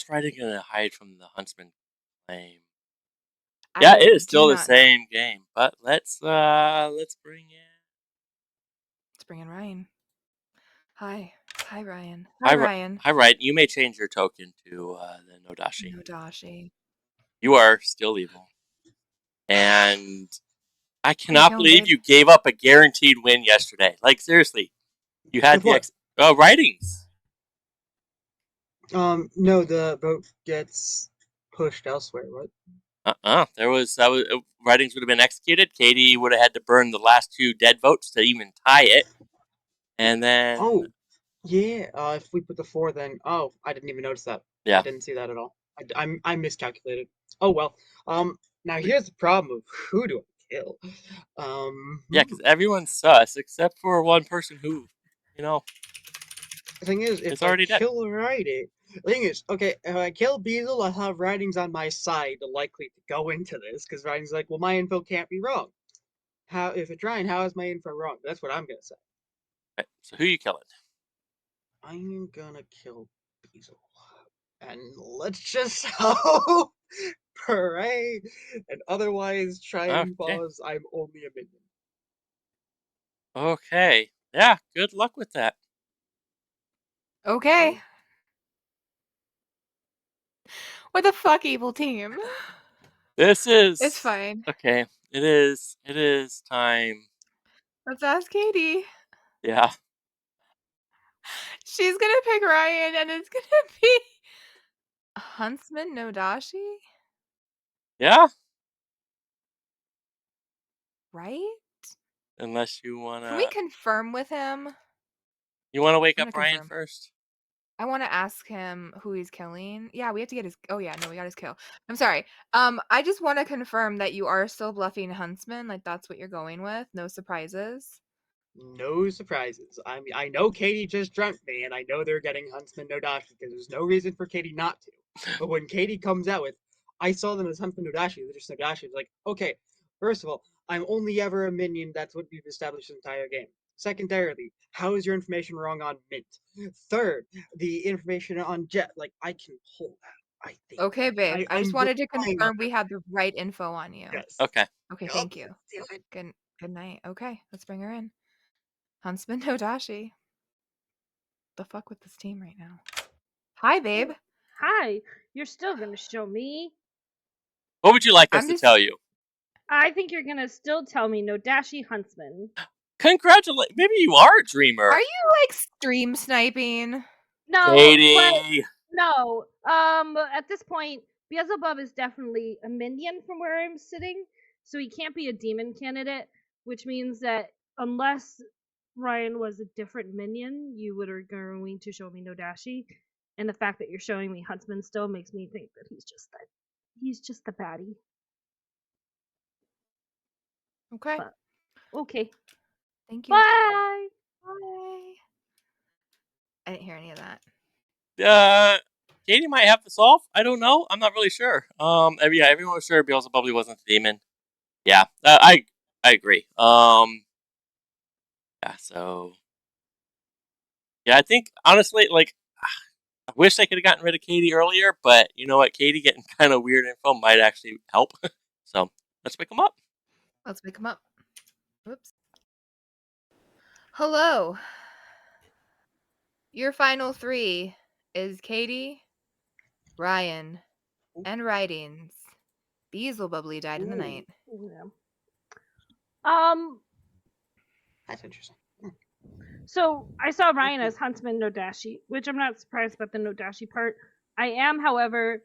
Ryder gonna hide from the Huntsman claim? Yeah, it is still the same game, but let's bring in. Let's bring in Ryan. Hi, Ryan. Ryan. Hi, Ryan. You may change your token to the No Dashii. No Dashii. You are still evil, and I cannot believe you gave up a guaranteed win yesterday. Like seriously, you had the writings. No, the vote gets pushed elsewhere. What? There was writings would have been executed. Katie would have had to burn the last 2 dead votes to even tie it, and then yeah. If we put the 4, then I didn't even notice that. Yeah, I didn't see that at all. I miscalculated. Oh well. Now here's the problem of who do I kill? Yeah, because everyone's sus except for one person who, The thing is, if I kill Writing, the thing is, okay, if I kill Beazle, I'll have Writings on my side likely to go into this, because Writings like, well, my info can't be wrong. If it's Ryan, how is my info wrong? That's what I'm gonna say. Okay, so who you killing? I'm gonna kill Beazle. And let's just hope, pray, and otherwise try and Okay. pause. I'm only a minion. Okay. Yeah, good luck with that. Okay. What the fuck, evil team? This is It's fine. okay. It is time. Let's ask Katie. Yeah. She's gonna pick Ryan, and it's gonna be Huntsman No Dashii, Yeah. right? Unless you Can we wanna confirm with him? wake I'm up gonna Ryan confirm. first. I want to ask him who he's killing. Yeah, we have to get his. Oh yeah, no, we got his kill. I'm sorry. I just want to confirm that you are still bluffing Huntsman. Like that's what you're going with. No surprises. No surprises. I know Katie just dreamt me, and I know they're getting Huntsman No Dashii because there's no reason for Katie not to. But when Katie comes out with, I saw them as Huntsman No Dashii, they're just No Dashii, it's like, okay, first of all, I'm only ever a minion. That's what we've established the entire game. Secondarily, how is your information wrong on Mint? Third, the information on Jet, like, I can pull that, I think. Okay, babe. I just I'm wanted to relying on confirm we had the right info on you. Yes. Okay. Okay, Yup, thank you. let's do it. Good night. Okay, let's bring her in. Huntsman No Dashii. The fuck with this team right now? Hi, babe. Hi. You're still gonna show me? What would you like us I'm to just. tell you? I think you're gonna still tell me No Dashii Huntsman. Congratulate. Maybe you are a dreamer. Are you like stream sniping? No, Katie. no. At this point, Beelzebub is definitely a minion from where I'm sitting, so he can't be a demon candidate, which means that unless Ryan was a different minion, you would are going to show me No Dashii, and the fact that you're showing me Huntsman still makes me think that he's just the baddie. Okay. But, okay. Thank you. Bye. Bye. I didn't hear any of that. Katie might have to solve. I don't know. I'm not really sure. Yeah, everyone was sure Beelzebub wasn't the demon. Yeah, I agree. Yeah. So, yeah, I think honestly, like, I wish I could have gotten rid of Katie earlier, but you know what? Katie getting kind of weird info might actually help. So let's pick them up. Let's pick them up. Oops. Hello. Your final three is Katie, Ryan, and Writings. Beelzebub died in the night. Yeah. That's interesting. So I saw Ryan as Huntsman No Dashii, which I'm not surprised about the No Dashii part. I am, however,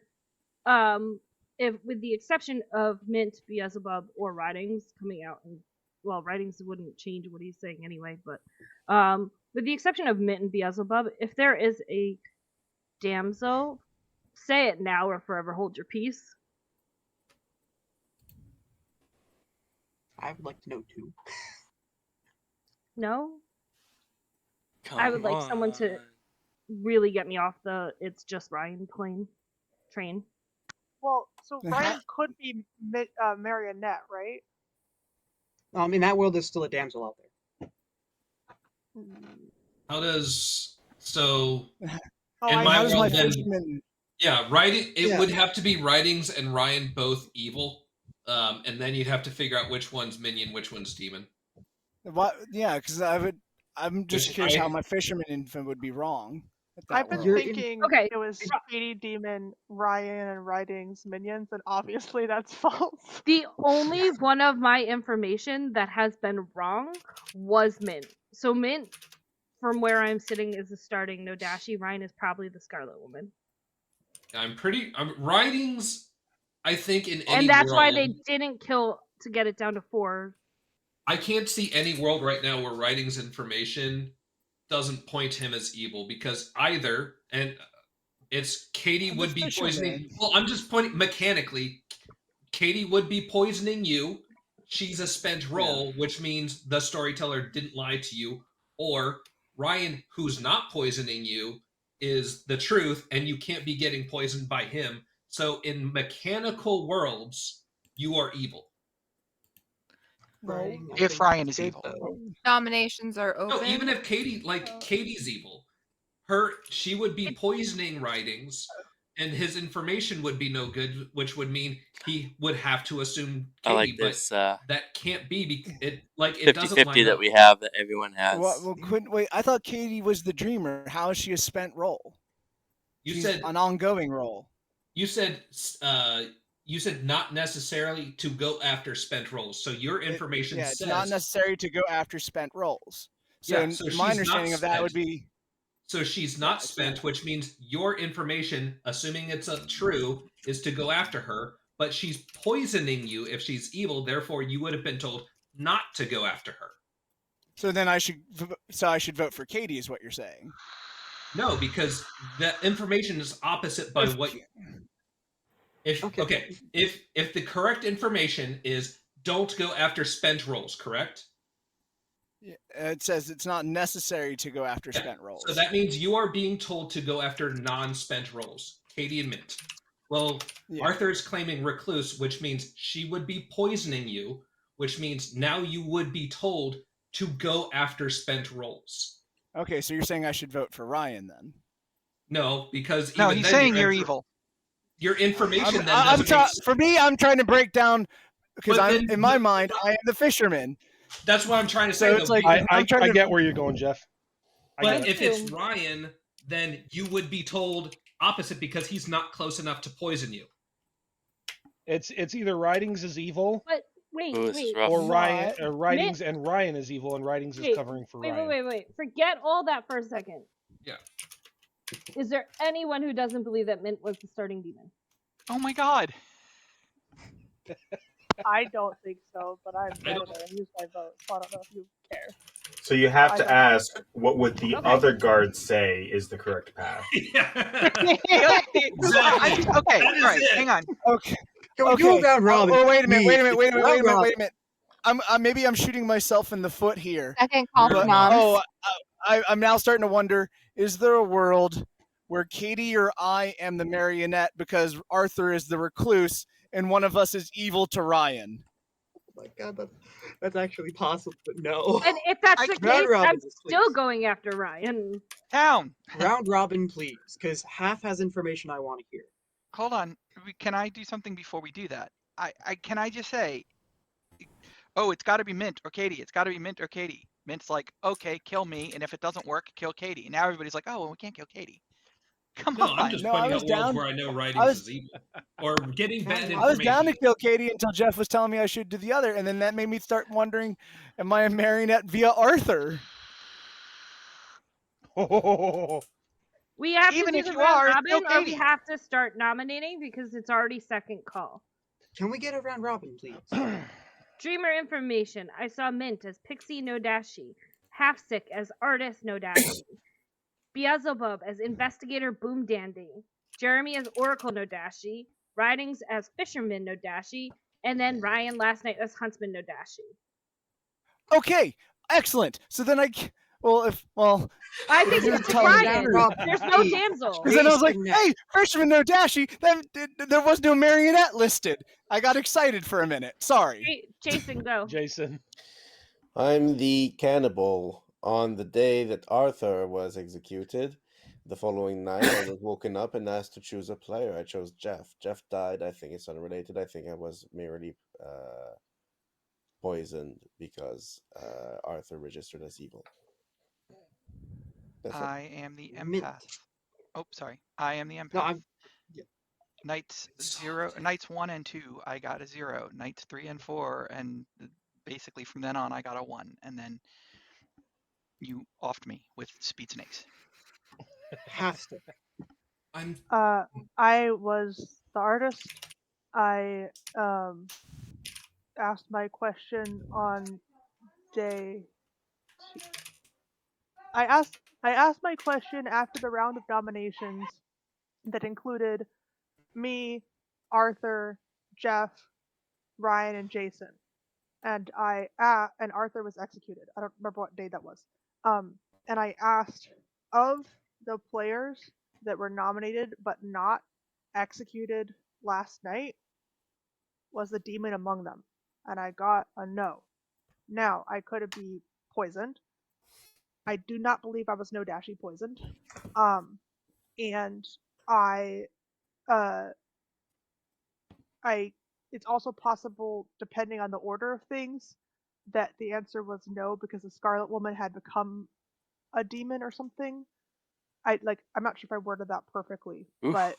if with the exception of Mint, Beelzebub, or Writings coming out, and well, Writings wouldn't change what he's saying anyway, but with the exception of Mint and Beelzebub, if there is a damsel, say it now or forever hold your peace. I would like to know too. No? Come I would like on. someone to really get me off the it's just Ryan train. Well, so Ryan could be Marionette, right? In that world, there's still a damsel out there. How does so? Oh, in I my How does world, my then, fisherman? yeah, writing. It Yeah. would have to be Writings and Ryan both evil, and then you'd have to figure out which one's minion, which one's demon. What? Yeah, because I'm just Which curious I- how my fisherman infant would be wrong. At that I've been world. thinking Okay. it was Katie, Demon, Ryan, and Writings minions, and obviously that's false. The only one of my information that has been wrong was Mint. So Mint, from where I'm sitting, is the starting No Dashii. Ryan is probably the Scarlet Woman. I'm Writings. I think in any And that's world, why they didn't kill to get it down to 4. I can't see any world right now where Writings information doesn't point him as evil, because either, and it's Katie I'm would the be poisoning. fisherman. Well, I'm just pointing mechanically. Katie would be poisoning you. She's a spent roll, which means the storyteller didn't lie to you. Or Ryan, who's not poisoning you, is the truth, and you can't be getting poisoned by him. So in mechanical worlds, you are evil. Right. If Ryan is evil. Nominations are open. No, even if Katie's evil, she would be poisoning Writings, and his information would be no good, which would mean he would have to assume I like Katie, but this that can't be. It doesn't 50-50 line that up. we have that everyone has. Well, wait. I thought Katie was the dreamer. How is she a spent role? You She's said an ongoing role. you said not necessarily to go after spent rolls. So your information Yeah, says it's not necessary to go after spent rolls. So, yeah. So my she's not understanding of that spent. would be So she's yeah, not it's spent, which means your information, assuming it's true, is to go after her. But she's poisoning you if she's evil. Therefore, you would have been told not to go after her. So then I should vote for Katie, is what you're saying? No, because the information is opposite by what. If the correct information is don't go after spent rolls, correct? It says it's not necessary to go after spent rolls. So that means you are being told to go after non-spent rolls. Katie and Mint. Well, Arthur is claiming recluse, which means she would be poisoning you, which means now you would be told to go after spent rolls. Okay, so you're saying I should vote for Ryan then? No, because No, even he's then saying you're evil. Your information then doesn't make sense. For me, I'm trying to break down because But in my mind I am the fisherman. That's what I'm trying to say. So it's like I get where you're going, Jeff. But if it's Ryan, then you would be told opposite because he's not close enough to poison you. It's either Ridings is evil, But wait, or Ryan What? Ridings and Ryan is evil, and Ridings is covering for Ryan. Wait. Forget all that for a second. Yeah. Is there anyone who doesn't believe that Mint was the starting demon? Oh my god. I don't think so, but I'm better than use my vote, so I don't know if you care. So you have I to don't- ask, what would the other guards say is the correct path? Okay, all right, hang on. Okay. Can we do a round robin? Oh, wait a minute. Round Wait a minute. Maybe I'm shooting myself in the foot here. Second call for noms. I'm now starting to wonder: is there a world where Katie or I am the marionette because Arthur is the recluse and one of us is evil to Ryan? Oh my god, that's actually possible, but no. And if that's the Round case, robin, I'm still please. going after Ryan. Down. Round robin, please, because half has information I want to hear. Hold on. Can I do something before we do that? Can I just say, oh, it's got to be Mint or Katie. It's got to be Mint or Katie. Mint's like, okay, kill me, and if it doesn't work, kill Katie. And now everybody's like, oh, well, we can't kill Katie. Come on. I'm just pointing out worlds where I know Ridings is evil. Or getting bad information. I was down to kill Katie until Jeff was telling me I should do the other, and then that made me start wondering, am I a marionette via Arthur? We have Even to if do the you are, round still robin, or we Katie. have to start nominating because it's already second call. Can we get a round robin, please? Dreamer information. I saw Mint as Pixie No Dashii, Half Sick as Artist No Dashii, Beelzebub as Investigator Boom Dandy, Jeremy as Oracle No Dashii, Ridings as Fisherman No Dashii, and then Ryan last night as Huntsman No Dashii. Okay, excellent. So then I think it's Ryan. There's no damsel. Because then I was like, hey, Fisherman No Dashii, there was no marionette listed. I got excited for a minute. Sorry. Jason, go. Jason. I'm the cannibal. On the day that Arthur was executed, the following night, I was woken up and asked to choose a player. I chose Jeff. Jeff died. I think it's unrelated. I think I was merely poisoned because Arthur registered as evil. That's I am the empath. Oh, sorry. I am the empath. No, I'm. Nights 1 and 2, I got a 0. Nights 3 and 4, and basically from then on, I got a 1. And then you offed me with speed snakes. Has to. I was the artist. I asked my question on day 2. I asked my question after the round of nominations that included me, Arthur, Jeff, Ryan, and Jason. And and Arthur was executed. I don't remember what day that was. And I asked, of the players that were nominated but not executed last night, was the demon among them? And I got a no. Now, I could be poisoned. I do not believe I was No Dashii poisoned. And I it's also possible, depending on the order of things, that the answer was no because the Scarlet Woman had become a demon or something. I'm not sure if I worded that perfectly, Oof. but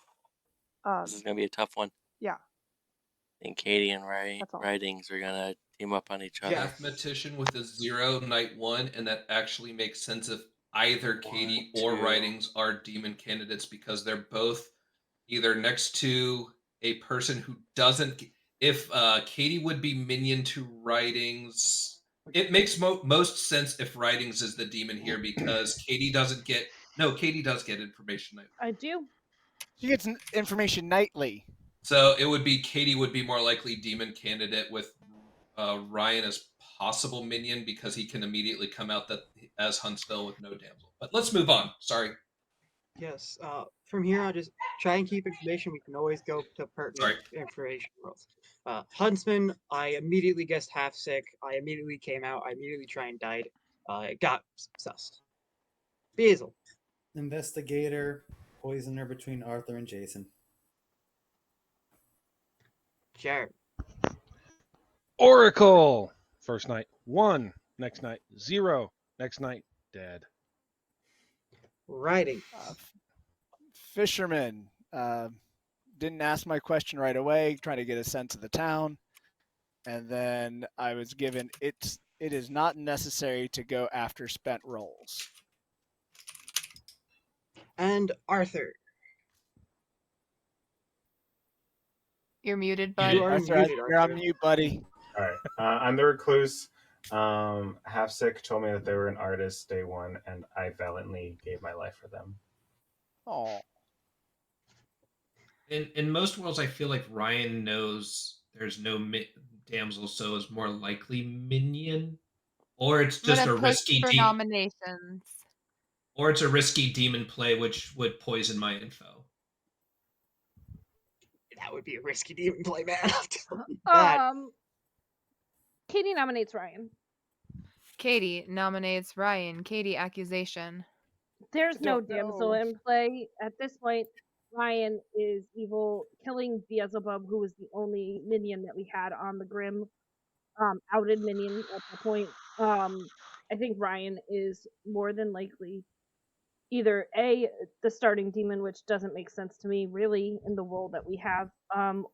This is gonna be a tough one. yeah, I think Katie and that's all. Writings are gonna team up on each other. Mathematician with a 0, night 1, and that actually makes sense if either Katie or 2. Writings are demon candidates because they're both either next to a person who doesn't. If Katie would be minion to Writings, it makes most sense if Writings is the demon here because Katie doesn't get. No, Katie does get information nightly. I do. She gets information nightly. So it would be Katie would be more likely demon candidate with Ryan as possible minion because he can immediately come out as Huntsville with no damsel. But let's move on. Sorry. Yes. From here on, just try and keep information. We can always go to pertinent information rolls. Huntsman, I immediately guessed half sick. I immediately came out. I immediately tried and died. It got sussed. Basil. Investigator, poisoner between Arthur and Jason. Jared. Oracle. First night 1, next night 0, next night dead. Writing. Fisherman. Didn't ask my question right away, trying to get a sense of the town. And then I was given it is not necessary to go after spent rolls. And Arthur. You're muted, bud. You are Arthur, muted, you're on Arthur. mute, buddy. All right. I'm the recluse. Half sick told me that they were an artist day 1, and I valiantly gave my life for them. Oh. In most worlds, I feel like Ryan knows there's no damsel, so is more likely minion, or it's just a risky for nominations. or it's a risky demon play, which would poison my info. That would be a risky demon play, man. Katie nominates Ryan. Katie nominates Ryan. Katie accusation. There's no damsel in play at this point. Ryan is evil, killing Beelzebub, who was the only minion that we had on the Grim, outed minion at that point. I think Ryan is more than likely either the starting demon, which doesn't make sense to me really in the role that we have,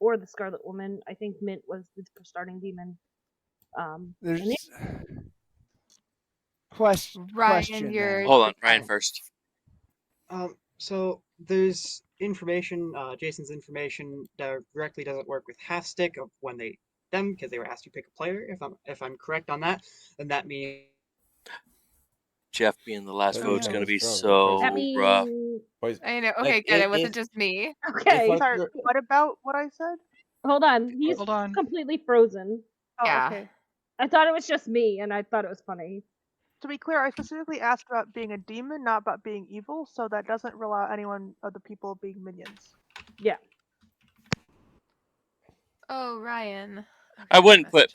or the Scarlet Woman. I think Mint was the starting demon. There's Ryan, question. Hold on, Ryan first. So there's information. Jason's information directly doesn't work with half stick of when them because they were asked to pick a player. If I'm correct on that, then that means Jeff being the last vote's yeah, gonna be strong. so rough. I know. Okay, good. It wasn't just me. Okay. Sorry, what about what I said? Hold on. He's completely frozen. Oh, Yeah. okay. I thought it was just me, and I thought it was funny. To be clear, I specifically asked about being a demon, not about being evil, so that doesn't rule out anyone of the people being minions. Yeah. Oh, Ryan. I wouldn't put it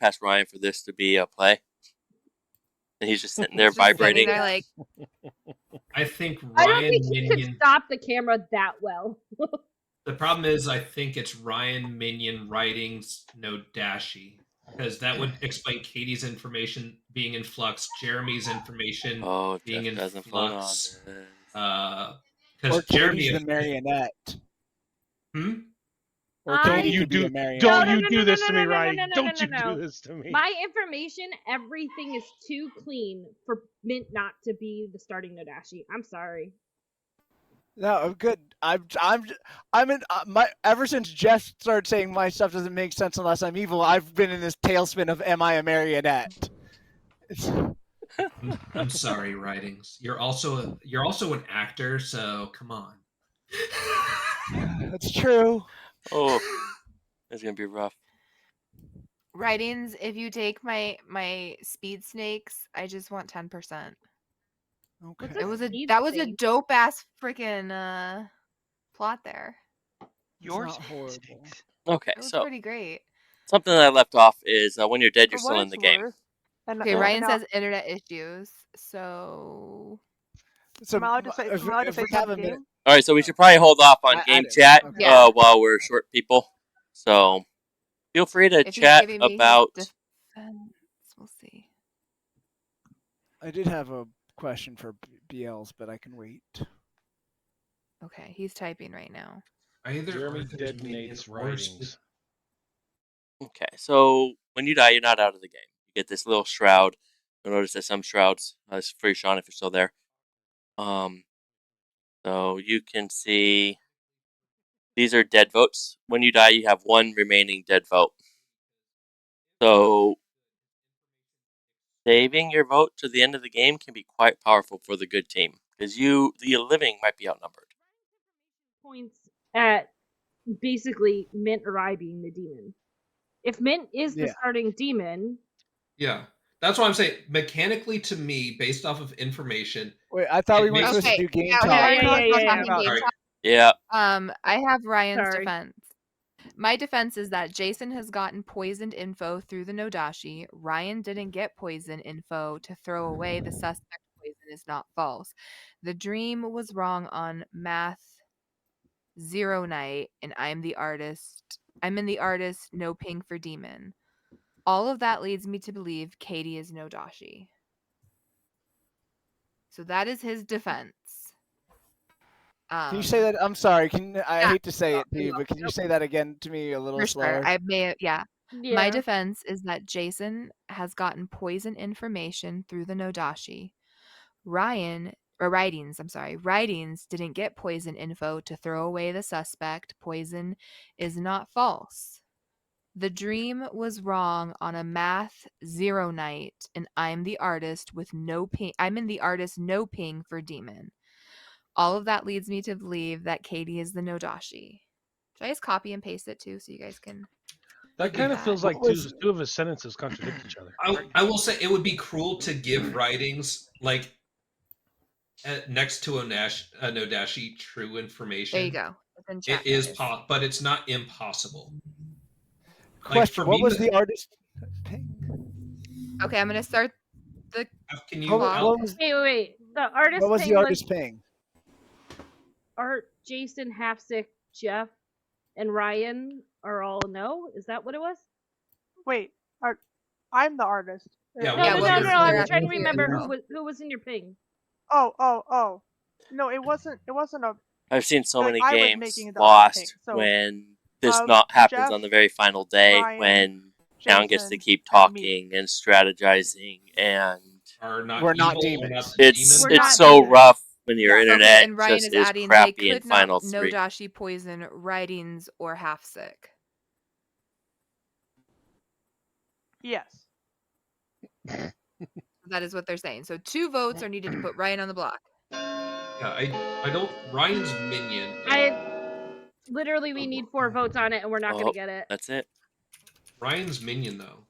past Ryan for this to be a play. And he's just sitting there vibrating. Sitting there like... I think Ryan I don't think he minion. could stop the camera that well. The problem is, I think it's Ryan minion Writings, No Dashii, because that would explain Katie's information being in flux, Jeremy's information being in flux. Because Jeremy Katie's the marionette. Or Don't Katie you could be do the marionette. don't you do this to me, Ryan? Don't you do this to me? My information, everything is too clean for Mint not to be the starting No Dashii. I'm sorry. No, I'm good. I'm in my. Ever since Jeff started saying my stuff doesn't make sense unless I'm evil, I've been in this tailspin of am I a marionette? I'm sorry, Writings. You're also an actor, so come on. That's true. Oh, it's gonna be rough. Writings, if you take my speed snakes, I just want 10%. Okay. That was a dope ass freaking plot there. Yours not horrible. Okay, It was so pretty great. something that I left off is when you're dead, you're For still what in the it's game. worth, and Okay, and Ryan now- says internet issues, so So Am I allowed to say? if, Am I allowed to if say we something have a game? minute, All right, so we should probably hold off on game chat Yeah. while we're short people. So feel free to If he's chat giving me about. his defense, we'll see. I did have a question for BLs, but I can wait. Okay, he's typing right now. Either Jeremy Arthur's minion detonates or writings. Okay, so when you die, you're not out of the game. You get this little shroud. You'll notice that some shrouds. It's free, Sean, if you're still there. So you can see these are dead votes. When you die, you have one remaining dead vote. So saving your vote to the end of the game can be quite powerful for the good team because the living, might be outnumbered. Points at basically Mint or I being the demon. If Mint is the Yeah. starting demon, Yeah, that's why I'm saying mechanically to me, based off of information. Wait, I thought we it weren't makes- supposed to do game Yeah, talk. okay, we're still yeah. talking game Sorry. talk. Yeah. I have Ryan's Sorry. defense. My defense is that Jason has gotten poisoned info through the No Dashii. Ryan didn't get poison info to throw away. The suspect poison is not false. The dream was wrong on math 0 night, and I'm the artist. I'm in the artist, no ping for demon. All of that leads me to believe Katie is No Dashii. So that is his defense. Can you say that? I'm sorry. I yeah. hate to say it to you, but can you say that again to me a little For slower? sure. I may, yeah. Yeah. My defense is that Jason has gotten poison information through the No Dashii. Writings didn't get poison info to throw away the suspect. Poison is not false. The dream was wrong on a math 0 night, and I'm the artist with no ping. I'm in the artist no ping for demon. All of that leads me to believe that Katie is the No Dashii. Should I just copy and paste it too, so you guys can? That kind of feels like What was- two of his sentences contradict each other. I will say it would be cruel to give writings like next to a No Dashii true information. There you go. It's in chat, It is guys. but it's not impossible. Question: for what me, was the artist ping? Okay, I'm gonna start the Can you- clock. what was- wait. The artist What was ping the artist ping? Art, Jason, Halfsick, Jeff, and Ryan are all no. Is that what it was? Wait, I'm the artist. Yeah, No. I'm trying to remember who was in your ping. Oh. No, it wasn't. It wasn't a. I've seen so like, many I was games making the art lost ping, so, when this not happens Jeff, on the very final day Ryan, when Town gets to Jason, keep and me. talking and strategizing and are not We're not evil or demons. not it's demons. it's so rough when your Okay, internet and Ryan just is is adding crappy they in could final not No three. Dashii poison writings or half sick. Yes. That is what they're saying. So 2 votes are needed to put Ryan on the block. Yeah, I don't. Ryan's minion. Literally, we need 4 votes on it, and we're not going Oh, to get it. That's it. Ryan's minion though.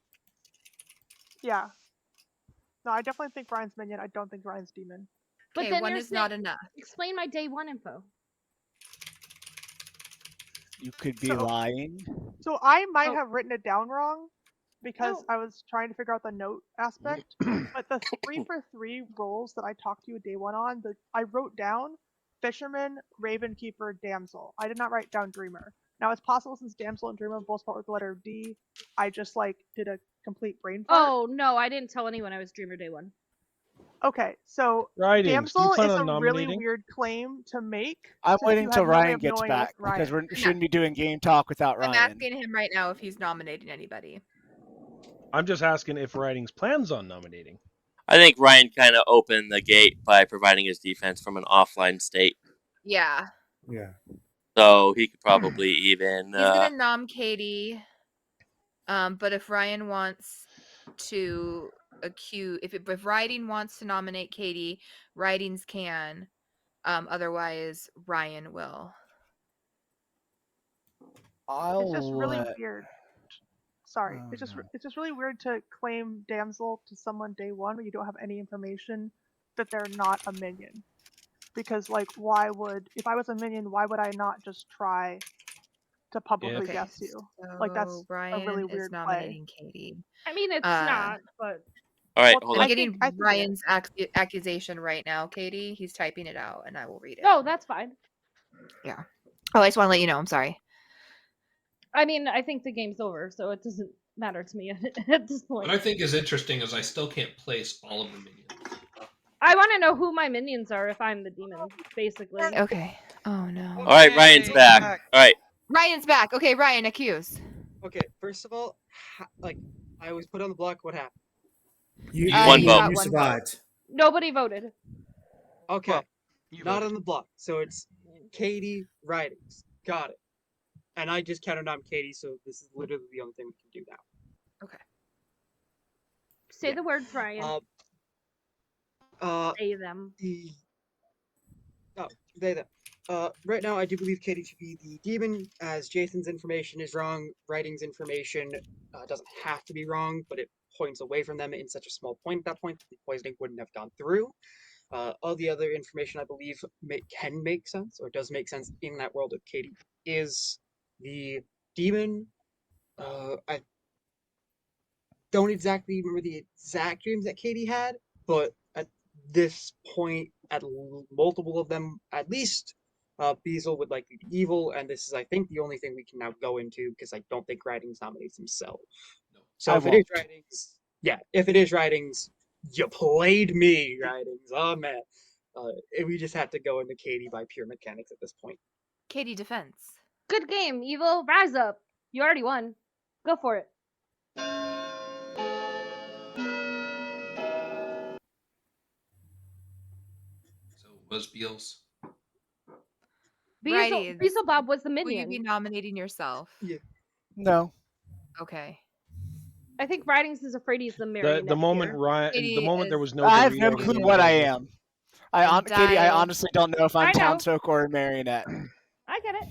Yeah. No, I definitely think Ryan's minion. I don't think Ryan's demon. But Okay, then 1 you're is not enough. Explain my day 1 info. You could be lying. So I might have written it down wrong because I was trying to figure out the note aspect. But the 3 for 3 roles that I talked to you day 1 on, I wrote down Fisherman, Ravenkeeper, Damsel. I did not write down Dreamer. Now it's possible since Damsel and Dreamer both start with the letter D, I just did a complete brain fart. Oh no, I didn't tell anyone I was Dreamer day 1. Okay, so Writings. Do you Damsel plan is on a really nominating? weird claim to make. I'm since waiting you until had no way Ryan of gets knowing back with because Ryan. we shouldn't be doing game talk without I'm Ryan. asking him right now if he's nominating anybody. I'm just asking if Writings plans on nominating. I think Ryan kind of opened the gate by providing his defense from an offline state. Yeah. Yeah. So he could probably even. He's gonna nom Katie. But if Ryan wants to accuse, if Writing wants to nominate Katie, Writings can. Otherwise, Ryan will. It's just really let- weird. Sorry, Oh, it's just really weird to claim Damsel to someone day 1 when you don't have any information that they're not a minion. Because why would, if I was a minion, why would I not just try to publicly Okay, guess you? So That's Ryan a really is weird play. nominating Katie. I mean, it's not, but All right, Well, hold I'm on. getting I think it is. Ryan's accusation right now, Katie. He's typing it out, and I will read it. No, that's fine. Yeah. Oh, I just want to let you know. I'm sorry. I mean, I think the game's over, so it doesn't matter to me at this point. What I think is interesting is I still can't place all of the minions. I want to know who my minions are if I'm the demon, basically. Okay. Oh no. All right, Ryan's Yay, back. back. All right. Ryan's back. Okay, Ryan, accuse. Okay, first of all, like I was put on the block. What happened? You, One You vote. got you one survived. Nobody voted. Okay, Well, you not voted. on the block. So it's Katie writings. Got it. And I just counted on Katie, so this is literally the only thing we can do now. Okay. Say the words, Ryan. Say them. They them. Right now, I do believe Katie to be the demon, as Jason's information is wrong. Writing's information doesn't have to be wrong, but it points away from them in such a small point at that point that the poisoning wouldn't have gone through. All the other information, I believe, can make sense, or does make sense in that world of Katie is the demon. I don't exactly remember the exact dreams that Katie had, but at this point, at multiple of them, at least, Beazle would likely be evil, and this is, I think, the only thing we can now go into, because I don't think Writings nominates himself. So if it is Writings, if it is Writings, you played me, Writings. Oh, man. We just have to go into Katie by pure mechanics at this point. Katie defense. Good game, Evil. Rise up. You already won. Go for it. So it was Beals. Beelzebub was the Will you minion. be nominating yourself? Yeah. No. Okay. I think Writings is afraid he's the marionette. The moment here. Ryan, Katie the moment there is was no I have reveal no of clue who what I was- am. And Katie, I died. honestly don't know if I'm I know. townsfolk or a marionette. I get it.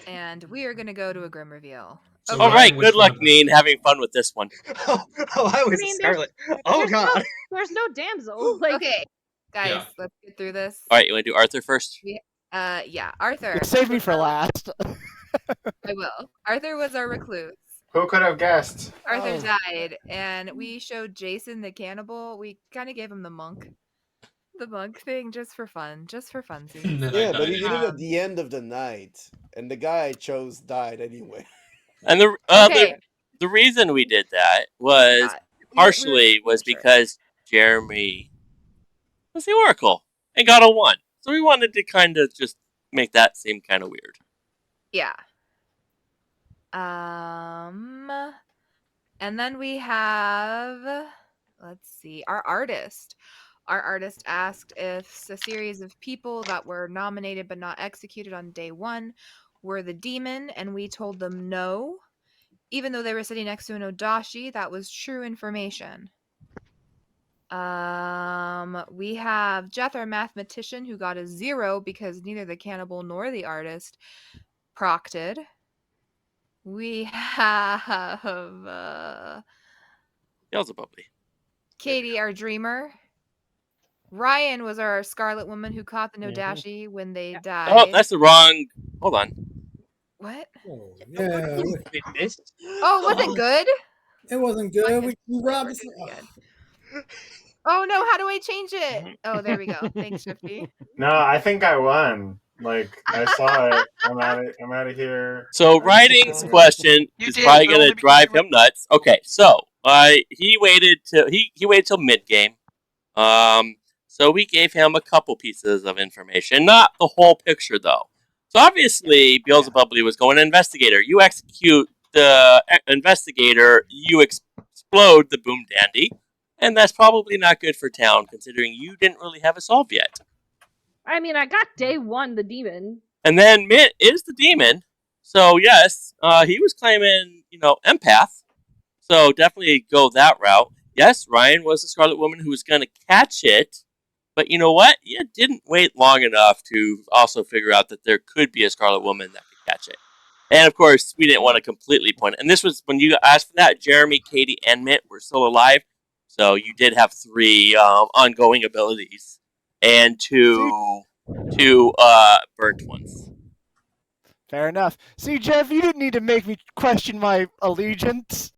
And we are gonna go to a grim reveal. So All Ryan, right. which Good one luck, of them? Neen, having fun with this one. Oh, I was I mean, Scarlet. Oh, there's God. No, there's no damsel. Like, Okay, guys, Yeah. let's get through this. All right. You want to do Arthur first? Yeah, Arthur. Save me for last. I will. Arthur was our recluse. Who could have guessed? Arthur died, and we showed Jason the cannibal. We kind of gave him the monk thing, just for fun, And then I Yeah, but died he did it anyway. at the end of the night, and the guy I chose died anyway. And Okay. the reason we did that was Yeah, partially we were sure. because Jeremy was the Oracle and got a 1. So we wanted to kind of just make that seem kind of weird. Yeah. And then we have, let's see, our artist. Our artist asked if a series of people that were nominated but not executed on day 1 were the demon, and we told them no. Even though they were sitting next to an No Dashii, that was true information. We have Jeff, our mathematician, who got a 0 because neither the cannibal nor the artist procted. We have Beelzebub. Katie, our dreamer. Ryan was our Scarlet Woman who caught the No Dashii when they died. Oh, that's the wrong. Hold on. What? Oh, yeah. Did this? Oh, it wasn't good? It wasn't good. We robbed us. Oh no, how do I change it? Oh, there we go. Thanks, Shifty. No, I think I won. Like I saw it. I'm out of here. So writing's question You is did, probably but gonna only because drive you were- him nuts. Okay, so he waited till mid game. So we gave him a couple pieces of information, not the whole picture though. So obviously Beelzebub was going to investigator. You execute the investigator, you explode the boom dandy, and that's probably not good for town considering you didn't really have a solve yet. I mean, I got day 1 the demon. And then Mitt is the demon. So yes, he was claiming, empath. So definitely go that route. Yes, Ryan was the Scarlet Woman who was going to catch it. But you know what? You didn't wait long enough to also figure out that there could be a Scarlet Woman that could catch it. And of course, we didn't want to completely point it. And this was, when you asked for that, Jeremy, Katie, and Mitt were still alive. So you did have 3 ongoing abilities. And 2 burnt ones. Fair enough. See, Jeff, you didn't need to make me question my allegiance.